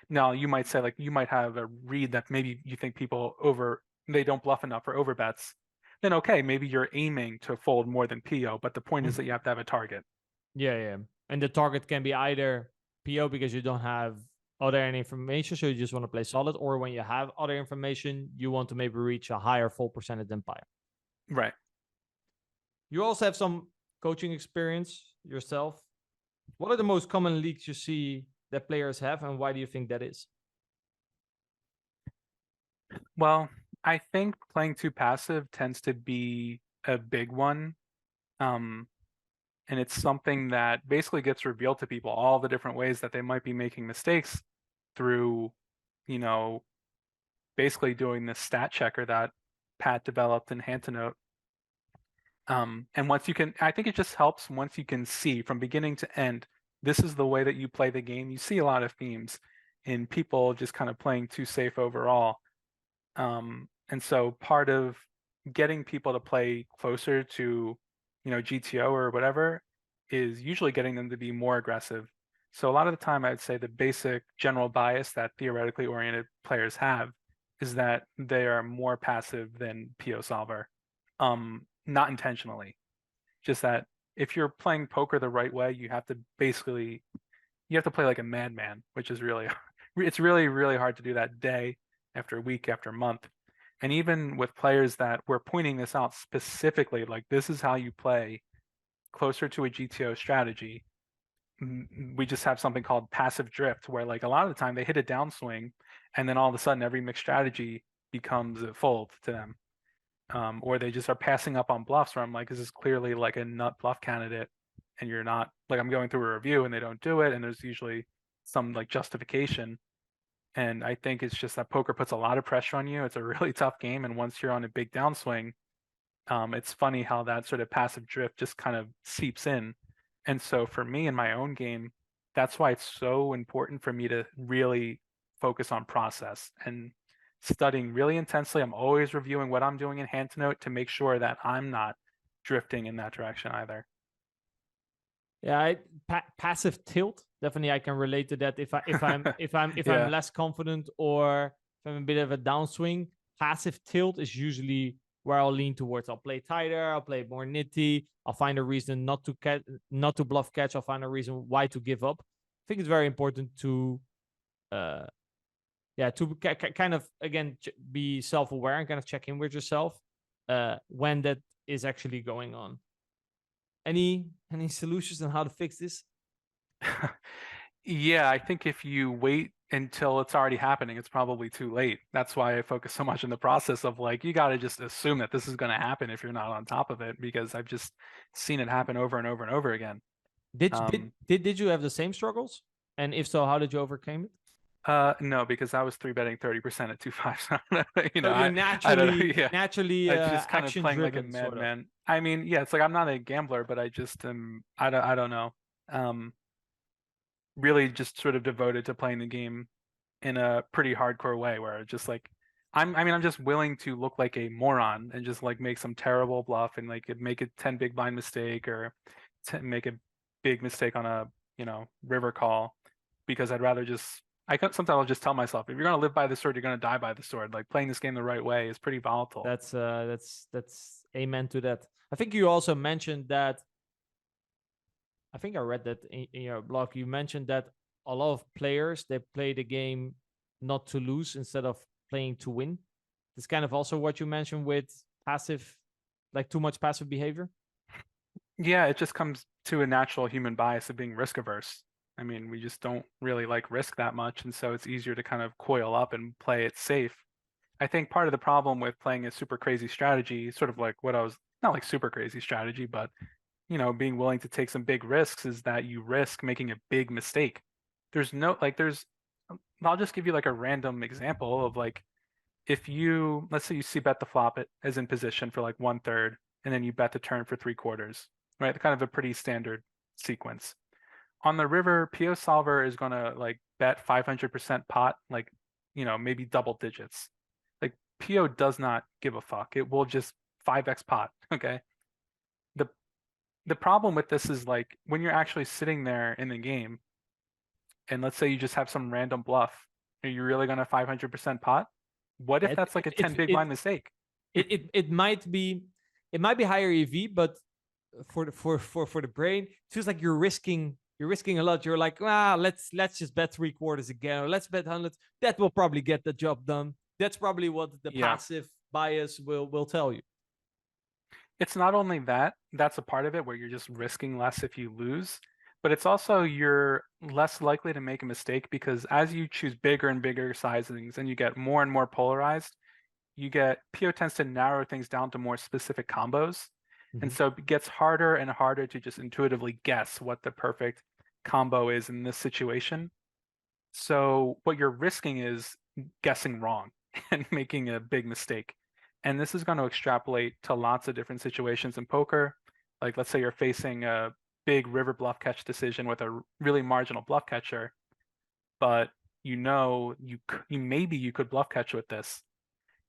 Now you might say like you might have a read that maybe you think they don't bluff enough for over bets. Then okay, maybe you're aiming to fold more than PO, but the point is that you have to have a target. Yeah. And the target can be either PO because you don't have other information, so you just want to play solid, or when you have other information, you want to maybe reach a higher fold percentage than PIO. Right. You also have some coaching experience yourself. What are the most common leaks you see that players have, and why do you think that is? Well, I think playing too passive tends to be a big one. And it's something that basically gets revealed to people, all the different ways that they might be making mistakes through, basically doing this stat checker that Pat developed in hand to note. And I think it just helps once you can see from beginning to end, this is the way that you play the game. You see a lot of themes in people just kind of playing too safe overall. And so part of getting people to play closer to, GTO or whatever is usually getting them to be more aggressive. So a lot of the time, I'd say the basic general bias that theoretically oriented players have is that they are more passive than PO solver, not intentionally. Just that if you're playing poker the right way, you have to play like a madman, which is it's really, really hard to do that day after week after month. And even with players that we're pointing this out specifically, like this is how you play closer to a GTO strategy. We just have something called passive drift, where like a lot of the time they hit a downswing, and then all of a sudden every mixed strategy becomes a fold to them. Or they just are passing up on bluffs where I'm like, this is clearly like a nut bluff candidate, and you're not. Like I'm going through a review and they don't do it, and there's usually some like justification. And I think it's just that poker puts a lot of pressure on you. It's a really tough game, and once you're on a big downswing, It's funny how that sort of passive drift just kind of seeps in. And so for me in my own game, that's why it's so important for me to really focus on process and studying really intensely. I'm always reviewing what I'm doing in hand to note to make sure that I'm not drifting in that direction either. Yeah, passive tilt. Definitely, I can relate to that. If I'm Yeah. less confident or if I'm a bit of a downswing, passive tilt is usually where I'll lean towards. I'll play tighter. I'll play more nitty. I'll find a reason not to bluff catch. I'll find a reason why to give up. I think it's very important to, kind of again be self-aware and kind of check in with yourself when that is actually going on. Any solutions on how to fix this? Yeah, I think if you wait until it's already happening, it's probably too late. That's why I focus so much in the process of like, you got to just assume that this is going to happen if you're not on top of it, because I've just seen it happen over and over and over again. Did you have the same struggles? And if so, how did you overcome it? No, because I was 3-betting 30% at 2-5. You So know, you're I don't know. Yeah, naturally I just kind of action playing like a driven, sort of. madman. I mean, yeah, it's like I'm not a gambler, but I just am. I don't know. Really, just sort of devoted to playing the game in a pretty hardcore way, where just like I'm just willing to look like a moron and just like make some terrible bluff and like make a 10 big blind mistake or make a big mistake on a river call, because I'd rather just sometimes I'll just tell myself, if you're gonna live by the sword, you're gonna die by the sword. Like playing this game the right way is pretty volatile. That's amen to that. I think you also mentioned that. I think I read that in your blog. You mentioned that a lot of players, they play the game not to lose instead of playing to win. It's kind of also what you mentioned with passive, like too much passive behavior. Yeah, it just comes to a natural human bias of being risk averse. I mean, we just don't really like risk that much, and so it's easier to kind of coil up and play it safe. I think part of the problem with playing a super crazy strategy, sort of like what I was, not like super crazy strategy, but being willing to take some big risks, is that you risk making a big mistake. I'll just give you like a random example of like, if let's say you see bet the flop it as in position for like 1/3, and then you bet the turn for 3/4, right? Kind of a pretty standard sequence. On the river, PO solver is gonna like bet 500% pot, like, maybe double digits. Like PO does not give a fuck. It will just 5x pot, okay? The problem with this is like when you're actually sitting there in the game, and let's say you just have some random bluff, are you really gonna 500% pot? What if that's like a 10 big blind mistake? It might be higher EV, but for the brain, it feels like you're risking a lot. You're like, let's just bet 3/4 again, or let's bet 100. That will probably get the job done. That's probably what the passive bias will tell you. It's not only that's a part of it where you're just risking less if you lose, but it's also you're less likely to make a mistake, because as you choose bigger and bigger sizings and you get more and more polarized, PO tends to narrow things down to more specific combos. And so it gets harder and harder to just intuitively guess what the perfect combo is in this situation. So what you're risking is guessing wrong and making a big mistake. And this is going to extrapolate to lots of different situations in poker. Like, let's say you're facing a big river bluff catch decision with a really marginal bluff catcher, but maybe you could bluff catch with this.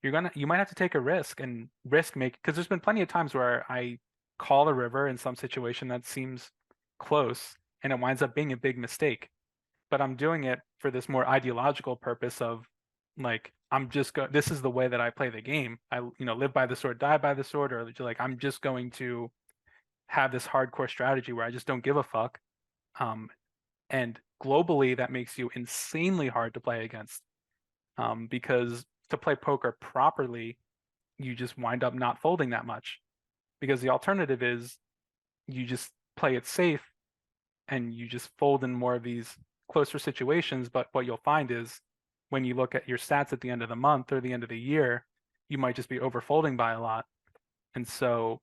You might have to take a risk and because there's been plenty of times where I call a river in some situation that seems close and it winds up being a big mistake. But I'm doing it for this more ideological purpose of like, this is the way that I play the game. I live by the sword, die by the sword, or like I'm just going to have this hardcore strategy where I just don't give a fuck. And globally, that makes you insanely hard to play against, because to play poker properly, you just wind up not folding that much, because the alternative is you just play it safe and you just fold in more of these closer situations. But what you'll find is when you look at your stats at the end of the month or the end of the year, you might just be overfolding by a lot. And so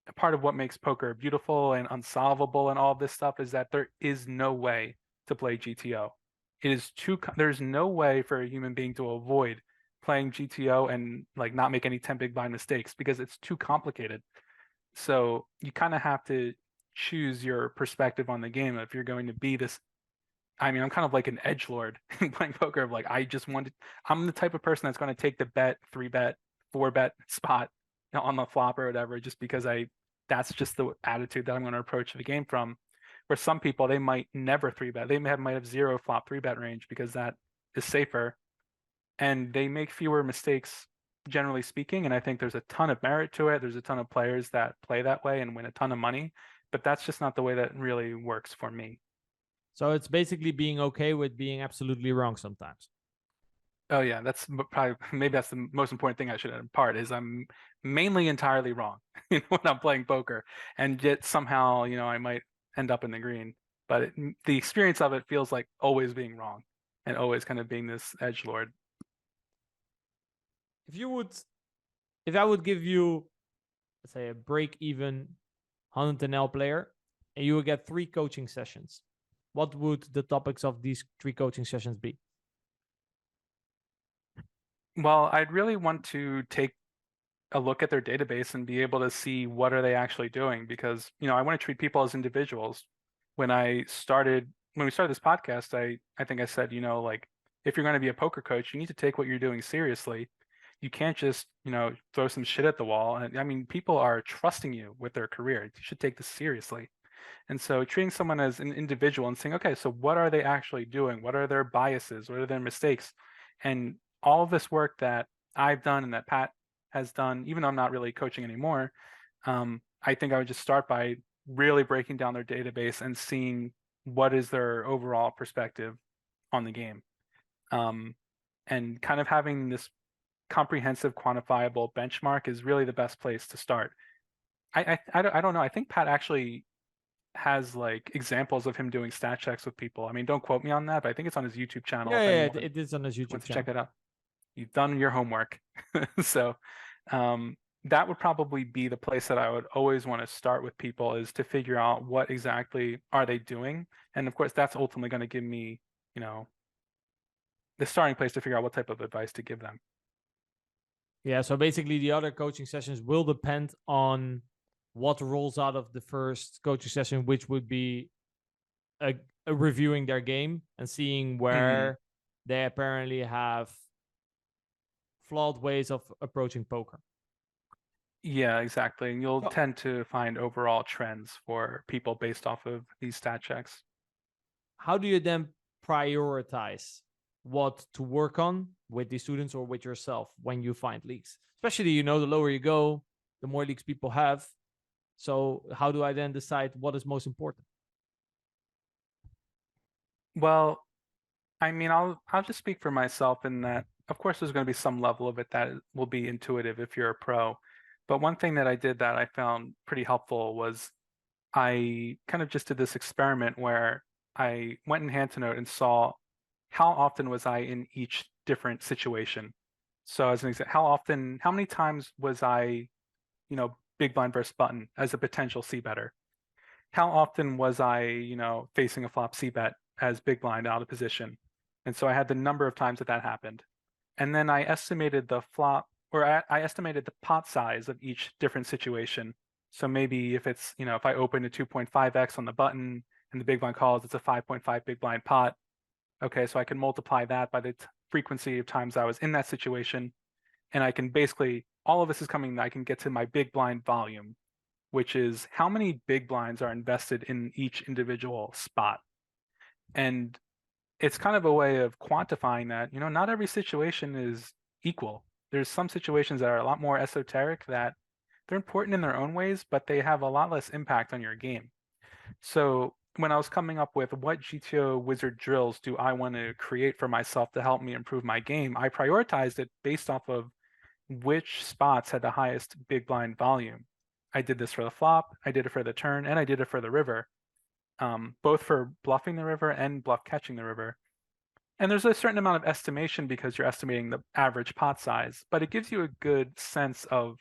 a part of what makes poker beautiful and unsolvable and all this stuff is that there is no way to play GTO. There's no way for a human being to avoid playing GTO and like not make any 10 big blind mistakes because it's too complicated. So you kind of have to choose your perspective on the game. If you're going to be this, I mean, I'm kind of like an edgelord in playing poker. Of like, I'm the type of person that's going to take the bet, 3-bet, 4-bet spot on the flop or whatever, just because that's just the attitude that I'm going to approach the game from. Where some people, they might never 3-bet. They might have 0 flop 3-bet range because that is safer, and they make fewer mistakes, generally speaking. And I think there's a ton of merit to it. There's a ton of players that play that way and win a ton of money, but that's just not the way that really works for me. So it's basically being okay with being absolutely wrong sometimes. Oh yeah, that's probably, maybe that's the most important thing I should impart, is I'm mainly entirely wrong when I'm playing poker, and yet somehow, I might end up in the green. But the experience of it feels like always being wrong and always kind of being this edgelord. If I would give you, let's say, a break-even 100NL player, and you would get 3 coaching sessions, what would the topics of these 3 coaching sessions be? Well, I'd really want to take a look at their database and be able to see what are they actually doing, because I want to treat people as individuals. When we started this podcast, I think I said, like, if you're going to be a poker coach, you need to take what you're doing seriously. You can't just throw some shit at the wall. And I mean, people are trusting you with their career. You should take this seriously. And so treating someone as an individual and saying, okay, so what are they actually doing? What are their biases? What are their mistakes? And all of this work that I've done and that Pat has done, even though I'm not really coaching anymore, I think I would just start by really breaking down their database and seeing what is their overall perspective on the game. And kind of having this comprehensive, quantifiable benchmark is really the best place to start. I don't know. I think Pat actually has like examples of him doing stat checks with people. I mean, don't quote me on that, but I think it's on his YouTube channel. Yeah, it is on his YouTube wants to channel. check that out. You've done your homework. So that would probably be the place that I would always want to start with people, is to figure out what exactly are they doing. And of course, that's ultimately going to give me, the starting place to figure out what type of advice to give them. Yeah, so basically the other coaching sessions will depend on what rolls out of the first coaching session, which would be a reviewing their game and seeing where they apparently have flawed ways of approaching poker. Yeah, exactly. And you'll tend to find overall trends for people based off of these stat checks. How do you then prioritize what to work on with the students or with yourself when you find leaks? Especially, the lower you go, the more leaks people have. So how do I then decide what is most important? Well, I mean, I'll just speak for myself in that, of course, there's going to be some level of it that will be intuitive if you're a pro. But one thing that I did that I found pretty helpful was I kind of just did this experiment where I went in hand to note and saw how often was I in each different situation. So as an example, how many times was I, big blind versus button as a potential c-better? How often was I, facing a flop c-bet as big blind out of position? And so I had the number of times that happened. And then I estimated the flop, or I estimated the pot size of each different situation. So maybe if it's, if I open a 2.5x on the button and the big blind calls, it's a 5.5 big blind pot. Okay, so I can multiply that by the frequency of times I was in that situation. And I can basically, all of this is coming, I can get to my big blind volume, which is how many big blinds are invested in each individual spot. And it's kind of a way of quantifying that, not every situation is equal. There's some situations that are a lot more esoteric, that they're important in their own ways, but they have a lot less impact on your game. So when I was coming up with what GTO Wizard drills do I want to create for myself to help me improve my game, I prioritized it based off of which spots had the highest big blind volume. I did this for the flop, I did it for the turn, and I did it for the river, both for bluffing the river and bluff catching the river. And there's a certain amount of estimation because you're estimating the average pot size, but it gives you a good sense of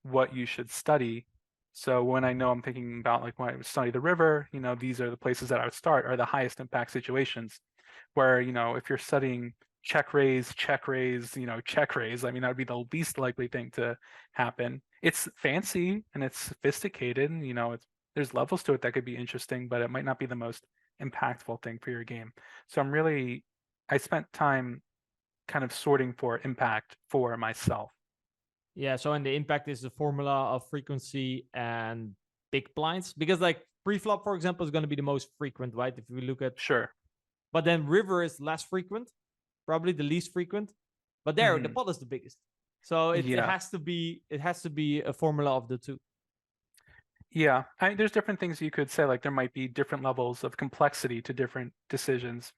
what you should study. So when I know I'm thinking about, like, when I study the river, these are the places that I would start, are the highest impact situations, where, if you're studying check raise, check raise, check raise. I mean, that would be the least likely thing to happen. It's fancy and it's sophisticated, and there's levels to it that could be interesting, but it might not be the most impactful thing for your game. So I spent time kind of sorting for impact for myself. Yeah, so and the impact is the formula of frequency and big blinds, because like pre-flop, for example, is going to be the most frequent, right? If we look at Sure. But then river is less frequent, probably the least frequent. But there, the pot is the biggest. So it has to be a formula of the two. Yeah, there's different things you could say. Like there might be different levels of complexity to different decisions,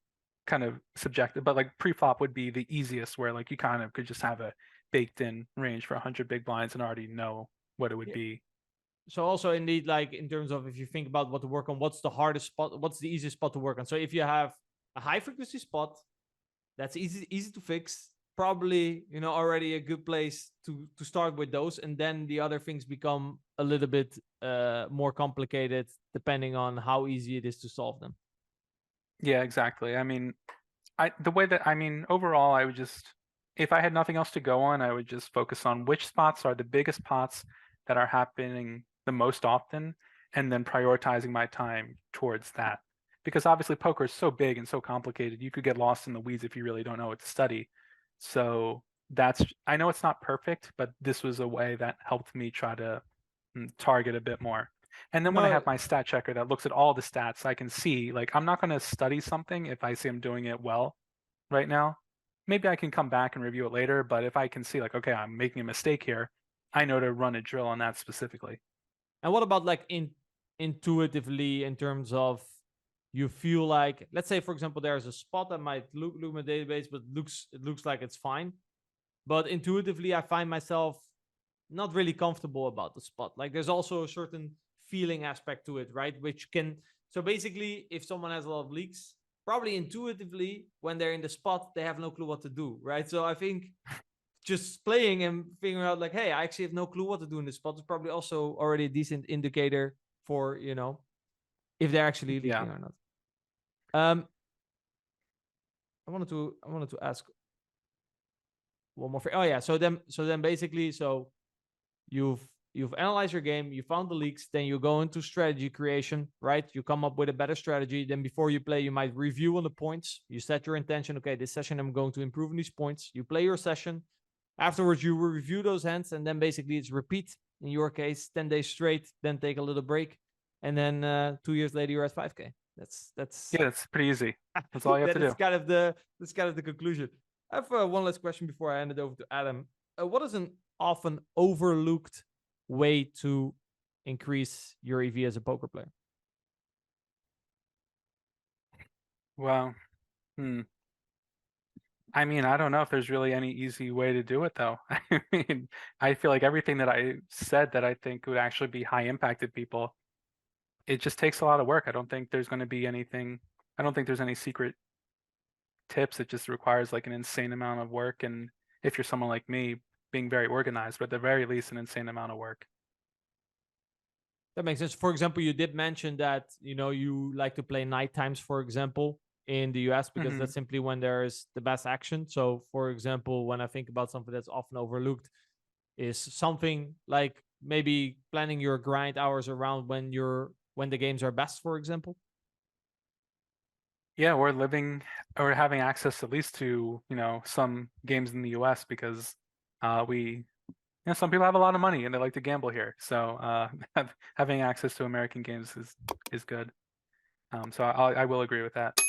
kind of subjective. But like pre-flop would be the easiest, where like you kind of could just have a baked-in range for 100 big blinds and already know what it would be. So also indeed, like in terms of if you think about what to work on, what's the hardest spot, what's the easiest spot to work on? So if you have a high frequency spot, that's easy to fix. Probably, already a good place to start with those, and then the other things become a little bit more complicated depending on how easy it is to solve them. Yeah, exactly. I mean, overall, I would just, if I had nothing else to go on, I would just focus on which spots are the biggest pots that are happening the most often, and then prioritizing my time towards that. Because obviously poker is so big and so complicated, you could get lost in the weeds if you really don't know what to study. So I know it's not perfect, but this was a way that helped me try to target a bit more. And then when I have my stat checker that looks at all the stats, I can see, like, I'm not going to study something if I see I'm doing it well right now. Maybe I can come back and review it later, but if I can see, like, okay, I'm making a mistake here, I know to run a drill on that specifically. And what about like intuitively in terms of you feel like, let's say, for example, there's a spot that might look in my database, but it looks like it's fine. But intuitively, I find myself not really comfortable about the spot. Like there's also a certain feeling aspect to it, right? So basically, if someone has a lot of leaks, probably intuitively, when they're in the spot, they have no clue what to do, right? So I think just playing and figuring out like, hey, I actually have no clue what to do in this spot is probably also already a decent indicator for, if they're actually leaking or not. I wanted to ask one more thing. Oh yeah, so then basically, you've analyzed your game, you found the leaks, then you go into strategy creation, right? You come up with a better strategy. Then before you play, you might review on the points. You set your intention. Okay, this session I'm going to improve on these points. You play your session. Afterwards, you will review those hands, and then basically it's repeat. In your case, 10 days straight, then take a little break, and then 2 years later you're at 5K. That's pretty easy. That's all you have to do. That's kind of the conclusion. I have one last question before I hand it over to Adam. What is an often overlooked way to increase your EV as a poker player? Well, I mean, I don't know if there's really any easy way to do it, though. I mean, I feel like everything that I said that I think would actually be high impacted people, it just takes a lot of work. I don't think there's going to be anything. I don't think there's any secret tips. It just requires like an insane amount of work. And if you're someone like me, being very organized, but at the very least, an insane amount of work. That makes sense. For example, you did mention that, you like to play night times, for example, in the US, because that's simply when there is the best action. So, for example, when I think about something that's often overlooked, is something like maybe planning your grind hours around when the games are best, for example. Yeah, we're having access at least to, some games in the US because some people have a lot of money and they like to gamble here. So having access to American games is good. So I will agree with that.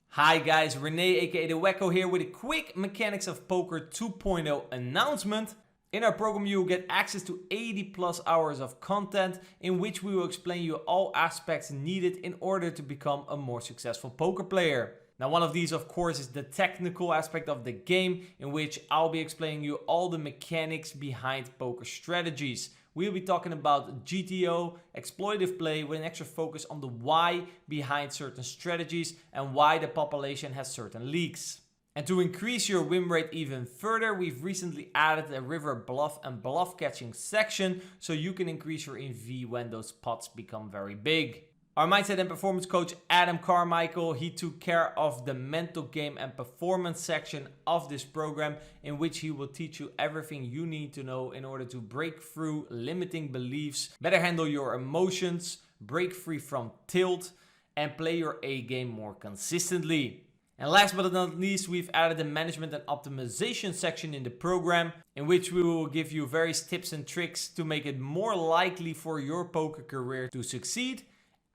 Hi guys, Rene aka the Wacko here with a quick Mechanics of Poker 2.0 announcement. In our program you will get access to 80 plus hours of content in which we will explain you all aspects needed in order to become a more successful poker player. Now one of these of course is the technical aspect of the game, in which I'll be explaining you all the mechanics behind poker strategies. We'll be talking about GTO, exploitative play, with an extra focus on the why behind certain strategies and why the population has certain leaks. And to increase your win rate even further, we've recently added a river bluff and bluff catching section so you can increase your EV when those pots become very big. Our mindset and performance coach, Adam Carmichael, he took care of the mental game and performance section of this program, in which he will teach you everything you need to know in order to break through limiting beliefs, better handle your emotions, break free from tilt, and play your A game more consistently. And last but not least, we've added the management and optimization section in the program, in which we will give you various tips and tricks to make it more likely for your poker career to succeed,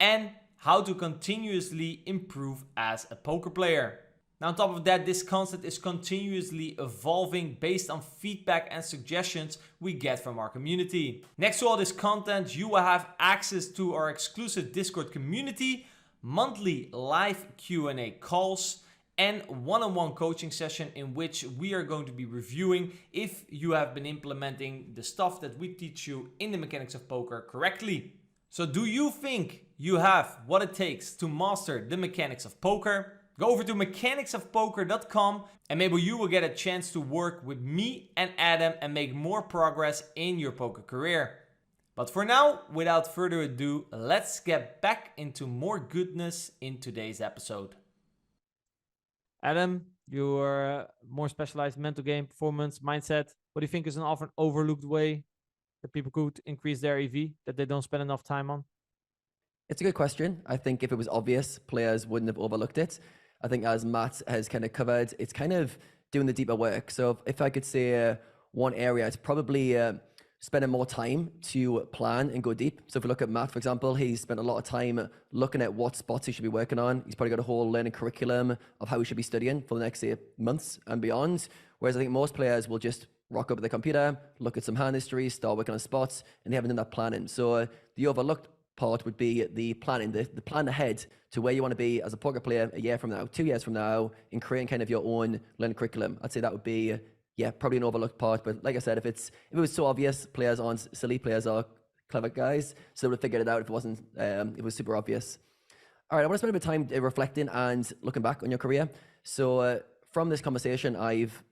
and how to continuously improve as a poker player. Now, on top of that, this concept is continuously evolving based on feedback and suggestions we get from our community. Next to all this content, you will have access to our exclusive Discord community, monthly live Q&A calls, and one-on-one coaching session in which we are going to be reviewing if you have been implementing the stuff that we teach you in the mechanics of poker correctly. So do you think you have what it takes to master the mechanics of poker? Go over to mechanicsofpoker.com and maybe you will get a chance to work with me and Adam and make more progress in your poker career. But for now, without further ado, let's get back into more goodness in today's episode. Adam, you're more specialized mental game, performance, mindset. What do you think is an often overlooked way that people could increase their EV that they don't spend enough time on? It's a good question. I think if it was obvious, players wouldn't have overlooked it. I think as Matt has kind of covered, it's kind of doing the deeper work. So if I could say one area, it's probably spending more time to plan and go deep. So if we look at Matt, for example, he's spent a lot of time looking at what spots he should be working on. He's probably got a whole learning curriculum of how he should be studying for the next, say, months and beyond. Whereas I think most players will just rock up at the computer, look at some hand history, start working on spots, and they haven't done that planning. So the overlooked part would be the planning, the plan ahead to where you want to be as a poker player a year from now, 2 years from now, in creating kind of your own learning curriculum. I'd say that would be probably an overlooked part. But like I said, if it was so obvious, players aren't silly, players are clever guys, so they would have figured it out if it was super obvious. All right, I want to spend a bit of time reflecting and looking back on your career. So from this conversation, I've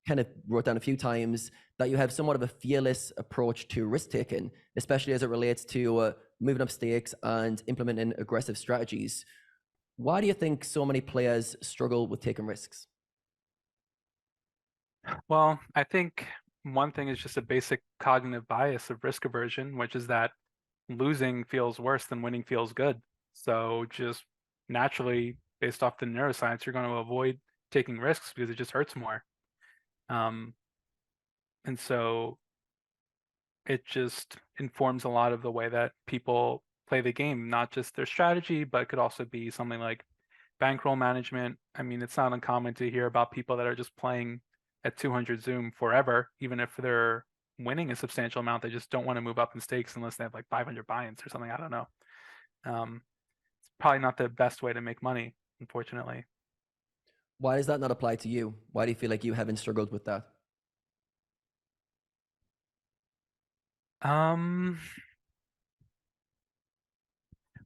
kind of wrote down a few times that you have somewhat of a fearless approach to risk taking, especially as it relates to moving up stakes and implementing aggressive strategies. Why do you think so many players struggle with taking risks? Well, I think one thing is just a basic cognitive bias of risk aversion, which is that losing feels worse than winning feels good. So just naturally, based off the neuroscience, you're going to avoid taking risks because it just hurts more. And so it just informs a lot of the way that people play the game, not just their strategy, but it could also be something like bankroll management. I mean, it's not uncommon to hear about people that are just playing at 200 Zoom forever, even if they're winning a substantial amount. They just don't want to move up in stakes unless they have like 500 buy-ins or something. I don't know. It's probably not the best way to make money, unfortunately. Why does that not apply to you? Why do you feel like you haven't struggled with that?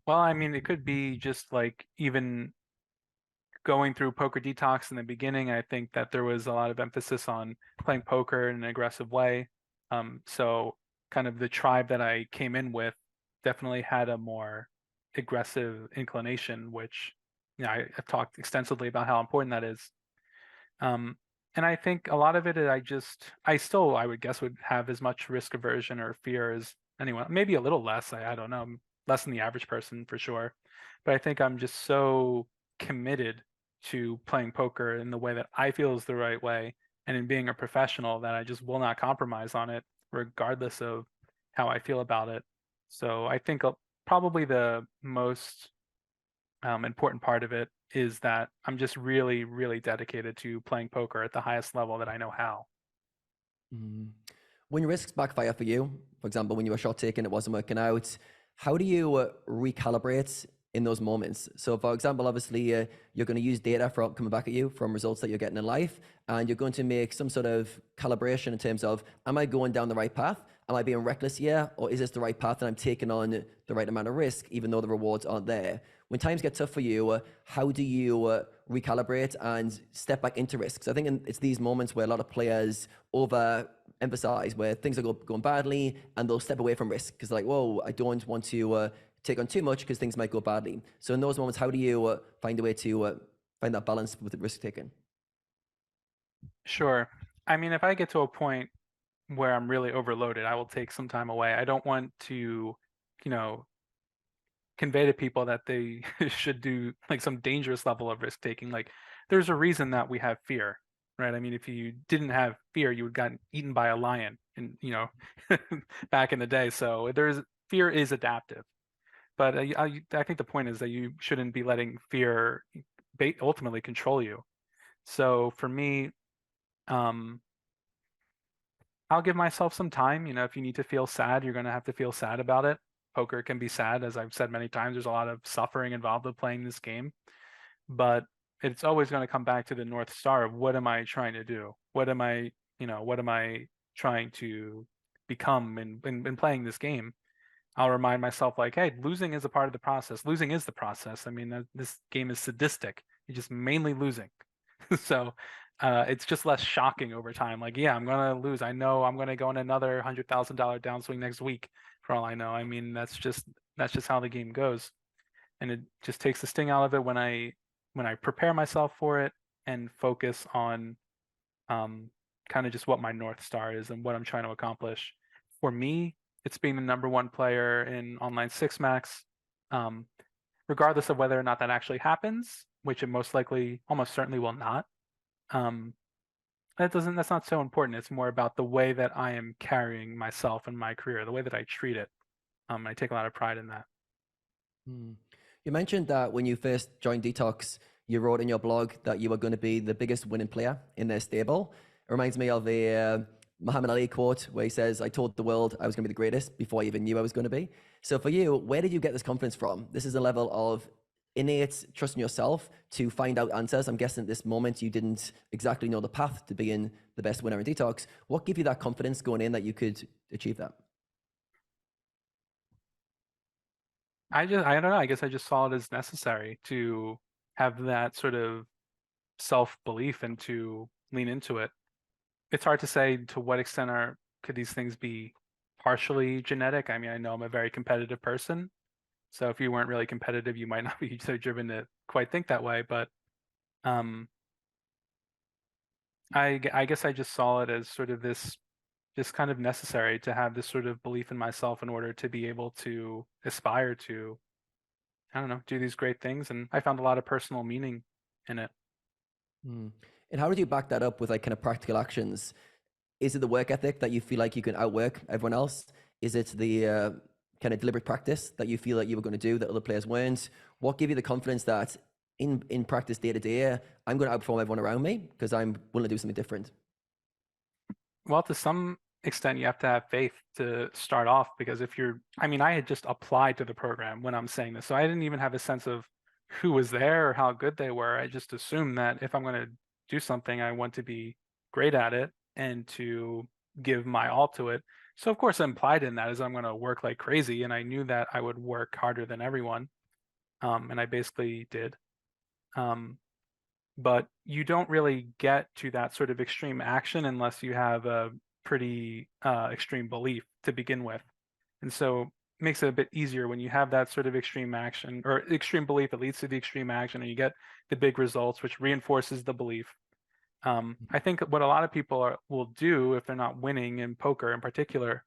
Well, I mean, it could be just like even going through Poker Detox in the beginning. I think that there was a lot of emphasis on playing poker in an aggressive way. So kind of the tribe that I came in with definitely had a more aggressive inclination, which I've talked extensively about how important that is. And I think a lot of it, I would guess, would have as much risk aversion or fear as anyone, maybe a little less. I don't know, less than the average person for sure. But I think I'm just so committed to playing poker in the way that I feel is the right way, and in being a professional, that I just will not compromise on it, regardless of how I feel about it. So I think probably the most important part of it is that I'm just really, really dedicated to playing poker at the highest level that I know how. When your risks backfire for you, for example, when you were shot taking, it wasn't working out, how do you recalibrate in those moments? So for example, obviously you're going to use data from coming back at you from results that you're getting in life, and you're going to make some sort of calibration in terms of, am I going down the right path? Am I being reckless here? Or is this the right path and I'm taking on the right amount of risk, even though the rewards aren't there? When times get tough for you, how do you recalibrate and step back into risks? I think it's these moments where a lot of players overemphasize, where things are going badly and they'll step away from risk because like, whoa, I don't want to take on too much because things might go badly. So in those moments, how do you find a way to find that balance with the risk taking? Sure. I mean, if I get to a point where I'm really overloaded, I will take some time away. I don't want to, you know, convey to people that they should do like some dangerous level of risk taking. Like, there's a reason that we have fear, right? I mean, if you didn't have fear, you would have gotten eaten by a lion, and back in the day. So fear is adaptive, but I think the point is that you shouldn't be letting fear ultimately control you. So for me, I'll give myself some time. If you need to feel sad, you're going to have to feel sad about it. Poker can be sad, as I've said many times. There's a lot of suffering involved with playing this game, but it's always going to come back to the North Star of what am I trying to do? What am I trying to become in playing this game? I'll remind myself like, hey, losing is a part of the process. Losing is the process. I mean, this game is sadistic. You're just mainly losing. So it's just less shocking over time. Like, yeah, I'm gonna lose. I know I'm gonna go on another $100,000 downswing next week. For all I know, I mean that's just how the game goes, and it just takes the sting out of it when I prepare myself for it and focus on kind of just what my North Star is and what I'm trying to accomplish. For me, it's being the #1 player in online 6max, regardless of whether or not that actually happens, which it almost certainly will not. That's not so important. It's more about the way that I am carrying myself in my career, the way that I treat it. I take a lot of pride in that. You mentioned that when you first joined Detox, you wrote in your blog that you were going to be the biggest winning player in their stable. It reminds me of a Matt Marinelli quote where he says, I told the world I was going to be the greatest before I even knew I was going to be. So for you, where did you get this confidence from? This is a level of innate trust in yourself to find out answers. I'm guessing at this moment you didn't exactly know the path to being the best winner in Detox. What gave you that confidence going in that you could achieve that? I don't know. I guess I just saw it as necessary to have that sort of self-belief and to lean into it. It's hard to say to what extent could these things be partially genetic. I mean, I know I'm a very competitive person. So if you weren't really competitive, you might not be so driven to quite think that way. But I guess I just saw it as sort of this kind of necessary to have this sort of belief in myself in order to be able to aspire to, I don't know, do these great things. And I found a lot of personal meaning in it. And how did you back that up with like kind of practical actions? Is it the work ethic that you feel like you can outwork everyone else? Is it the kind of deliberate practice that you feel that you were going to do that other players weren't? What gave you the confidence that in practice day to day, I'm going to outperform everyone around me because I'm willing to do something different? Well, to some extent, you have to have faith to start off because I had just applied to the program when I'm saying this. So I didn't even have a sense of who was there or how good they were. I just assumed that if I'm going to do something, I want to be great at it and to give my all to it. So of course, implied in that is I'm going to work like crazy. And I knew that I would work harder than everyone. And I basically did. But you don't really get to that sort of extreme action unless you have a pretty extreme belief to begin with. And so it makes it a bit easier when you have that sort of extreme action or extreme belief that leads to the extreme action and you get the big results, which reinforces the belief. I think what a lot of people will do if they're not winning in poker in particular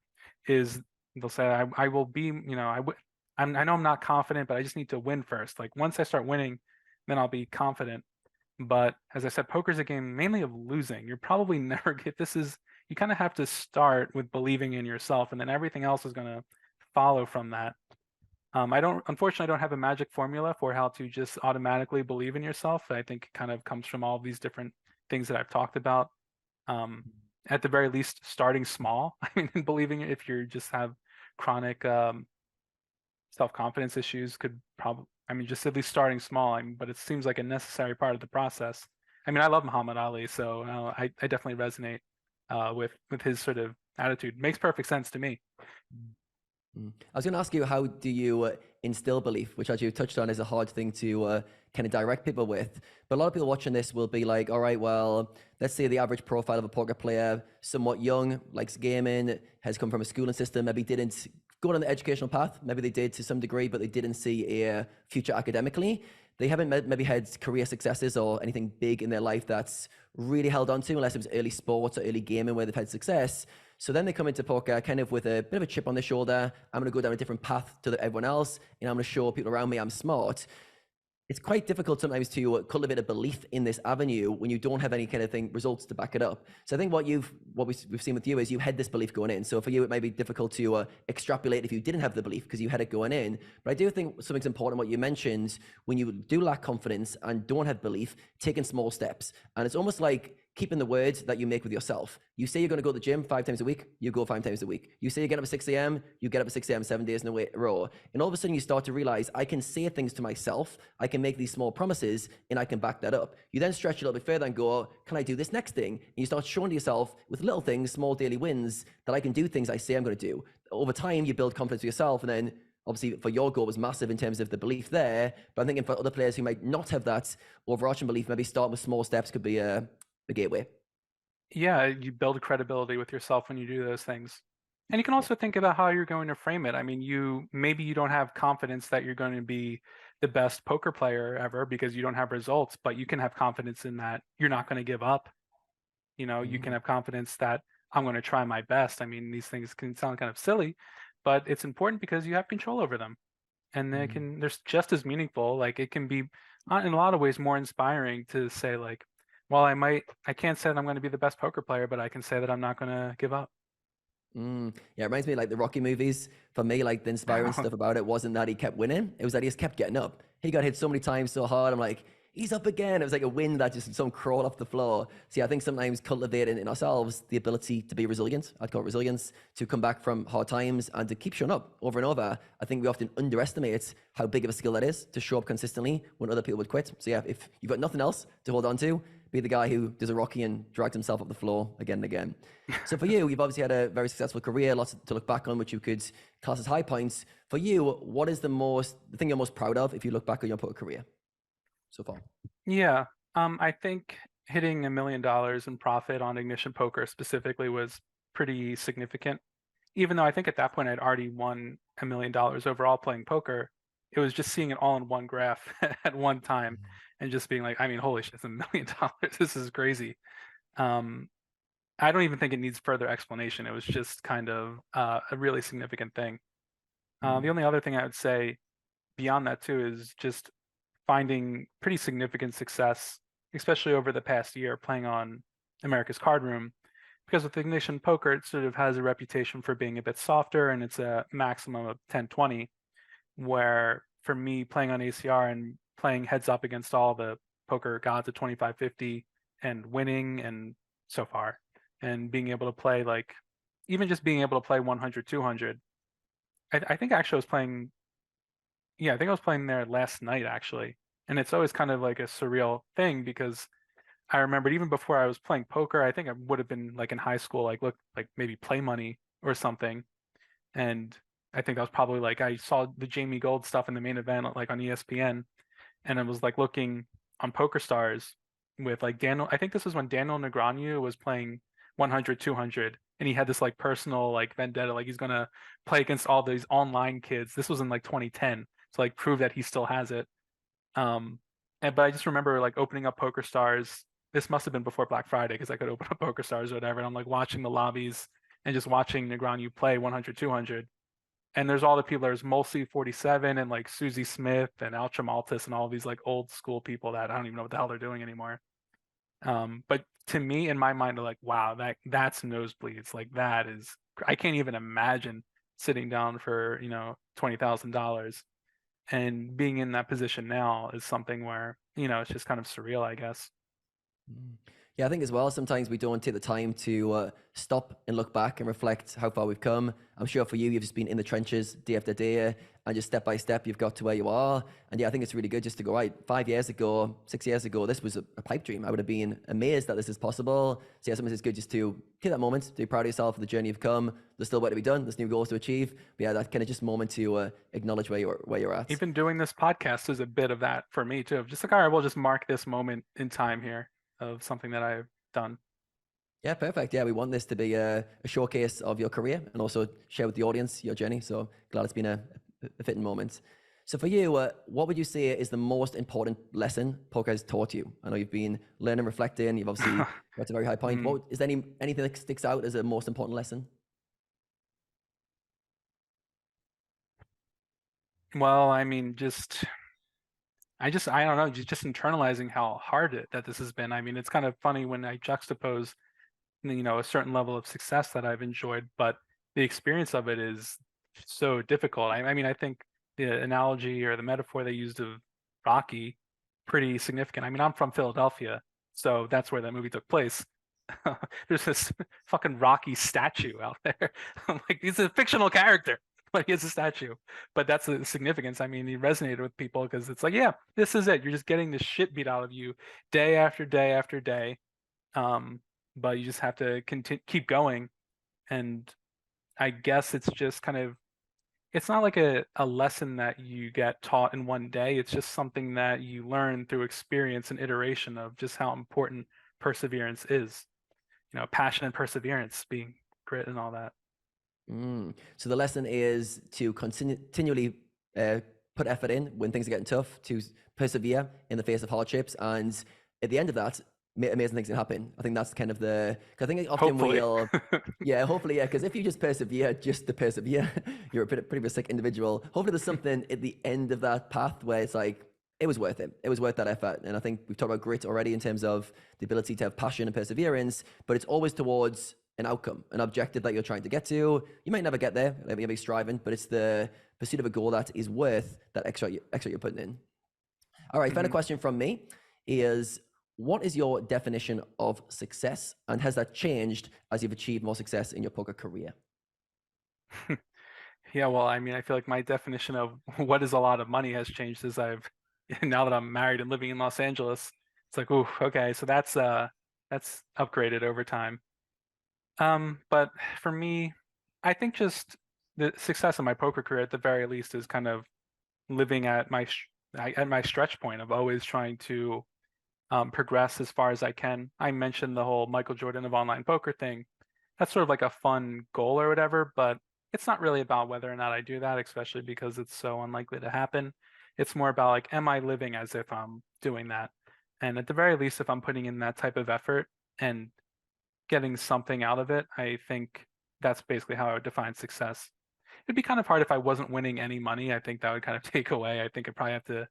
is they'll say, I will be, I know I'm not confident, but I just need to win first. Like once I start winning, then I'll be confident. But as I said, poker is a game mainly of losing. You're probably never you kind of have to start with believing in yourself and then everything else is going to follow from that. Unfortunately, I don't have a magic formula for how to just automatically believe in yourself. I think it kind of comes from all of these different things that I've talked about. At the very least, starting small. I mean, believing if you just have chronic self-confidence issues could probably, just at least starting small. But it seems like a necessary part of the process. I mean, I love Muhammad Ali, so I definitely resonate with his sort of attitude. Makes perfect sense to me. I was going to ask you, how do you instill belief, which as you touched on is a hard thing to kind of direct people with. But a lot of people watching this will be like, all right, well, let's say the average profile of a poker player, somewhat young, likes gaming, has come from a schooling system, maybe didn't going on the educational path. Maybe they did to some degree, but they didn't see a future academically. They haven't maybe had career successes or anything big in their life that's really held on to, unless it was early sports or early gaming where they've had success. So then they come into poker kind of with a bit of a chip on their shoulder. I'm going to go down a different path to everyone else, and I'm going to show people around me I'm smart. It's quite difficult sometimes to cultivate a belief in this avenue when you don't have any kind of results to back it up. So I think what we've seen with you is you had this belief going in. So for you, it might be difficult to extrapolate if you didn't have the belief because you had it going in. But I do think something's important what you mentioned, when you do lack confidence and don't have belief, taking small steps. And it's almost like keeping the words that you make with yourself. You say you're going to go to the gym 5 times a week, you go 5 times a week. You say you get up at 6 a.m., you get up at 6 a.m. 7 days in a row. And all of a sudden you start to realize I can say things to myself, I can make these small promises, and I can back that up. You then stretch a little bit further and go, can I do this next thing? And you start showing to yourself with little things, small daily wins, that I can do things I say I'm going to do. Over time, you build confidence with yourself, and then obviously for your goal was massive in terms of the belief there. But I'm thinking for other players who might not have that overarching belief, maybe starting with small steps could be a gateway. Yeah, you build credibility with yourself when you do those things. And you can also think about how you're going to frame it. I mean, maybe you don't have confidence that you're going to be the best poker player ever because you don't have results, but you can have confidence in that you're not going to give up. You can have confidence that I'm going to try my best. I mean, these things can sound kind of silly, but it's important because you have control over them. And they're just as meaningful. Like it can be in a lot of ways more inspiring to say like, well, I can't say that I'm going to be the best poker player, but I can say that I'm not going to give up. Yeah, it reminds me of like the Rocky movies. For me, like the inspiring stuff about it wasn't that he kept winning. It was that he just kept getting up. He got hit so many times so hard. I'm like, he's up again. It was like a wind that just some crawl off the floor. So yeah, I think sometimes cultivating in ourselves the ability to be resilient, I'd call it resilience, to come back from hard times and to keep showing up over and over. I think we often underestimate how big of a skill that is to show up consistently when other people would quit. So yeah, if you've got nothing else to hold on to, be the guy who does a Rocky and drags himself up the floor again and again. So for you've obviously had a very successful career, lots to look back on, which you could class as high points. For you, what is the thing you're most proud of if you look back on your poker career so far? Yeah, I think hitting $1 million in profit on Ignition Poker specifically was pretty significant. Even though I think at that point I'd already won $1 million overall playing poker, it was just seeing it all in one graph at one time and just being like, I mean, holy shit, it's $1 million. This is crazy. I don't even think it needs further explanation. It was just kind of a really significant thing. The only other thing I would say beyond that too is just finding pretty significant success, especially over the past year playing on America's Card Room, because with Ignition Poker, it sort of has a reputation for being a bit softer and it's a maximum of 10-20, where for me playing on ACR and playing heads up against all the poker gods at 25-50 and winning and so far, and being able to play like, even just being able to play 100-200. I think actually I was playing, yeah, I think I was playing there last night actually. And it's always kind of like a surreal thing because I remembered even before I was playing poker, I think I would have been like in high school, like maybe Play Money or something. And I think that was probably like, I saw the Jamie Gold stuff in the main event, like on ESPN. And I was like looking on Poker Stars with like Daniel, I think this was when Daniel Negreanu was playing 100-200. And he had this like personal like vendetta, like he's going to play against all these online kids. This was in like 2010 to like prove that he still has it. But I just remember like opening up Poker Stars. This must have been before Black Friday because I could open up Poker Stars or whatever. And I'm like watching the lobbies and just watching Negreanu play 100-200. And there's all the people. There's Mulsey 47 and like Susie Smith and Altra Maltis and all these like old school people that I don't even know what the hell they're doing anymore. But to me, in my mind, they're like, wow, that's nosebleeds. Like that is, I can't even imagine sitting down for $20,000. And being in that position now is something where it's just kind of surreal, I guess. Yeah, I think as well, sometimes we don't take the time to stop and look back and reflect how far we've come. I'm sure for you've just been in the trenches day after day, and just step by step, you've got to where you are. And yeah, I think it's really good just to go, right, 5 years ago, 6 years ago, this was a pipe dream. I would have been amazed that this is possible. So yeah, sometimes it's good just to take that moment, to be proud of yourself for the journey you've come. There's still work to be done. There's new goals to achieve. But yeah, that kind of just moment to acknowledge where you're at. Even doing this podcast is a bit of that for me too. Just like, all right, we'll just mark this moment in time here of something that I've done. Yeah, perfect. Yeah, we want this to be a showcase of your career and also share with the audience your journey. So glad it's been a fitting moment. So for you, what would you say is the most important lesson poker has taught you? I know you've been learning, reflecting. You've obviously got to a very high point. Mm. Is there anything that sticks out as a most important lesson? Well, I mean, I don't know, just internalizing how hard that this has been. I mean, it's kind of funny when I juxtapose, a certain level of success that I've enjoyed, but the experience of it is so difficult. I mean, I think the analogy or the metaphor they used of Rocky, pretty significant. I mean, I'm from Philadelphia, so that's where that movie took place. There's this fucking Rocky statue out there. I'm like, he's a fictional character, but he is a statue. But that's the significance. I mean, he resonated with people because it's like, yeah, this is it. You're just getting the shit beat out of you day after day after day. But you just have to keep going. And I guess it's just kind of, it's not like a lesson that you get taught in one day. It's just something that you learn through experience and iteration of just how important perseverance is. Passion and perseverance, being grit and all that. So the lesson is to continually put effort in when things are getting tough, to persevere in the face of hardships, and at the end of that, amazing things can happen. I think that's kind of because I think often Hopefully. hopefully, because if you just persevere just to persevere, you're a pretty sick individual. Hopefully there's something at the end of that path where it's like, it was worth it. It was worth that effort. And I think we've talked about grit already in terms of the ability to have passion and perseverance, but it's always towards an outcome, an objective that you're trying to get to. You might never get there, maybe striving, but it's the pursuit of a goal that is worth that extra you're putting in. All right, final question from me is, what is your definition of success, and has that changed as you've achieved more success in your poker career? Yeah, well, I mean, I feel like my definition of what is a lot of money has changed as now that I'm married and living in Los Angeles. It's like, ooh, okay, so that's upgraded over time. But for me, I think just the success of my poker career at the very least is kind of living at my stretch point of always trying to progress as far as I can. I mentioned the whole Michael Jordan of online poker thing. That's sort of like a fun goal or whatever, but it's not really about whether or not I do that, especially because it's so unlikely to happen. It's more about like, am I living as if I'm doing that? And at the very least, if I'm putting in that type of effort and getting something out of it, I think that's basically how I would define success. It'd be kind of hard if I wasn't winning any money. I think that would kind of take away. I think there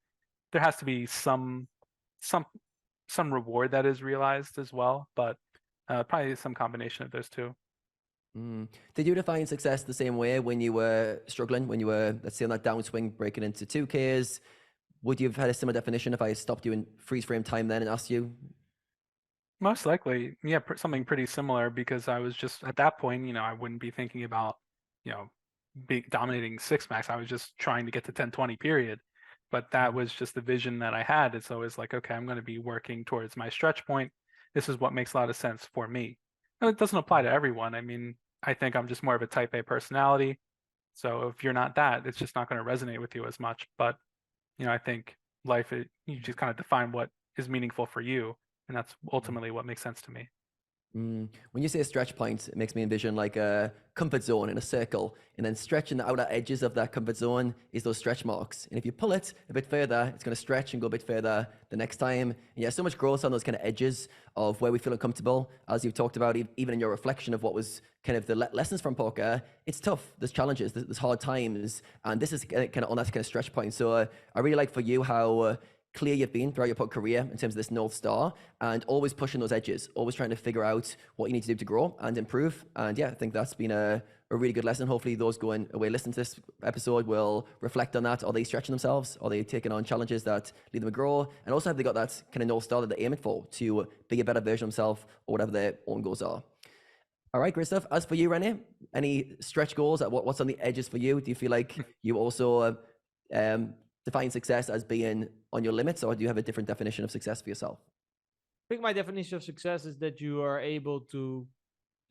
has to be some reward that is realized as well, but probably some combination of those two. Did you define success the same way when you were struggling, when you were, let's say, on that downswing, breaking into 2Ks? Would you have had a similar definition if I stopped you in freeze frame time then and asked you? Most likely, yeah, something pretty similar, because I was just at that point, I wouldn't be thinking about, dominating six max. I was just trying to get to 10-20 period. But that was just the vision that I had. It's always like, okay, I'm going to be working towards my stretch point. This is what makes a lot of sense for me. And it doesn't apply to everyone. I mean, I think I'm just more of a type A personality. So if you're not that, it's just not going to resonate with you as much. But, I think life, you just kind of define what is meaningful for you. And that's ultimately what makes sense to me. When you say a stretch point, it makes me envision like a comfort zone in a circle, and then stretching the outer edges of that comfort zone is those stretch marks. And if you pull it a bit further, it's going to stretch and go a bit further the next time. And yeah, so much growth on those kind of edges of where we feel uncomfortable. As you've talked about, even in your reflection of what was kind of the lessons from poker, it's tough. There's challenges, there's hard times, and this is kind of on that kind of stretch point. So I really like for you how clear you've been throughout your poker career in terms of this North Star, and always pushing those edges, always trying to figure out what you need to do to grow and improve. And yeah, I think that's been a really good lesson. Hopefully those going away listening to this episode will reflect on that. Are they stretching themselves? Are they taking on challenges that lead them to grow? And also, have they got that kind of North Star that they're aiming for to be a better version of themselves, or whatever their own goals are? All right, great stuff. As for you, René, any stretch goals? What's on the edges for you? Do you feel like you also define success as being on your limits, or do you have a different definition of success for yourself? I think my definition of success is that you are able to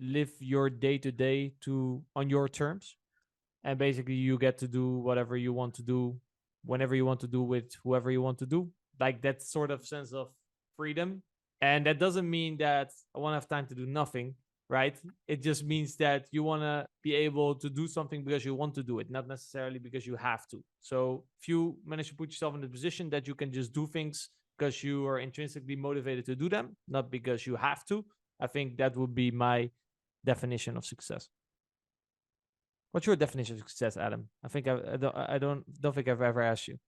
live your day to day on your terms, and basically you get to do whatever you want to do, whenever you want to do, with whoever you want to do. Like that sort of sense of freedom And that doesn't mean that I won't have time to do nothing, right? It just means that you want to be able to do something because you want to do it, not necessarily because you have to. So if you manage to put yourself in the position that you can just do things because you are intrinsically motivated to do them, not because you have to, I think that would be my definition of success. What's your definition of success, Adam? I think I don't think I've ever asked you.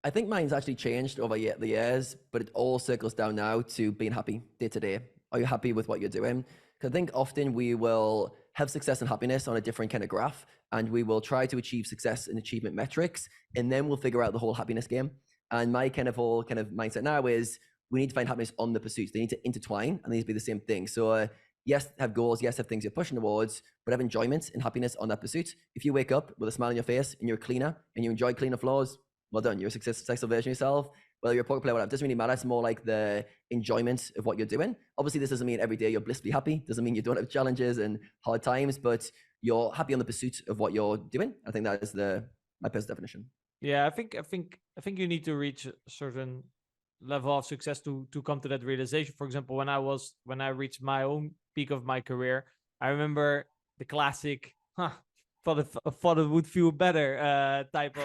I think mine's actually changed over the years, but it all circles down now to being happy day to day. Are you happy with what you're doing? Because I think often we will have success and happiness on a different kind of graph, and we will try to achieve success and achievement metrics, and then we'll figure out the whole happiness game. And my whole mindset now is we need to find happiness on the pursuits. They need to intertwine, and they need to be the same thing. So yes, have goals, yes, have things you're pushing towards, but have enjoyment and happiness on that pursuit. If you wake up with a smile on your face and you're a cleaner and you enjoy cleaner floors, well done. You're a successful version of yourself. Whether you're a poker player or whatever, it doesn't really matter. It's more like the enjoyment of what you're doing. Obviously, this doesn't mean every day you're blissfully happy. Doesn't mean you don't have challenges and hard times, but you're happy on the pursuit of what you're doing. I think that is my best definition. Yeah, I think you need to reach a certain level of success to come to that realization. For example, when I reached my own peak of my career, I remember the classic thought it would feel better type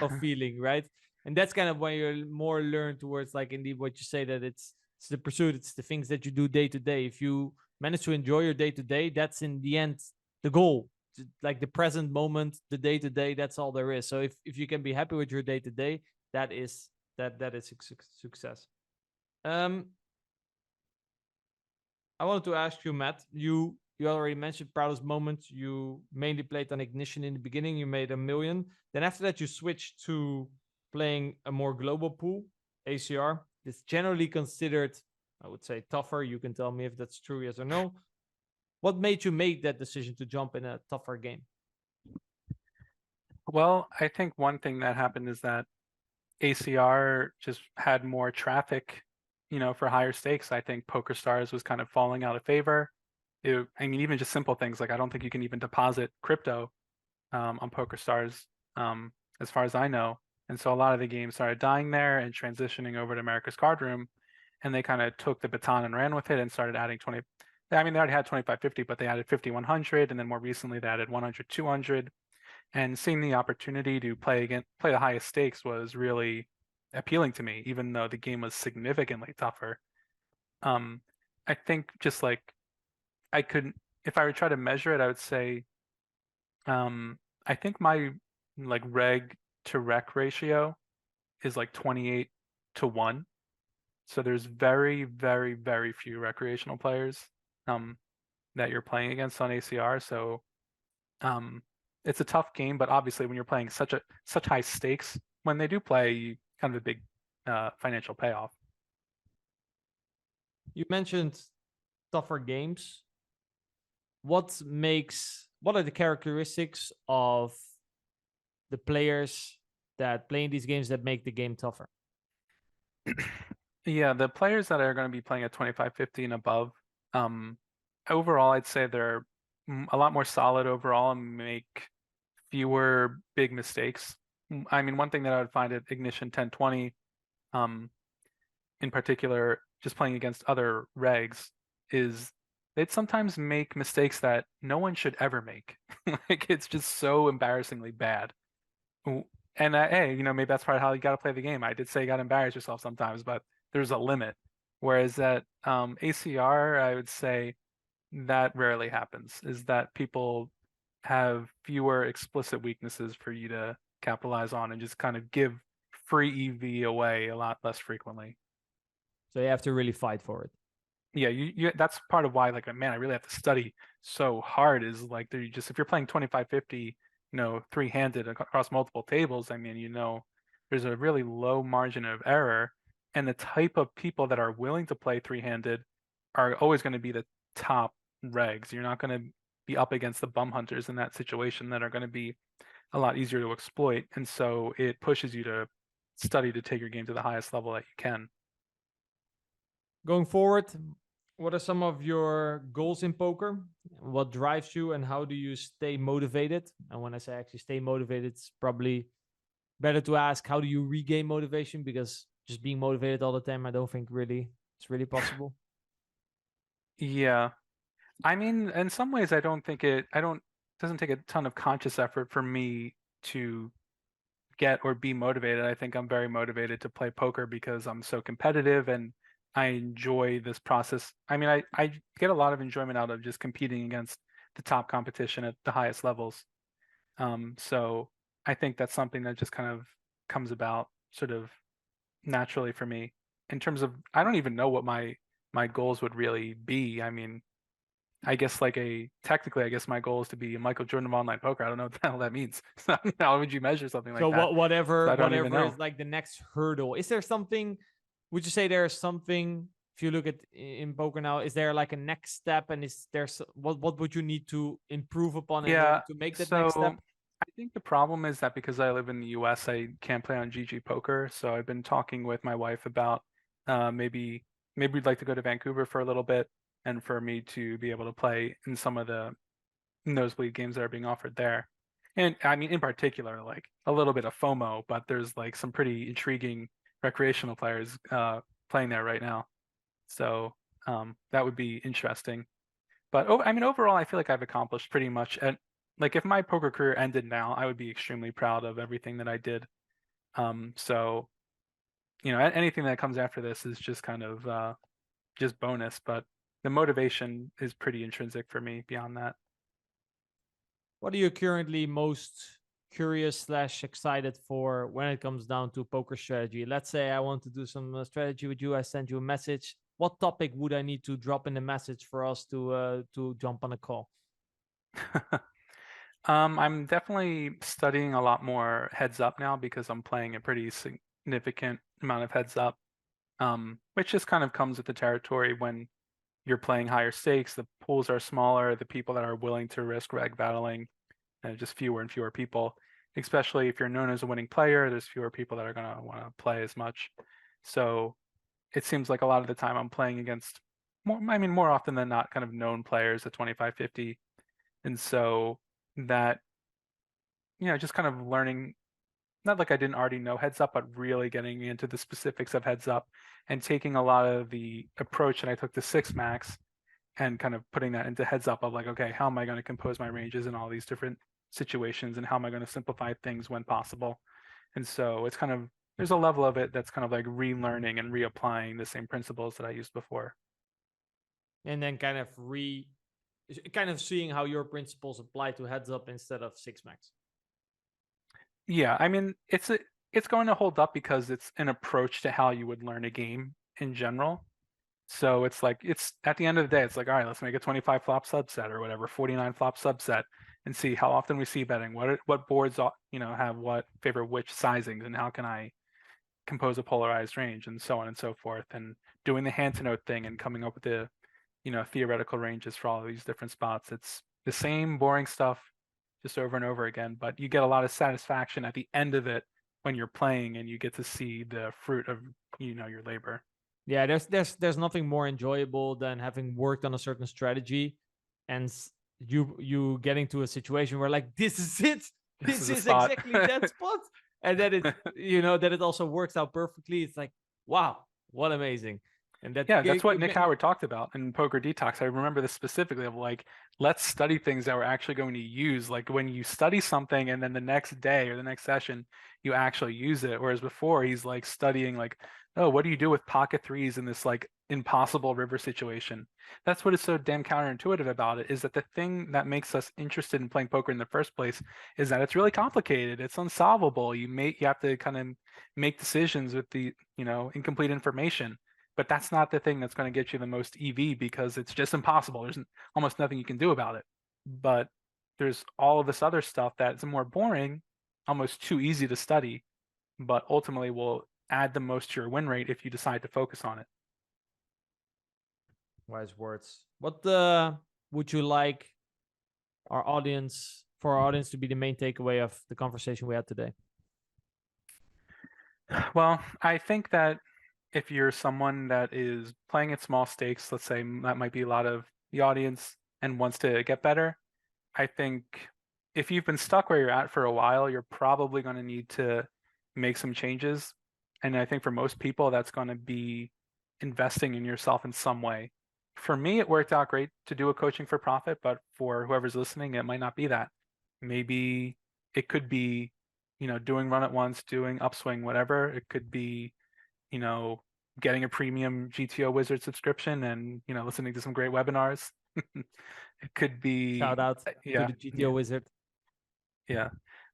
of feeling, right? And that's kind of when you more learn towards, like, indeed what you say, that it's the pursuit, it's the things that you do day to day. If you manage to enjoy your day to day, that's in the end the goal. Like the present moment, the day to day, that's all there is. So if you can be happy with your day to day, that is success. I wanted to ask you, Matt, you already mentioned proudest moment. You mainly played on Ignition in the beginning. You made 1 million. Then after that, you switched to playing a more global pool, ACR. It's generally considered, I would say, tougher. You can tell me if that's true, yes or no. What made you make that decision to jump in a tougher game? Well, I think one thing that happened is that ACR just had more traffic, for higher stakes. I think PokerStars was kind of falling out of favor. Even just simple things like I don't think you can even deposit crypto on PokerStars, as far as I know. And so a lot of the games started dying there and transitioning over to America's Card Room, and they kind of took the baton and ran with it and started adding 20. They already had 2550, but they added 5100, and then more recently they added 100, 200. And seeing the opportunity to play the highest stakes was really appealing to me, even though the game was significantly tougher. I think just like I could, if I would try to measure it, I would say, I think my like reg to rec ratio is like 28-1. So there's very, very, very few recreational players that you're playing against on ACR. So it's a tough game, but obviously when you're playing such high stakes, when they do play, you kind of a big financial payoff. You mentioned tougher games. What are the characteristics of the players that play in these games that make the game tougher? Yeah, the players that are going to be playing at 2550 and above, overall, I'd say they're a lot more solid overall and make fewer big mistakes. I mean, one thing that I would find at Ignition 1020, in particular, just playing against other regs, is they'd sometimes make mistakes that no one should ever make. Like, it's just so embarrassingly bad. And hey, maybe that's part of how you got to play the game. I did say you got to embarrass yourself sometimes, but there's a limit. Whereas at ACR, I would say that rarely happens, is that people have fewer explicit weaknesses for you to capitalize on and just kind of give free EV away a lot less frequently. So you have to really fight for it. Yeah, you that's part of why, like, man, I really have to study so hard, is like if you're playing 2550, three-handed across multiple tables, I mean, there's a really low margin of error, and the type of people that are willing to play three-handed are always going to be the top regs. You're not going to be up against the bum hunters in that situation that are going to be a lot easier to exploit, and so it pushes you to study to take your game to the highest level that you can. Going forward, what are some of your goals in poker? What drives you, and how do you stay motivated? And when I say actually stay motivated, it's probably better to ask, how do you regain motivation? Because just being motivated all the time, I don't think it's really possible. Yeah. I mean, in some ways, I don't think doesn't take a ton of conscious effort for me to get or be motivated. I think I'm very motivated to play poker because I'm so competitive and I enjoy this process. I mean, I get a lot of enjoyment out of just competing against the top competition at the highest levels. So I think that's something that just kind of comes about sort of naturally for me. In terms of, I don't even know what my goals would really be. I mean, I guess technically, I guess my goal is to be Michael Jordan of online poker. I don't know what the hell that means. So how would you measure something So like that? So I don't even whatever know. is like the next hurdle. Is there something? Would you say there's something? If you look at in poker now, is there like a next step? And is there what would you need to improve upon in order Yeah. to make that next So step? I think the problem is that because I live in the US, I can't play on GG Poker. So I've been talking with my wife about maybe we'd like to go to Vancouver for a little bit and for me to be able to play in some of the nosebleed games that are being offered there. And I mean, in particular, like a little bit of FOMO, but there's like some pretty intriguing recreational players playing there right now. So that would be interesting. But I mean, overall, I feel like I've accomplished pretty much. And like, if my poker career ended now, I would be extremely proud of everything that I did. So anything that comes after this is just kind of just bonus. But the motivation is pretty intrinsic for me beyond that. What are you currently most curious / excited for when it comes down to poker strategy? Let's say I want to do some strategy with you. I send you a message. What topic would I need to drop in the message for us to jump on a call? I'm definitely studying a lot more heads up now because I'm playing a pretty significant amount of heads up, which just kind of comes with the territory when you're playing higher stakes. The pools are smaller. The people that are willing to risk reg battling, just fewer and fewer people. Especially if you're known as a winning player, there's fewer people that are going to want to play as much. So it seems like a lot of the time I'm playing against more often than not, kind of known players at 25-50. And so that, just kind of learning, not like I didn't already know heads up, but really getting into the specifics of heads up and taking a lot of the approach that I took to six max and kind of putting that into heads up of like, okay, how am I going to compose my ranges in all these different situations and how am I going to simplify things when possible? And so it's kind of, there's a level of it that's kind of like relearning and reapplying the same principles that I used before. And then kind of seeing how your principles apply to heads up instead of six max. Yeah, I mean, it's going to hold up because it's an approach to how you would learn a game in general. So it's like, it's at the end of the day, it's like, all right, let's make a 25 flop subset or whatever, 49 flop subset and see how often we see betting. What boards, have what favor which sizings and how can I compose a polarized range and so on and so forth. And doing the hand to note thing and coming up with the, theoretical ranges for all of these different spots. It's the same boring stuff just over and over again, but you get a lot of satisfaction at the end of it when you're playing and you get to see the fruit of, your labor. Yeah, there's nothing more enjoyable than having worked on a certain strategy and you getting to a situation where like this is it. This is exactly that spot. And that it that it also works out perfectly. It's like, wow, what amazing. And that's what Nick Howard talked about in Poker Detox. I remember this specifically of like, let's study things that we're actually going to use. Like when you study something and then the next day or the next session, you actually use it. Whereas before he's like studying like, oh, what do you do with pocket threes in this like impossible river situation? That's what is so damn counterintuitive about it, is that the thing that makes us interested in playing poker in the first place is that it's really complicated. It's unsolvable. You have to kind of make decisions with the, incomplete information. But that's not the thing that's going to get you the most EV because it's just impossible. There's almost nothing you can do about it. But there's all of this other stuff that's more boring, almost too easy to study, but ultimately will add the most to your win rate if you decide to focus on it. Wise words. What would you like for our audience to be the main takeaway of the conversation we had today? Well, I think that if you're someone that is playing at small stakes, let's say that might be a lot of the audience and wants to get better, I think if you've been stuck where you're at for a while, you're probably going to need to make some changes. And I think for most people, that's going to be investing in yourself in some way. For me, it worked out great to do a coaching for profit, but for whoever's listening, it might not be that. Maybe it could be, doing run at once, doing upswing, whatever. It could be, getting a premium GTO Wizard subscription and, listening to some great webinars. It could be, Shout out to yeah, the GTO Wizard. yeah.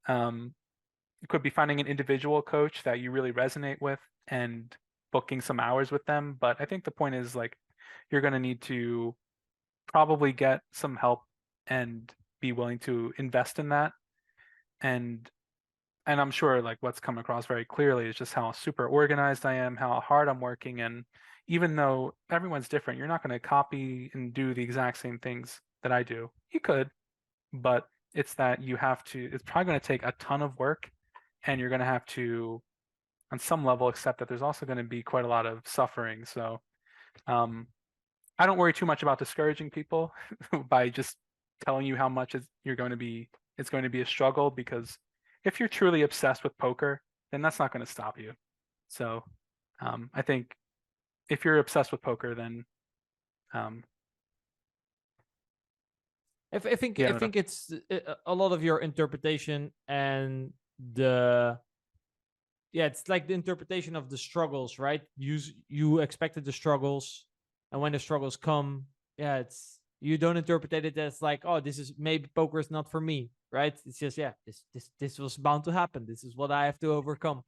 It could be finding an individual coach that you really resonate with and booking some hours with them. But I think the point is, like, you're going to need to probably get some help and be willing to invest in that. And I'm sure, like, what's come across very clearly is just how super organized I am, how hard I'm working. And even though everyone's different, you're not going to copy and do the exact same things that I do. You could, but it's that it's probably going to take a ton of work, and you're going to have to, on some level, accept that there's also going to be quite a lot of suffering. So I don't worry too much about discouraging people by just telling you how much it's going to be a struggle, because if you're truly obsessed with poker, then that's not going to stop you. So I think if you're obsessed with poker, then I think it's a lot of your interpretation and it's like the interpretation of the struggles, right? You expected the struggles, and when the struggles come, you don't interpret it as like, oh, this is maybe poker is not for me, right? It's just this was bound to happen. This is what I have to overcome.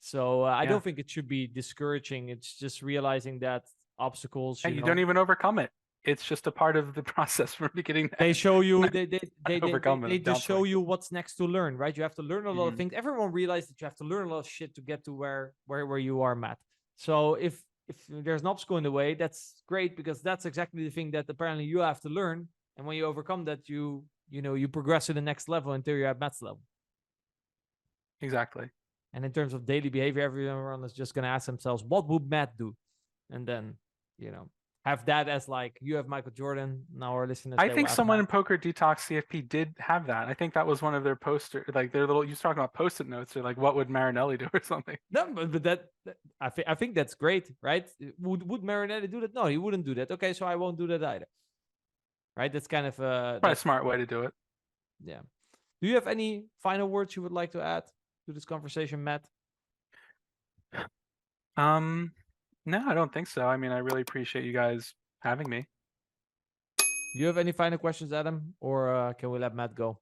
So I don't think it should be discouraging. It's just realizing that obstacles. And you don't even overcome it. It's just a part of the process from beginning. They show you they just show you what's next to learn, right? You have to learn a lot of things. Everyone realized that you have to learn a lot of shit to get to where you are, Matt. So if there's an obstacle in the way, that's great, because that's exactly the thing that apparently you have to learn. And when you overcome that, you progress to the next level until you're at Matt's level. Exactly. And in terms of daily behavior, everyone is just going to ask themselves, what would Matt do? And then, have that as like, you have Michael Jordan, now our listeners. I think someone in Poker Detox CFP did have that. I think that was one of their poster, like their little, you was talking about Post-it notes, or like, what would Marinelli do or something? No, but I think that's great, right? Would Marinelli do that? No, he wouldn't do that. Okay, so I won't do that either. Right? That's kind of probably a smart way to do it. Yeah. Do you have any final words you would like to add to this conversation, Matt? No, I don't think so. I mean, I really appreciate you guys having me. Do you have any final questions, Adam? Or can we let Matt go?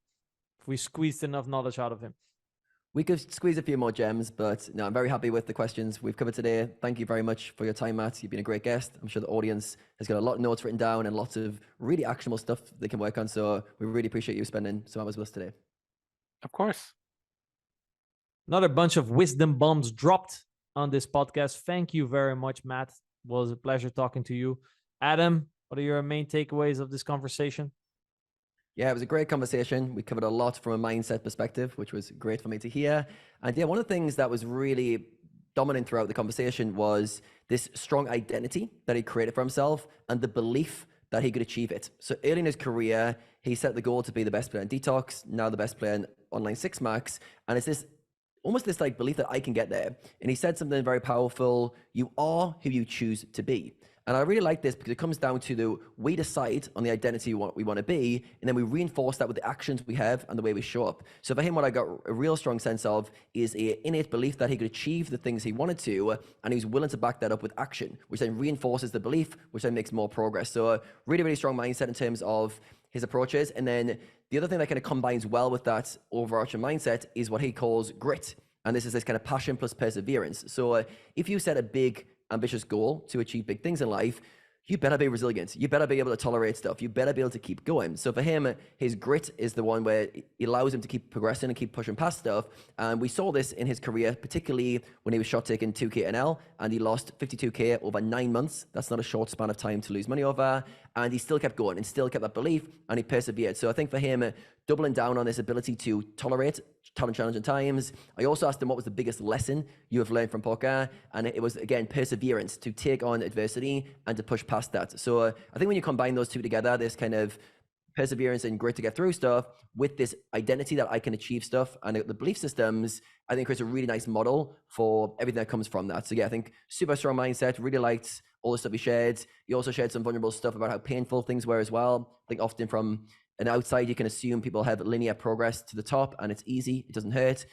If we squeezed enough knowledge out of him. We could squeeze a few more gems, but no, I'm very happy with the questions we've covered today. Thank you very much for your time, Matt. You've been a great guest. I'm sure the audience has got a lot of notes written down and lots of really actionable stuff they can work on. So we really appreciate you spending some hours with us today. Of course. Another bunch of wisdom bombs dropped on this podcast. Thank you very much, Matt. It was a pleasure talking to you. Adam, what are your main takeaways of this conversation? Yeah, it was a great conversation. We covered a lot from a mindset perspective, which was great for me to hear. And yeah, one of the things that was really dominant throughout the conversation was this strong identity that he created for himself and the belief that he could achieve it. So early in his career, he set the goal to be the best player in Detox, now the best player in Online 6 Max. And it's this almost this like belief that I can get there. And he said something very powerful: you are who you choose to be. And I really like this because it comes down to we decide on the identity we want to be, and then we reinforce that with the actions we have and the way we show up. So for him, what I got a real strong sense of is an innate belief that he could achieve the things he wanted to, and he was willing to back that up with action, which then reinforces the belief, which then makes more progress. So a really, really strong mindset in terms of his approaches. And then the other thing that kind of combines well with that overarching mindset is what he calls grit. And this is this kind of passion plus perseverance. So if you set a big, ambitious goal to achieve big things in life, you better be resilient. You better be able to tolerate stuff. You better be able to keep going. So for him, his grit is the one where it allows him to keep progressing and keep pushing past stuff. And we saw this in his career, particularly when he was shot taking 2K NL and he lost 52K over 9 months. That's not a short span of time to lose money over. And he still kept going and still kept that belief, and he persevered. So I think for him, doubling down on this ability to tolerate challenging times. I also asked him what was the biggest lesson you have learned from poker, and it was, again, perseverance, to take on adversity and to push past that. So I think when you combine those two together, this kind of perseverance and grit to get through stuff with this identity that I can achieve stuff and the belief systems, I think creates a really nice model for everything that comes from that. So yeah, I think super strong mindset, really liked all the stuff he shared. He also shared some vulnerable stuff about how painful things were as well. I think often from an outside, you can assume people have linear progress to the top and it's easy, it doesn't hurt.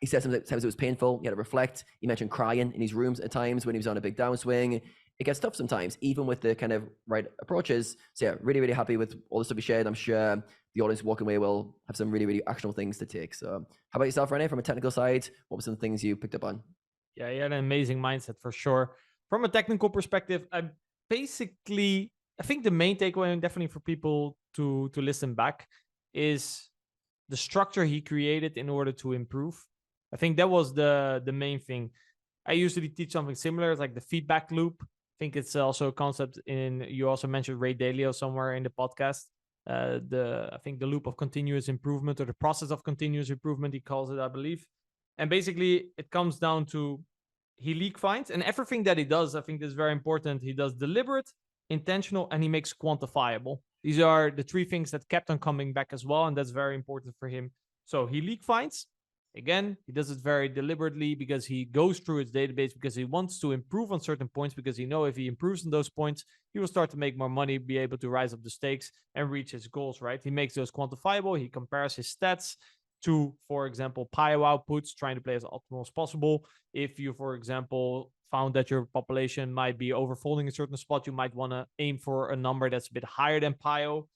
He said sometimes it was painful, he had to reflect. He mentioned crying in his rooms at times when he was on a big downswing. It gets tough sometimes, even with the kind of right approaches. So yeah, really, really happy with all the stuff he shared. I'm sure the audience walking away will have some really, really actionable things to take. So how about yourself, Rene, from a technical side? What were some things you picked up on? Yeah, he had an amazing mindset for sure. From a technical perspective, I think the main takeaway, and definitely for people to listen back, is the structure he created in order to improve. I think that was the main thing. I usually teach something similar, like the feedback loop. I think it's also a concept you also mentioned Ray Dalio somewhere in the podcast. I think the loop of continuous improvement, or the process of continuous improvement, he calls it, I believe. And basically it comes down to, he leak finds, and everything that he does, I think is very important. He does deliberate, intentional, and he makes quantifiable. These are the three things that kept on coming back as well, and that's very important for him. So he leak finds. Again, he does it very deliberately because he goes through his database because he wants to improve on certain points, because he knows if he improves on those points, he will start to make more money, be able to rise up the stakes and reach his goals, right? He makes those quantifiable. He compares his stats to, for example, PIO outputs, trying to play as optimal as possible. If you, for example, found that your population might be overfolding a certain spot, you might want to aim for a number that's a bit higher than PIO.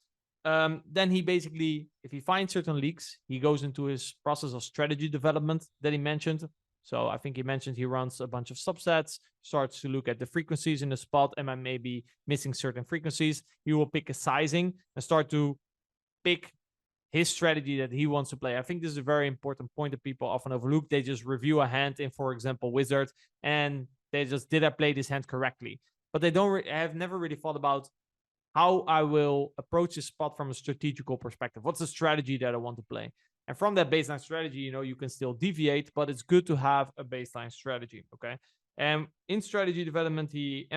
Then he basically, if he finds certain leaks, he goes into his process of strategy development that he mentioned. So I think he mentioned he runs a bunch of subsets, starts to look at the frequencies in the spot, and I may be missing certain frequencies. He will pick a sizing and start to pick his strategy that he wants to play. I think this is a very important point that people often overlook. They just review a hand in, for example, Wizard, and they just, did I play this hand correctly? But they have never really thought about how I will approach this spot from a strategical perspective. What's the strategy that I want to play? And from that baseline strategy, you can still deviate, but it's good to have a baseline strategy, okay? And in strategy development, he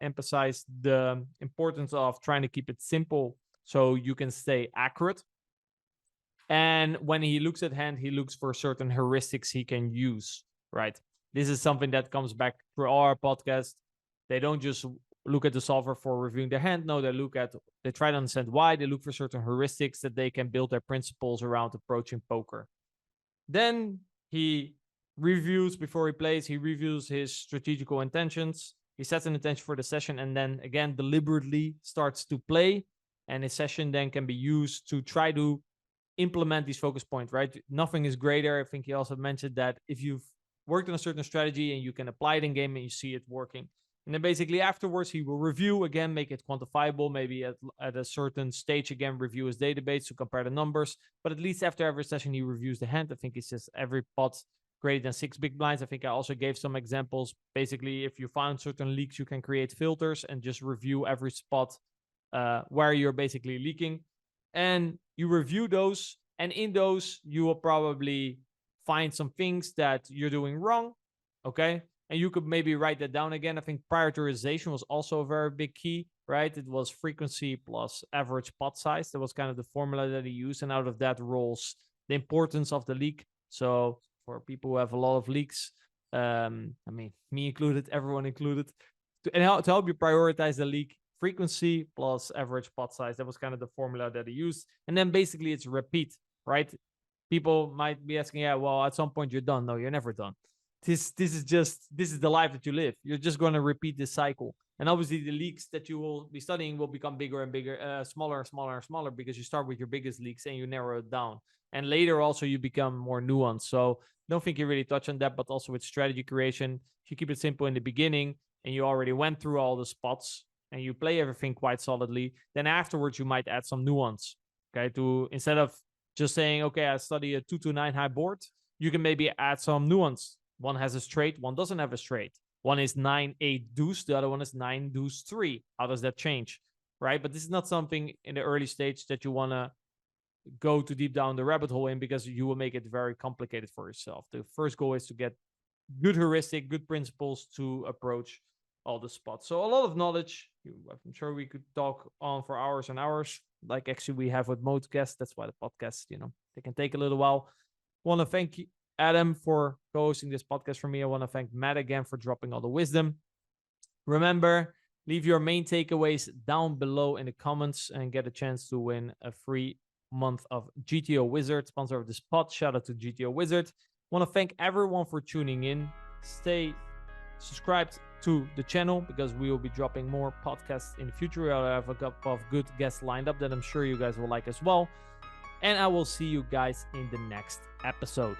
emphasized the importance of trying to keep it simple so you can stay accurate. And when he looks at hand, he looks for certain heuristics he can use, right? This is something that comes back through our podcast. They don't just look at the solver for reviewing their hand. No, they try to understand why. They look for certain heuristics that they can build their principles around approaching poker. Then he reviews, before he plays, he reviews his strategical intentions. He sets an intention for the session, and then again, deliberately starts to play. And his session then can be used to try to implement these focus points, right? Nothing is greater. I think he also mentioned that if you've worked on a certain strategy and you can apply it in game and you see it working, and then basically afterwards he will review again, make it quantifiable, maybe at a certain stage again, review his database to compare the numbers. But at least after every session he reviews the hand. I think he says every pot greater than 6 big blinds. I think I also gave some examples. Basically, if you found certain leaks, you can create filters and just review every spot where you're basically leaking. And you review those, and in those you will probably find some things that you're doing wrong, okay? And you could maybe write that down again. I think prioritization was also a very big key, right? It was frequency plus average pot size. That was kind of the formula that he used, and out of that rolls the importance of the leak. So for people who have a lot of leaks, I mean, me included, everyone included, to help you prioritize the leak, frequency plus average pot size. That was kind of the formula that he used. And then basically it's repeat, right? People might be asking, yeah, well, at some point you're done. No, you're never done. This is the life that you live. You're just going to repeat this cycle. And obviously the leaks that you will be studying will become bigger and bigger, smaller and smaller and smaller, because you start with your biggest leaks and you narrow it down. And later also you become more nuanced. So I don't think you really touch on that, but also with strategy creation, if you keep it simple in the beginning and you already went through all the spots and you play everything quite solidly, then afterwards you might add some nuance, okay? To, instead of just saying, okay, I study a 2-9 high board, you can maybe add some nuance. One has a straight, one doesn't have a straight. One is 9-8 deuce, the other one is 9 deuce 3. How does that change, right? But this is not something in the early stage that you want to go too deep down the rabbit hole in, because you will make it very complicated for yourself. The first goal is to get good heuristic, good principles to approach all the spots. So a lot of knowledge. I'm sure we could talk on for hours and hours. like actually we have with most guests. That's why the podcast, they can take a little while. Want to thank you, Adam, for co-hosting this podcast for me. I want to thank Matt again for dropping all the wisdom. Remember, leave your main takeaways down below in the comments and get a chance to win a free month of GTO Wizard, sponsor of this pod. Shout out to GTO Wizard. Want to thank everyone for tuning in. Stay subscribed to the channel because we will be dropping more podcasts in the future. I'll have a couple of good guests lined up that I'm sure you guys will like as well. And I will see you guys in the next episode.